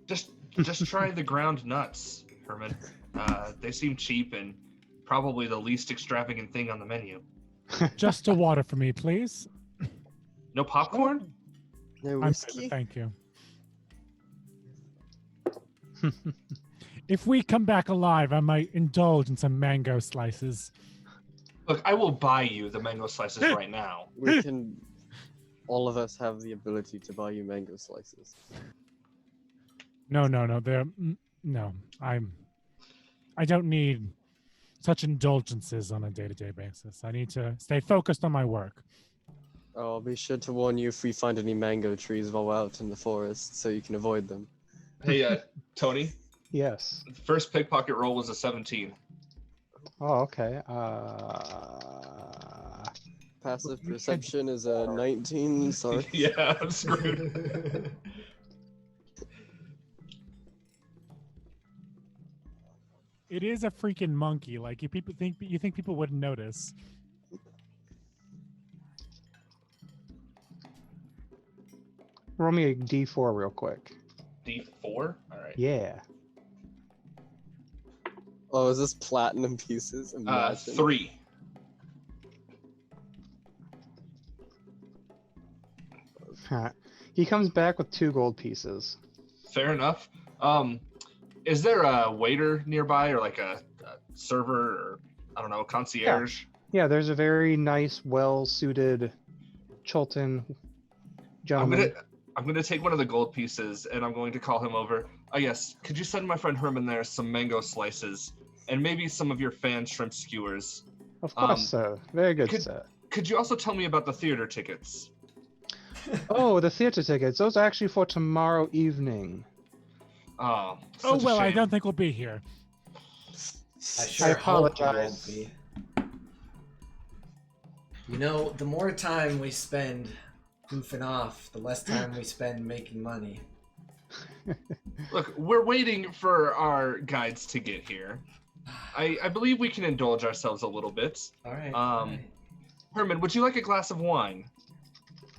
Just try the ground nuts, Herman. They seem cheap and probably the least extravagant thing on the menu. Just a water for me, please. No popcorn? No I'm whiskey? good, thank you. If we come back alive, I might indulge in some mango slices. Look, I will buy you the mango slices right now. We can. All of us have the ability to buy you mango slices. No. No. I don't need such indulgences on a day-to-day basis. I need to stay focused on my work. I'll be sure to warn you if we find any mango trees while we're out in the forest, so you can avoid them. Hey, Tony, Yes. the first pickpocket roll was a 17. Oh, okay. Passive perception is a 19. Sorry. Yeah, I'm screwed. It is a freaking monkey. Like you think people wouldn't notice. Roll me a d4 real quick. D4? All right. Yeah. Oh, is this platinum pieces? Imagine. 3. He comes back with 2 gold pieces. Fair enough. Is there a waiter nearby or like a server or I don't know, a concierge? Yeah, there's a very nice, well-suited Chultan gentleman. I'm gonna take one of the gold pieces and I'm going to call him over. Oh yes, could you send my friend Herman there some mango slices and maybe some of your fan shrimp skewers? Of course, sir. Very good, sir. Could you also tell me about the theater tickets? Oh, the theater tickets. Those are actually for tomorrow evening. Oh, Oh such a well, I shame. don't think we'll be here. I sure hope we apologize. won't be. You know, the more time we spend goofing off, the less time we spend making money. Look, we're waiting for our guides to get here. I believe we can indulge ourselves a little bit. All right. Herman, would you like a glass of wine?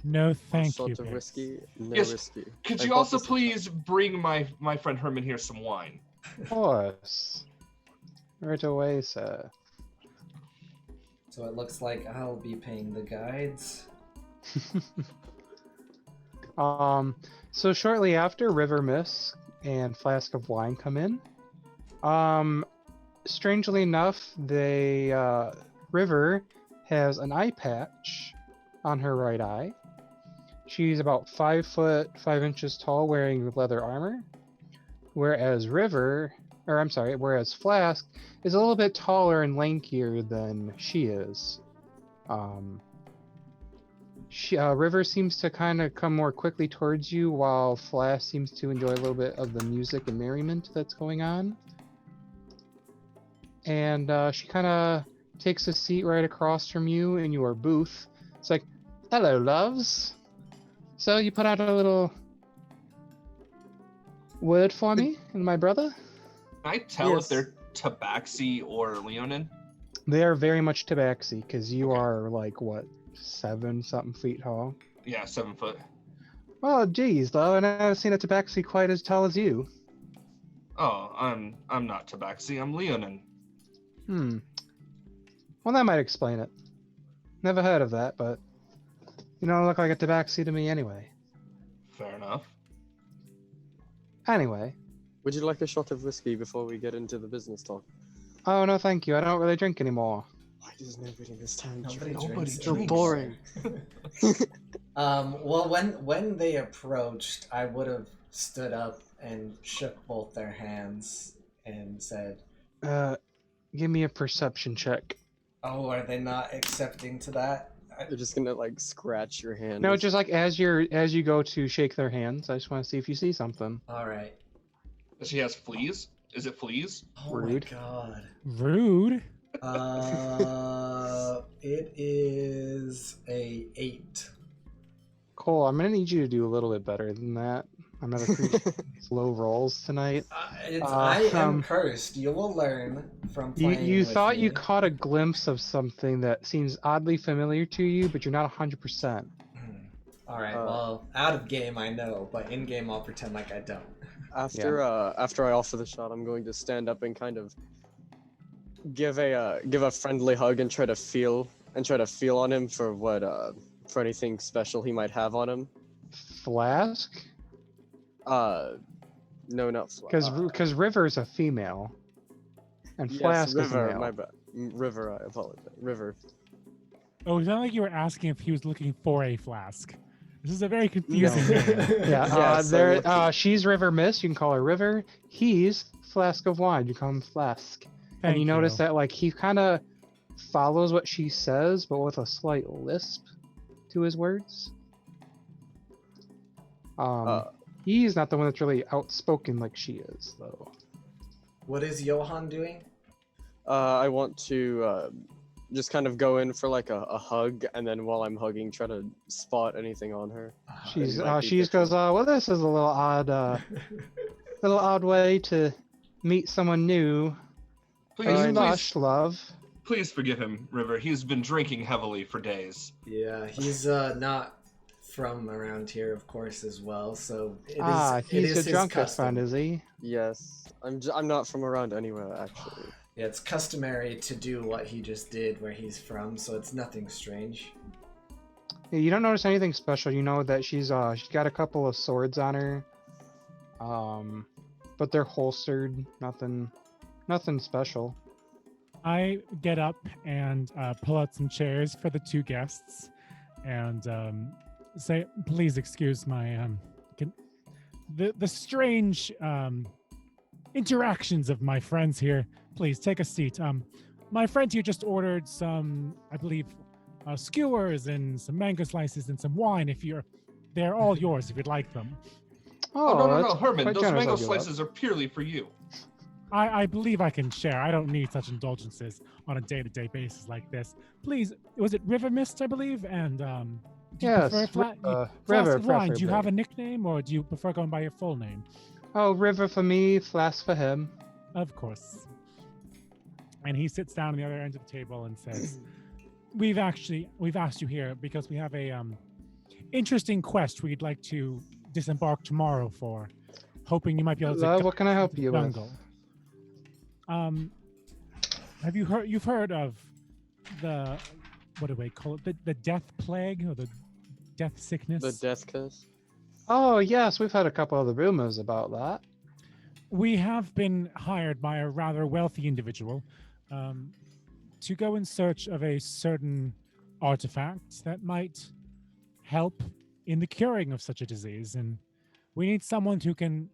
No, thank Shot you. of Pierce. whiskey? No Yes. whiskey. Could I you bought also this in please bring my friend Herman here some wine? Of course. Right away, sir. So it looks like I'll be paying the guides. So shortly after, River Mist and Flask of Wine come in. Strangely enough, River has an eye patch on her right eye, She's about 5 foot 5 inches tall, wearing leather armor. Whereas Flask is a little bit taller and lankier than she is. River seems to kind of come more quickly towards you, while Flask seems to enjoy a little bit of the music and merriment that's going on. And she kind of takes a seat right across from you in your booth. It's like, hello, loves. So you put out a little word for me and my brother? Can I tell if Yes. they're Tabaxi or Leonin? They are very much Tabaxi, because you Okay. are like, what, 7-something feet tall? Yeah, 7 foot. Well, geez, though, and I haven't seen a Tabaxi quite as tall as you. Oh, I'm not Tabaxi. I'm Leonin. Well, that might explain it. Never heard of that, but you don't look like a Tabaxi to me anyway. Fair enough. Anyway. Would you like a shot of whiskey before we get into the business talk? Oh, no, thank you. I don't really drink anymore. Why does nobody in this town Nobody drink? drinks So anymore. boring. Well, when they approached, I would have stood up and shook both their hands and said, Give me a perception check. "Oh, are they not accepting to that?" They're just gonna like scratch your hand. No, just like as you go to shake their hands, I just want to see if you see something. All right. She has fleas? Is it fleas? Oh Rude. my god. Rude. It is a 8. Cole, I'm gonna need you to do a little bit better than that. I'm not appreciating these low rolls tonight. I am Um, cursed. You will learn from You playing. you with thought you me. caught a glimpse of something that seems oddly familiar to you, but you're not 100%. All right. Uh, Well, out of game I know, but in game I'll pretend like I don't. After I offer the shot, I'm going to stand up and kind of give a friendly hug and try to feel on him for what for anything special he might have on him. Flask? No, not Because River's a female, and yes, Flask River. is a male. My bad. River. I apologize. River. Oh, it's not like you were asking if he was looking for a flask. This is a very confusing name. Yeah, Yes, I'm looking. she's River Mist. You can call her River. He's Flask of Wine. You call him Flask. And you notice that like he kind of follows what she says, but with a slight lisp to his words. He's not the one that's really outspoken like she is, though. What is Johan doing? I want to just kind of go in for like a hug, and then while I'm hugging, try to spot anything on her. She's might be she just goes, well, this is a little odd way to meet someone new. Please, Are you please, lush, love? please forgive him, River. He's been drinking heavily for days. Yeah, he's not from around here, of course, as well. So it is He's his a drunkard custom. friend, is he? Yes, I'm not from around anywhere actually. Yeah, it's customary to do what he just did where he's from, so it's nothing strange. Yeah, you don't notice anything special. You know that she's got a couple of swords on her, but they're holstered. Nothing special. I get up and pull out some chairs for the two guests, and say, "Please excuse my the strange interactions of my friends here. Please take a seat. My friend here just ordered some, I believe, skewers and some mango slices and some wine. They're all yours if you'd like them." Oh, no, that's Herman, quite those generous mango of you, love. slices are purely for you. I believe I can share. I don't need such indulgences on a day-to-day basis like this. Please, was it River Mist, I believe? And do you Yes, prefer River, Flask of Wine? Do you preferably. have a nickname, or do you prefer going by your full name? Oh, River for me, Flask for him. Of course. And he sits down on the other end of the table and says, we've asked you here because we have a interesting quest we'd like to disembark tomorrow for, hoping you might be able to Love, what can I help you with? jungle. Have you heard? You've heard of the, what do they call it? The death plague or the death sickness? The death curse. Oh yes, we've had a couple of the rumors about that. We have been hired by a rather wealthy individual to go in search of a certain artifact that might help in the curing of such a disease, and we need someone who can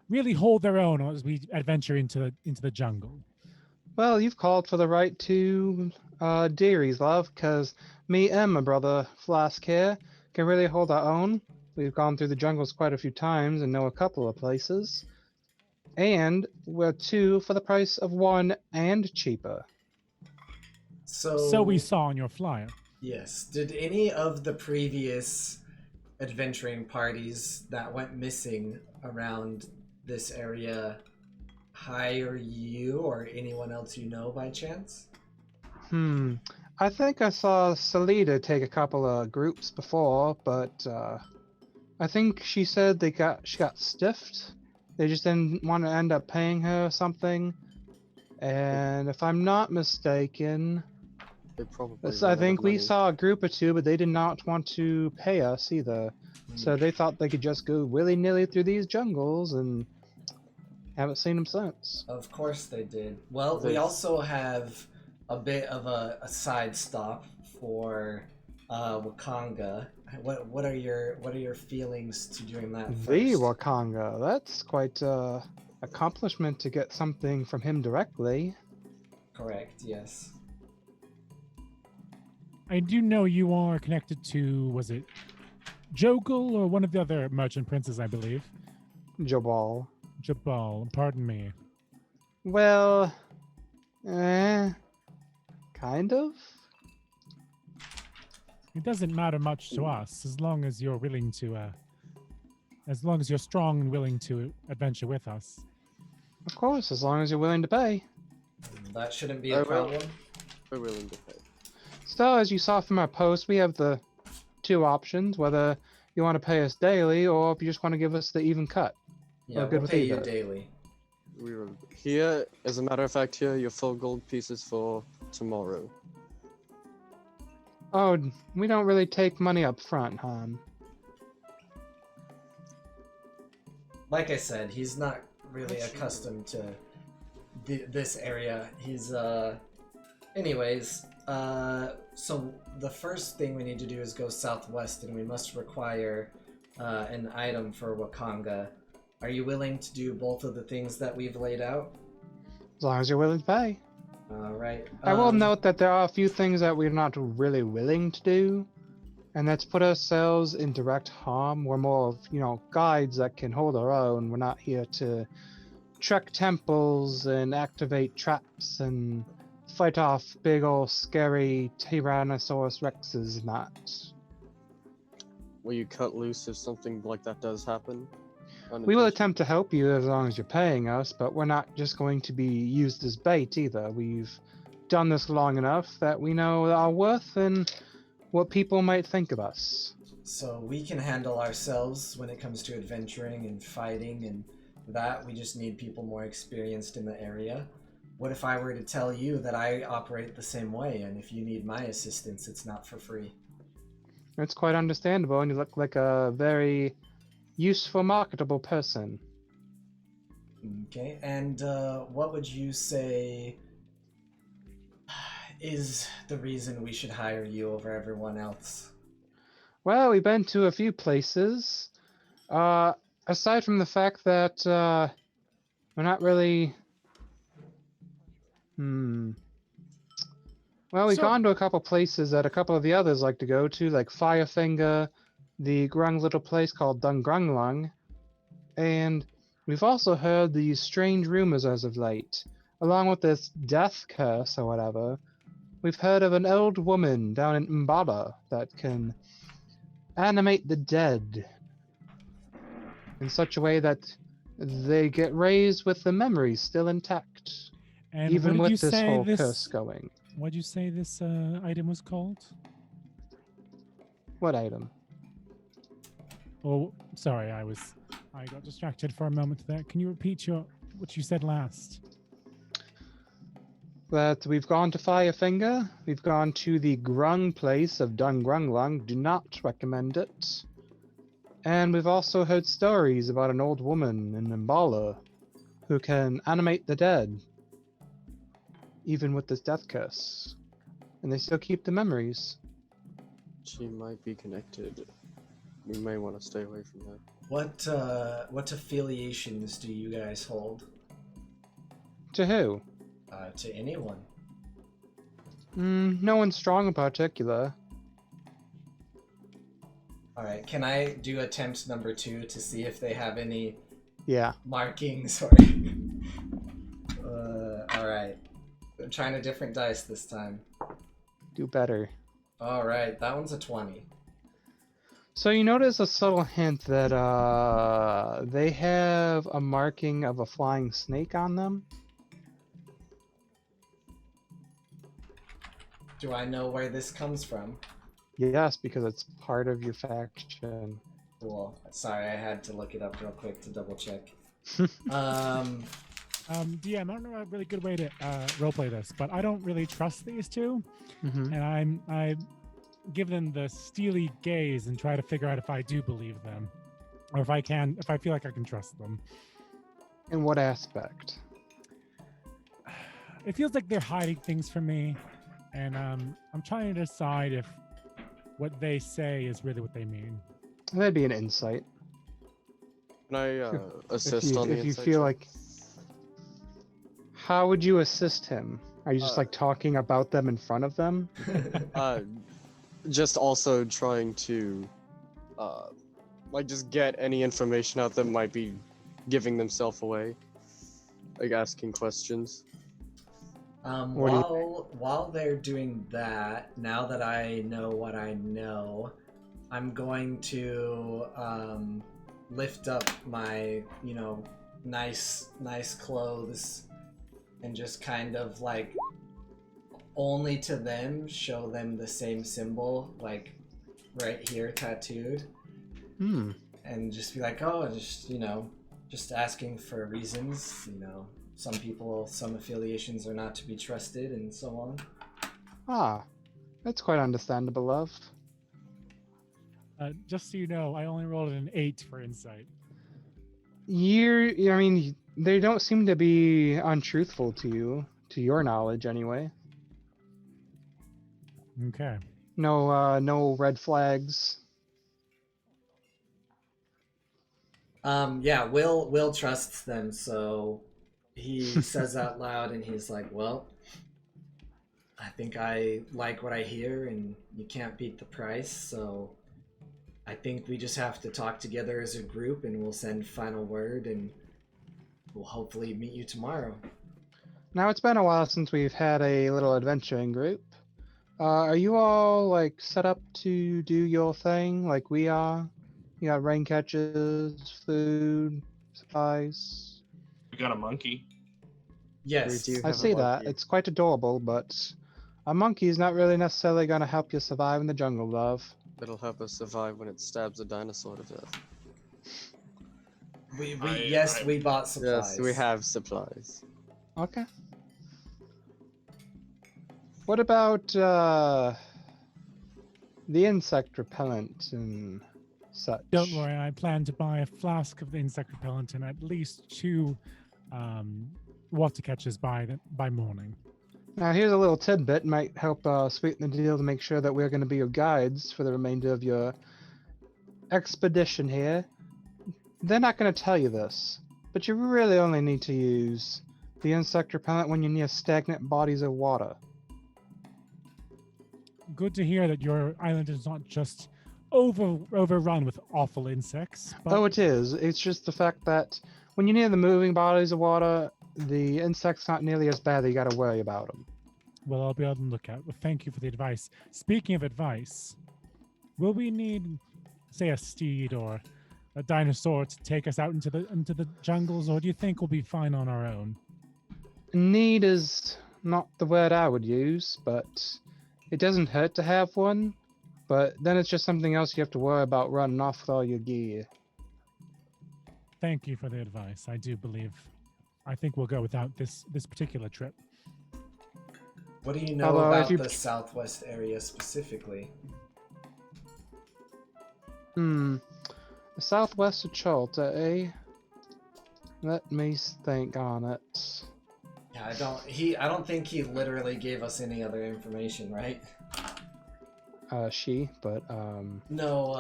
really hold their own as we adventure into the jungle. Well, you've called for the right to dairies, love, because me and my brother Flask here can really hold our own. We've gone through the jungles quite a few times and know a couple of places. And we're two for the price of one and cheaper. So we saw on your flyer. Yes. Did any of the previous adventuring parties that went missing around this area hire you or anyone else you know by chance? I think I saw Salida take a couple of groups before, but I think she said she got stiffed. They just didn't want to end up paying her something. And if I'm not mistaken, They probably I ran out think of we money. saw a group or two, but they did not want to pay us either. So they thought they could just go willy-nilly through these jungles, and haven't seen them since. Of course they did. Well, we They- also have a bit of a side stop for Wakanga. What are your feelings to doing that first? The Wakanga. That's quite a accomplishment to get something from him directly. Correct. Yes. I do know you are connected to, was it Jogul or one of the other merchant princes, I believe? Jabal. Jabal, pardon me. Well, kind of. It doesn't matter much to us as long as you're willing to, as long as you're strong and willing to adventure with us. Of course, as long as you're willing to pay. That shouldn't be I a will. problem. We're willing to pay. So, as you saw from our post, we have the two options, whether you want to pay us daily or if you just want to give us the even cut. Yeah, good we'll with pay you either. daily. We will. Here, as a matter of fact, here, your full gold pieces for tomorrow. Oh, we don't really take money up front, hon. Like I said, he's not really accustomed to this area. He's anyways, so the first thing we need to do is go southwest, and we must require an item for Wakanga. Are you willing to do both of the things that we've laid out? As long as you're willing to pay. All right. I will note that there are a few things that we're not really willing to do, and that's put ourselves in direct harm. We're more of, guides that can hold our own. We're not here to trek temples and activate traps and fight off big old scary Tyrannosaurus Rexes and that. Will you cut loose if something like that does happen? We will attempt to help you as long as you're paying us, but we're not just going to be used as bait either. We've done this long enough that we know our worth and what people might think of us. So we can handle ourselves when it comes to adventuring and fighting and that. We just need people more experienced in the area. What if I were to tell you that I operate the same way, and if you need my assistance, it's not for free? It's quite understandable, and you look like a very useful, marketable person. Okay, and what would you say is the reason we should hire you over everyone else? Well, we've been to a few places. Aside from the fact that we're not really... Well, we've So- gone to a couple places that a couple of the others like to go to, like Firefinger, the grung little place called Dungrunglung, and we've also heard these strange rumors as of late. Along with this death curse or whatever, we've heard of an old woman down in Mbala that can animate the dead in such a way that they get raised with the memories still intact, And even what did you with this say whole this, curse going. What did you say this item was called? What item? Oh, sorry, I got distracted for a moment there. Can you repeat what you said last? That we've gone to Firefinger, we've gone to the grung place of Dungrunglung, do not recommend it. And we've also heard stories about an old woman in Mbala who can animate the dead, even with this death curse. And they still keep the memories. She might be connected. We may want to stay away from that. What affiliations do you guys hold? To who? To anyone? No one strong in particular. All right. Can I do attempt number 2 to see if they have any Yeah. markings or? All right. I'm trying a different dice this time. Do better. All right, that one's a 20. So you notice a subtle hint that they have a marking of a flying snake on them. Do I know where this comes from? Yes, because it's part of your faction. Cool. Sorry, I had to look it up real quick to double check. DM, I don't know a really good way to roleplay this, but I don't really trust these two, Mm-hmm. and I give them the steely gaze and try to figure out if I do believe them, or if I feel like I can trust them. In what aspect? It feels like they're hiding things from me, and I'm trying to decide if what they say is really what they mean. That'd be an insight. Can I assist if you, on the if you insight feel check? like, how would you assist him? Are you just like talking about them in front of them? Just also trying to, like, just get any information out that might be giving themselves away. Like, asking questions. What do you While they're doing that, now that I know what I know, I'm going to lift up my, nice clothes and just kind of like only to them show them the same symbol, like right here tattooed. And just be like, oh, just asking for reasons, some people, some affiliations are not to be trusted and so on. Ah, that's quite understandable, love. Just so you know, I only rolled an 8 for insight. I mean, they don't seem to be untruthful to you, to your knowledge anyway. Okay. No red flags. Yeah, Will trusts them, so he says out loud, and he's like, well, I think I like what I hear, and you can't beat the price, so I think we just have to talk together as a group, and we'll send final word, and we'll hopefully meet you tomorrow. Now, it's been a while since we've had a little adventuring group. Are you all, like, set up to do your thing like we are? You got rain catches, food, supplies. We got a monkey. Yes. We do I have a see that. monkey. It's quite adorable, but a monkey is not really necessarily going to help you survive in the jungle, love. It'll help us survive when it stabs a dinosaur to death. We bought supplies. Yes, we have supplies. Okay. What about the insect repellent and such? Don't worry, I plan to buy a flask of the insect repellent and at least 2 water catches by morning. Now, here's a little tidbit, might help sweeten the deal to make sure that we're going to be your guides for the remainder of your expedition here. They're not going to tell you this, but you really only need to use the insect repellent when you're near stagnant bodies of water. Good to hear that your island is not just overrun with awful insects. But Oh, it is. It's just the fact that when you're near the moving bodies of water, the insects not nearly as bad that you got to worry about them. well, I'll be able to look at. Well, thank you for the advice. Speaking of advice, will we need, say, a steed or a dinosaur to take us out into the jungles, or do you think we'll be fine on our own? Need is not the word I would use, but it doesn't hurt to have one. But then it's just something else you have to worry about running off with all your gear. Thank you for the advice. I think we'll go without this particular trip. What do you know Although, if about you- the southwest area specifically? The southwest of Chult, eh? Let me think on it. Yeah, I don't think he literally gave us any other information, right? she, but No.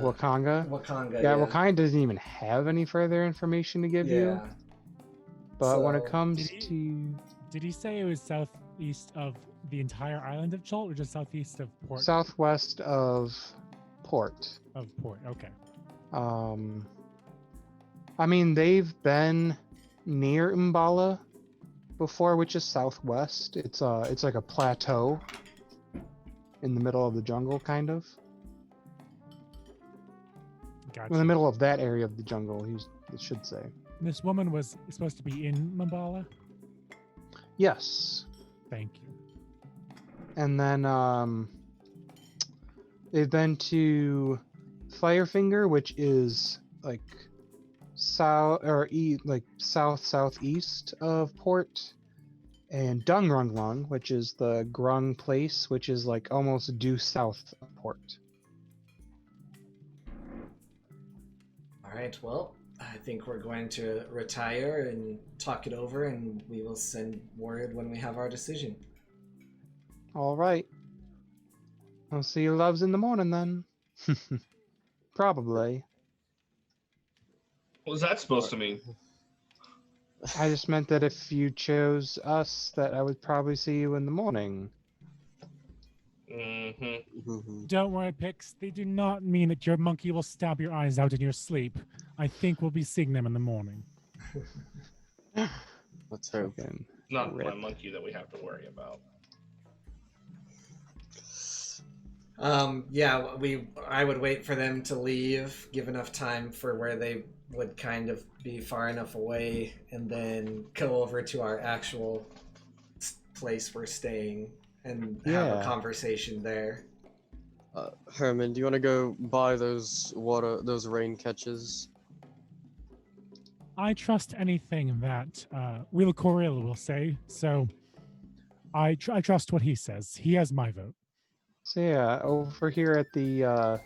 Wakanga. Wakanga. Yeah, Wakanga doesn't even have any further information to give you. Yeah. But when it So- comes Did to Did he say it was southeast of the entire island of Chult, or just southeast of Port? southwest of Port, Of Port. Okay. I mean they've been near Umbala before, which is southwest. It's like a plateau in the middle of the jungle, kind of. Gotcha. In the middle of that area of the jungle, it should say. This woman was supposed to be in Mambala. Yes. Thank you. And then they've been to Firefinger, which is like southeast of Port, and Dungrunglung, which is the Grung place, which is like almost due south of Port. All right. Well, I think we're going to retire and talk it over, and we will send word when we have our decision. All right. I'll see your loves in the morning then. Probably. What was that supposed to mean? I just meant that if you chose us, that I would probably see you in the morning. Mm-hmm. Don't worry, Pix. They do not mean that your monkey will stab your eyes out in your sleep. I think we'll be seeing them in the morning. Let's hope. Fucking Not my rip. monkey that we have to worry about. Yeah, I would wait for them to leave, give enough time for where they would kind of be far enough away, and then go over to our actual place we're staying and have a Yeah. conversation there. Herman, do you want to go buy those rain catches? I trust anything that Will Corrill will say, so I trust what he says. He has my vote. So yeah, over here at the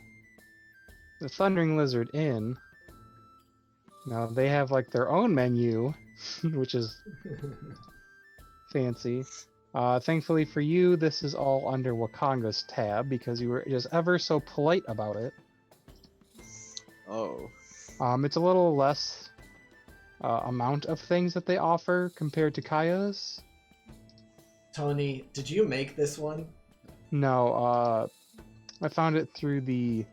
Thundering Lizard Inn. Now they have like their own menu, which is fancy. Thankfully for you, this is all under Wakanga's tab because you were just ever so polite about it. Oh. It's a little less amount of things that they offer compared to Kaya's. Tony, did you make this one? No, I found it through the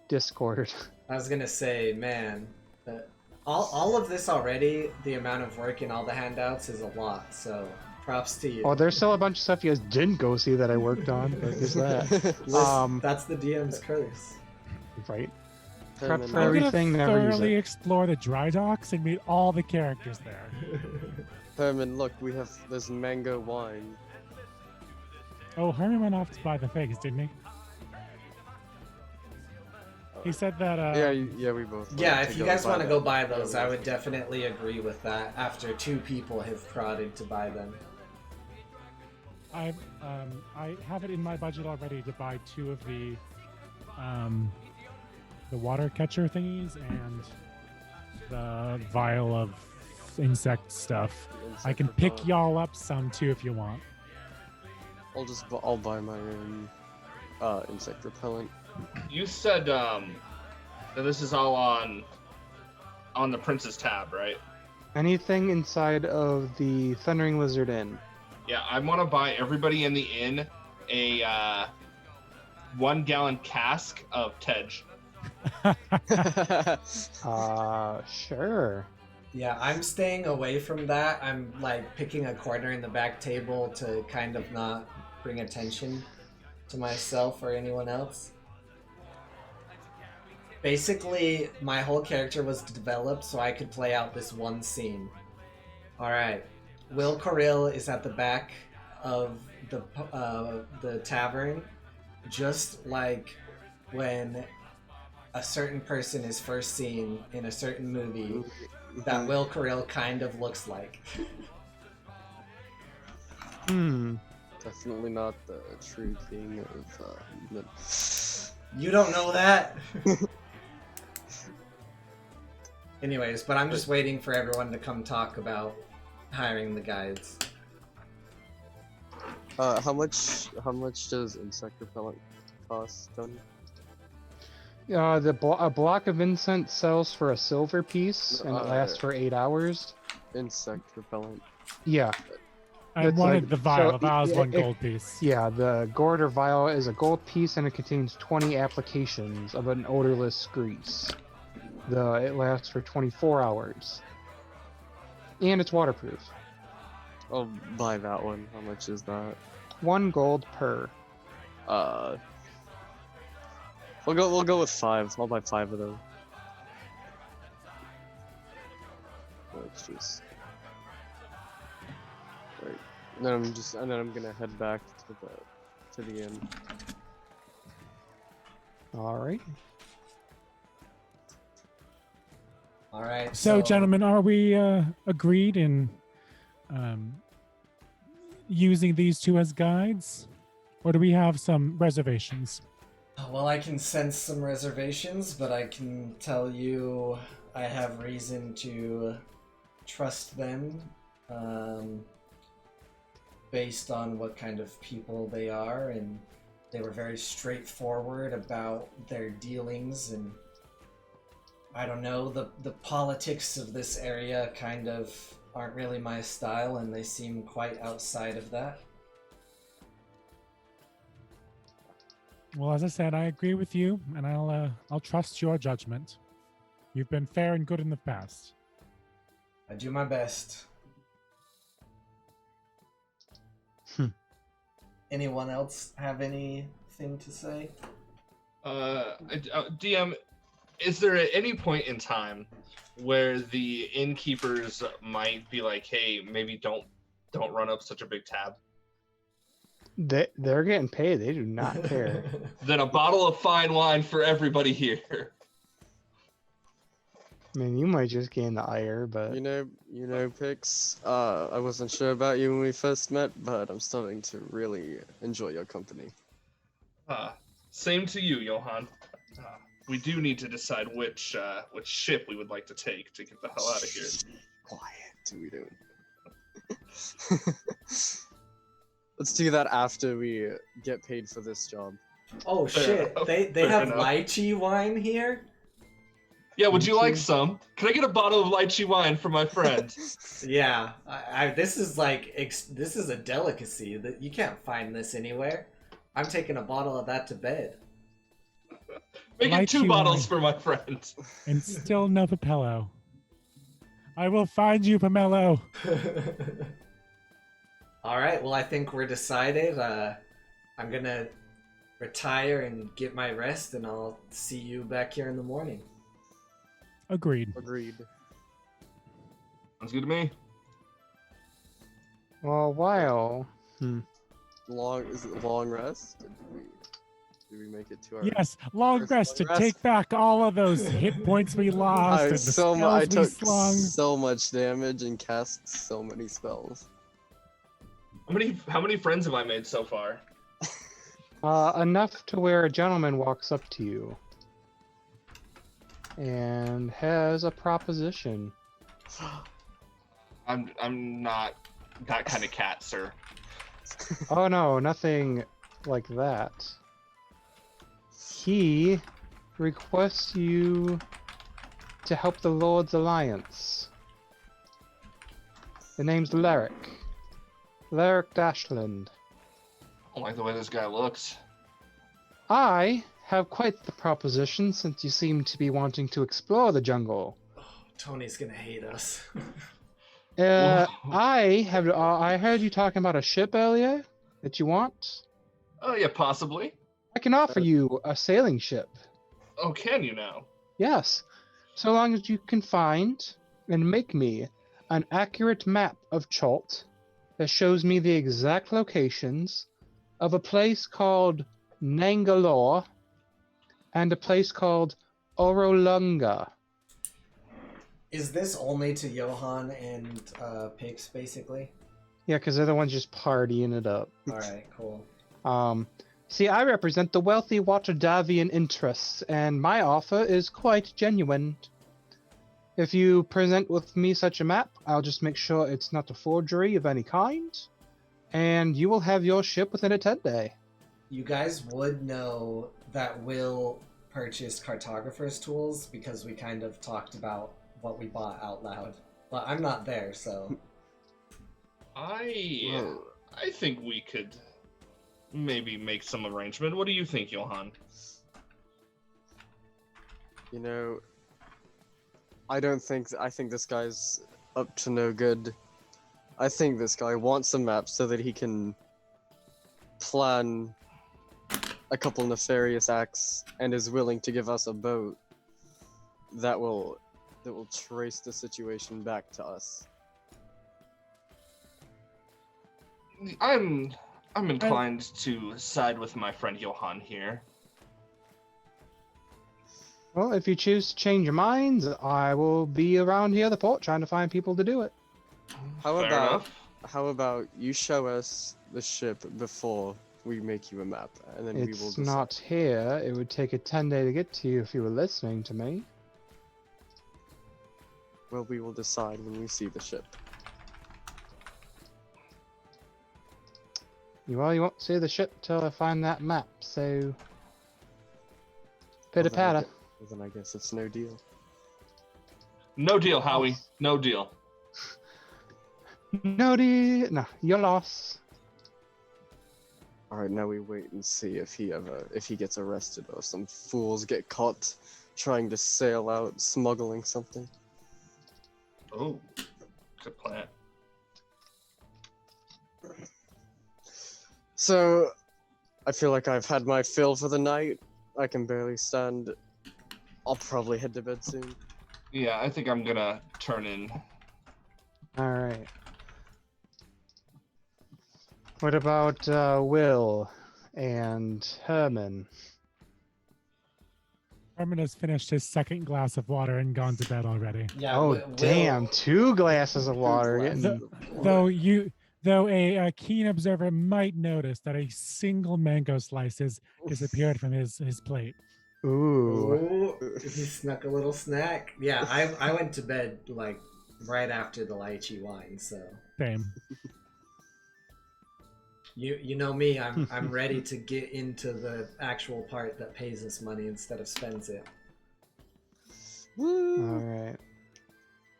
Discord. I was gonna say, man, all of this already, the amount of work in all the handouts is a lot, so props to you. Oh, there's still a bunch of stuff you guys didn't go see that I worked on, but there's that. That's the DM's curse. Right. Herman, for I'm everything, gonna never use thoroughly it. explore the dry docks and meet all the characters there. Herman, look, we have this mango wine. Oh, Herman went off to buy the figs, didn't he? He said that. Yeah, we both. Yeah, went if to you guys want to that. go buy those, Yeah, I we would definitely agree with that. After 2 people have prodded to buy them. I have it in my budget already to buy 2 of the water catcher thingies and the vial of insect stuff. I can pick repellent. y'all up some too if you want. I'll buy my own insect repellent. You said that this is all on the Prince's tab, right? Anything inside of the Thundering Lizard Inn. Yeah, I want to buy everybody in the inn a 1-gallon cask of Tej. Sure. Yeah, I'm staying away from that. I'm like picking a corner in the back table to kind of not bring attention to myself or anyone else. Basically, my whole character was developed so I could play out this one scene. Alright, Will Corrill is at the back of the tavern, just like when a certain person is first seen in a certain movie that Will Corrill kind of looks like. Definitely not the true king of You don't know that? Anyways, but I'm just waiting for everyone to come talk about hiring the guides. How much does insect repellent cost done? A block of incense sells for a silver piece, and it lasts for 8 hours. Insect repellent. Yeah, I It's wanted like- the vial. so The vial is it- one it- gold piece. yeah. The gourd or vial is a gold piece, and it contains 20 applications of an odorless grease. It lasts for 24 hours, and it's waterproof. I'll buy that one. How much is that? 1 gold per. We'll go with 5. I'll buy 5 of them. Let's just. Right. And then I'm gonna head back to the inn. All right. All right. So, gentlemen, are we agreed in using these two as guides, or do we have some reservations? Well, I can sense some reservations, but I can tell you I have reason to trust them based on what kind of people they are, and they were very straightforward about their dealings, and I don't know, the politics of this area kind of aren't really my style, and they seem quite outside of that. Well, as I said, I agree with you, and I'll trust your judgment. You've been fair and good in the past. I do my best. Anyone else have anything to say? DM, is there at any point in time where the innkeepers might be like, "Hey, maybe don't run up such a big tab"? They're getting paid. They do not care. Then a bottle of fine wine for everybody here. I mean, you might just gain the ire, but You know, Pix. I wasn't sure about you when we first met, but I'm starting to really enjoy your company. Same to you, Johan. We do need to decide which ship we would like to take to get the hell out of here. Quiet. What are we doing? Let's do that after we get paid for this job. Oh Fair shit! enough, They fair have enough. lychee wine here. Yeah, would you like Lychee? some? Can I get a bottle of lychee wine for my friend? Yeah, this is like this is a delicacy that you can't find this anywhere. I'm taking a bottle of that to bed. Make it 2 Lychee bottles wine. for my friend. And still no Papello. I will find you, Pomelo. All right. Well, I think we're decided. I'm gonna retire and get my rest, and I'll see you back here in the morning. Agreed. Agreed. Sounds good to me. well, while Is it long rest? Did we make it to our? Yes, long First rest to long rest. take back all of those hit points we lost and the spells I we took slung. so much damage and cast so many spells. How many friends have I made so far? enough to where a gentleman walks up to you and has a proposition. I'm not that kind of cat, sir. Oh no, nothing like that. He requests you to help the Lord's Alliance. The name's Leric. Leric Dashland. I don't like the way this guy looks. I have quite the proposition since you seem to be wanting to explore the jungle. Tony's gonna hate us. I heard you talking about a ship earlier that you want. Oh yeah, possibly. I can offer you a sailing ship. Oh, can you now? Yes, so long as you can find and make me an accurate map of Chult that shows me the exact locations of a place called Nangalore and a place called Orolunga. Is this only to Johan and Pix, basically? Yeah, because they're the ones just partying it up. All right, cool. See, I represent the wealthy Waterdavian interests, and my offer is quite genuine. If you present with me such a map, I'll just make sure it's not a forgery of any kind, and you will have your ship within a 10-day. you guys would know that Will purchased cartographer's tools because we kind of talked about what we bought out loud. But I'm not there, so I think we could maybe make some arrangement. What do you think, Johan? You know, I think this guy's up to no good. I think this guy wants a map so that he can plan a couple nefarious acts and is willing to give us a boat that will trace the situation back to us. I'm inclined to side with my friend Johan here. Well, if you choose to change your minds, I will be around here at the port trying to find people to do it. How Fair about enough. how about you show us the ship before we make you a map, and then we will It's decide. not here. It would take a 10-day to get to you if you were listening to me. Well, we will decide when we see the ship. You won't see the ship till I find that map, so... Well, Pitter patter. then I guess it's no deal. No deal, Howie. No deal. No, your loss. All right, now we wait and see if he gets arrested or some fools get caught trying to sail out smuggling something. Oh, good plan. So, I feel like I've had my fill for the night. I can barely stand. I'll probably head to bed soon. Yeah, I think I'm gonna turn in. Alright. What about Will and Herman? Herman has finished his second glass of water and gone to bed already. yeah. Oh, Will, damn. 2 glasses of water. glasses. Getting... Though a keen observer might notice that a single mango slice has disappeared from his plate. Ooh. Oh, he snuck a little snack. Yeah, I went to bed like right after the lychee wine, so Same. you know me, I'm ready to get into the actual part that pays us money instead of spends it. Woo! Alright.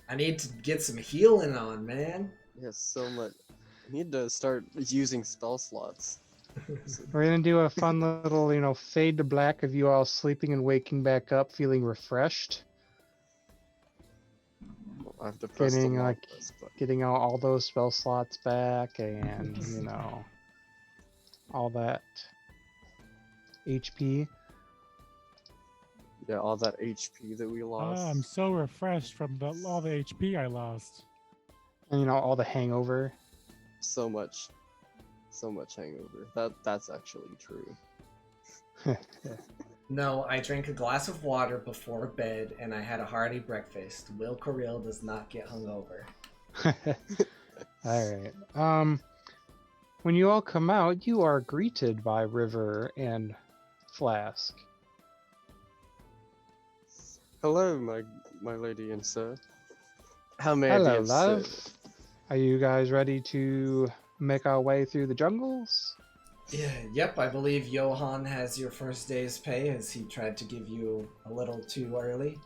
I need to get some healing on, man. Yes, so much. I need to start using spell slots. We're gonna do a fun little, fade to black of you all sleeping and waking back up feeling refreshed. I have to press the Getting, long like, press button. Getting all those spell slots back and, all that HP. Yeah, all that HP that we lost. I'm so refreshed from all the HP I lost. And, all the hangover. So much hangover. That's actually true. No, I drank a glass of water before bed and I had a hearty breakfast. Will Corriel does not get hungover. Alright. When you all come out, you are greeted by River and Flask. Hello, my lady and sir. How may I be Hello, of love. service? Are you guys ready to make our way through the jungles? Yeah, yep, I believe Johan has your first day's pay as he tried to give you a little too early.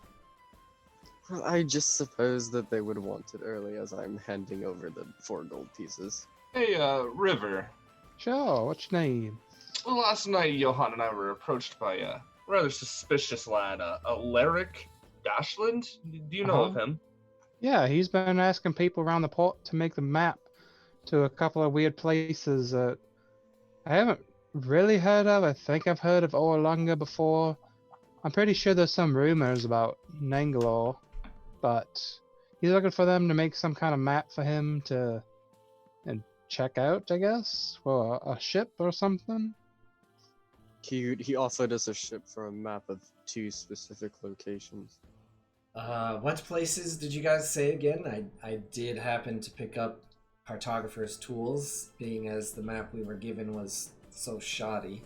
Well, I just suppose that they would want it early as I'm handing over the 4 gold pieces. Hey, River. Sure, what's your name? Well, last night, Johan and I were approached by a rather suspicious lad, Alaric Dashland. Do you know of him? Yeah, he's been asking people around the port to make the map to a couple of weird places that I haven't really heard of. I think I've heard of Orlunga before. I'm pretty sure there's some rumors about Nangalore, but he's looking for them to make some kind of map for him to check out, I guess, for a ship or something. He offered us a ship for a map of 2 specific locations. What places did you guys say again? I did happen to pick up cartographer's tools, being as the map we were given was so shoddy.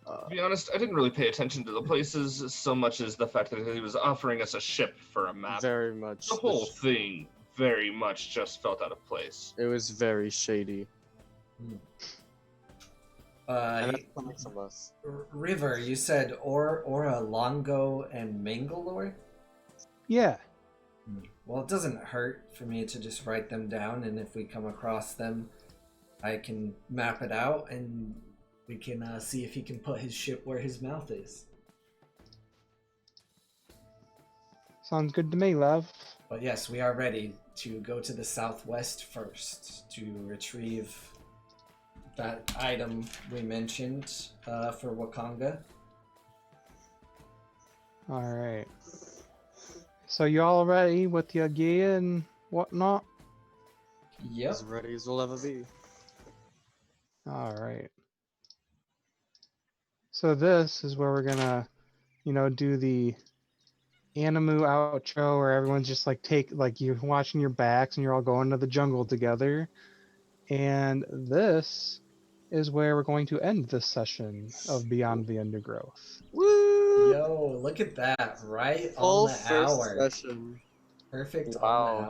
To be honest, I didn't really pay attention to the places so much as the fact that he was offering us a ship for a map. Very much. The whole thing very much just felt out of place. It was very shady. And that's coming from us. River, you said Aura, Longo, and Mangalore? Yeah. Well, it doesn't hurt for me to just write them down, and if we come across them, I can map it out, and we can see if he can put his ship where his mouth is. Sounds good to me, love. But yes, we are ready to go to the southwest first to retrieve that item we mentioned for Wakanga. Alright. So you all ready with your gear and whatnot? Yep. As ready as we'll ever be. Alright. So this is where we're gonna, do the Animu outro where everyone's just like you're watching your backs and you're all going to the jungle together. And this is where we're going to end this session of Beyond the Undergrowth. Woo! Yo, look at that. Right Full on the first hour. session. Perfect on Wow. the hour.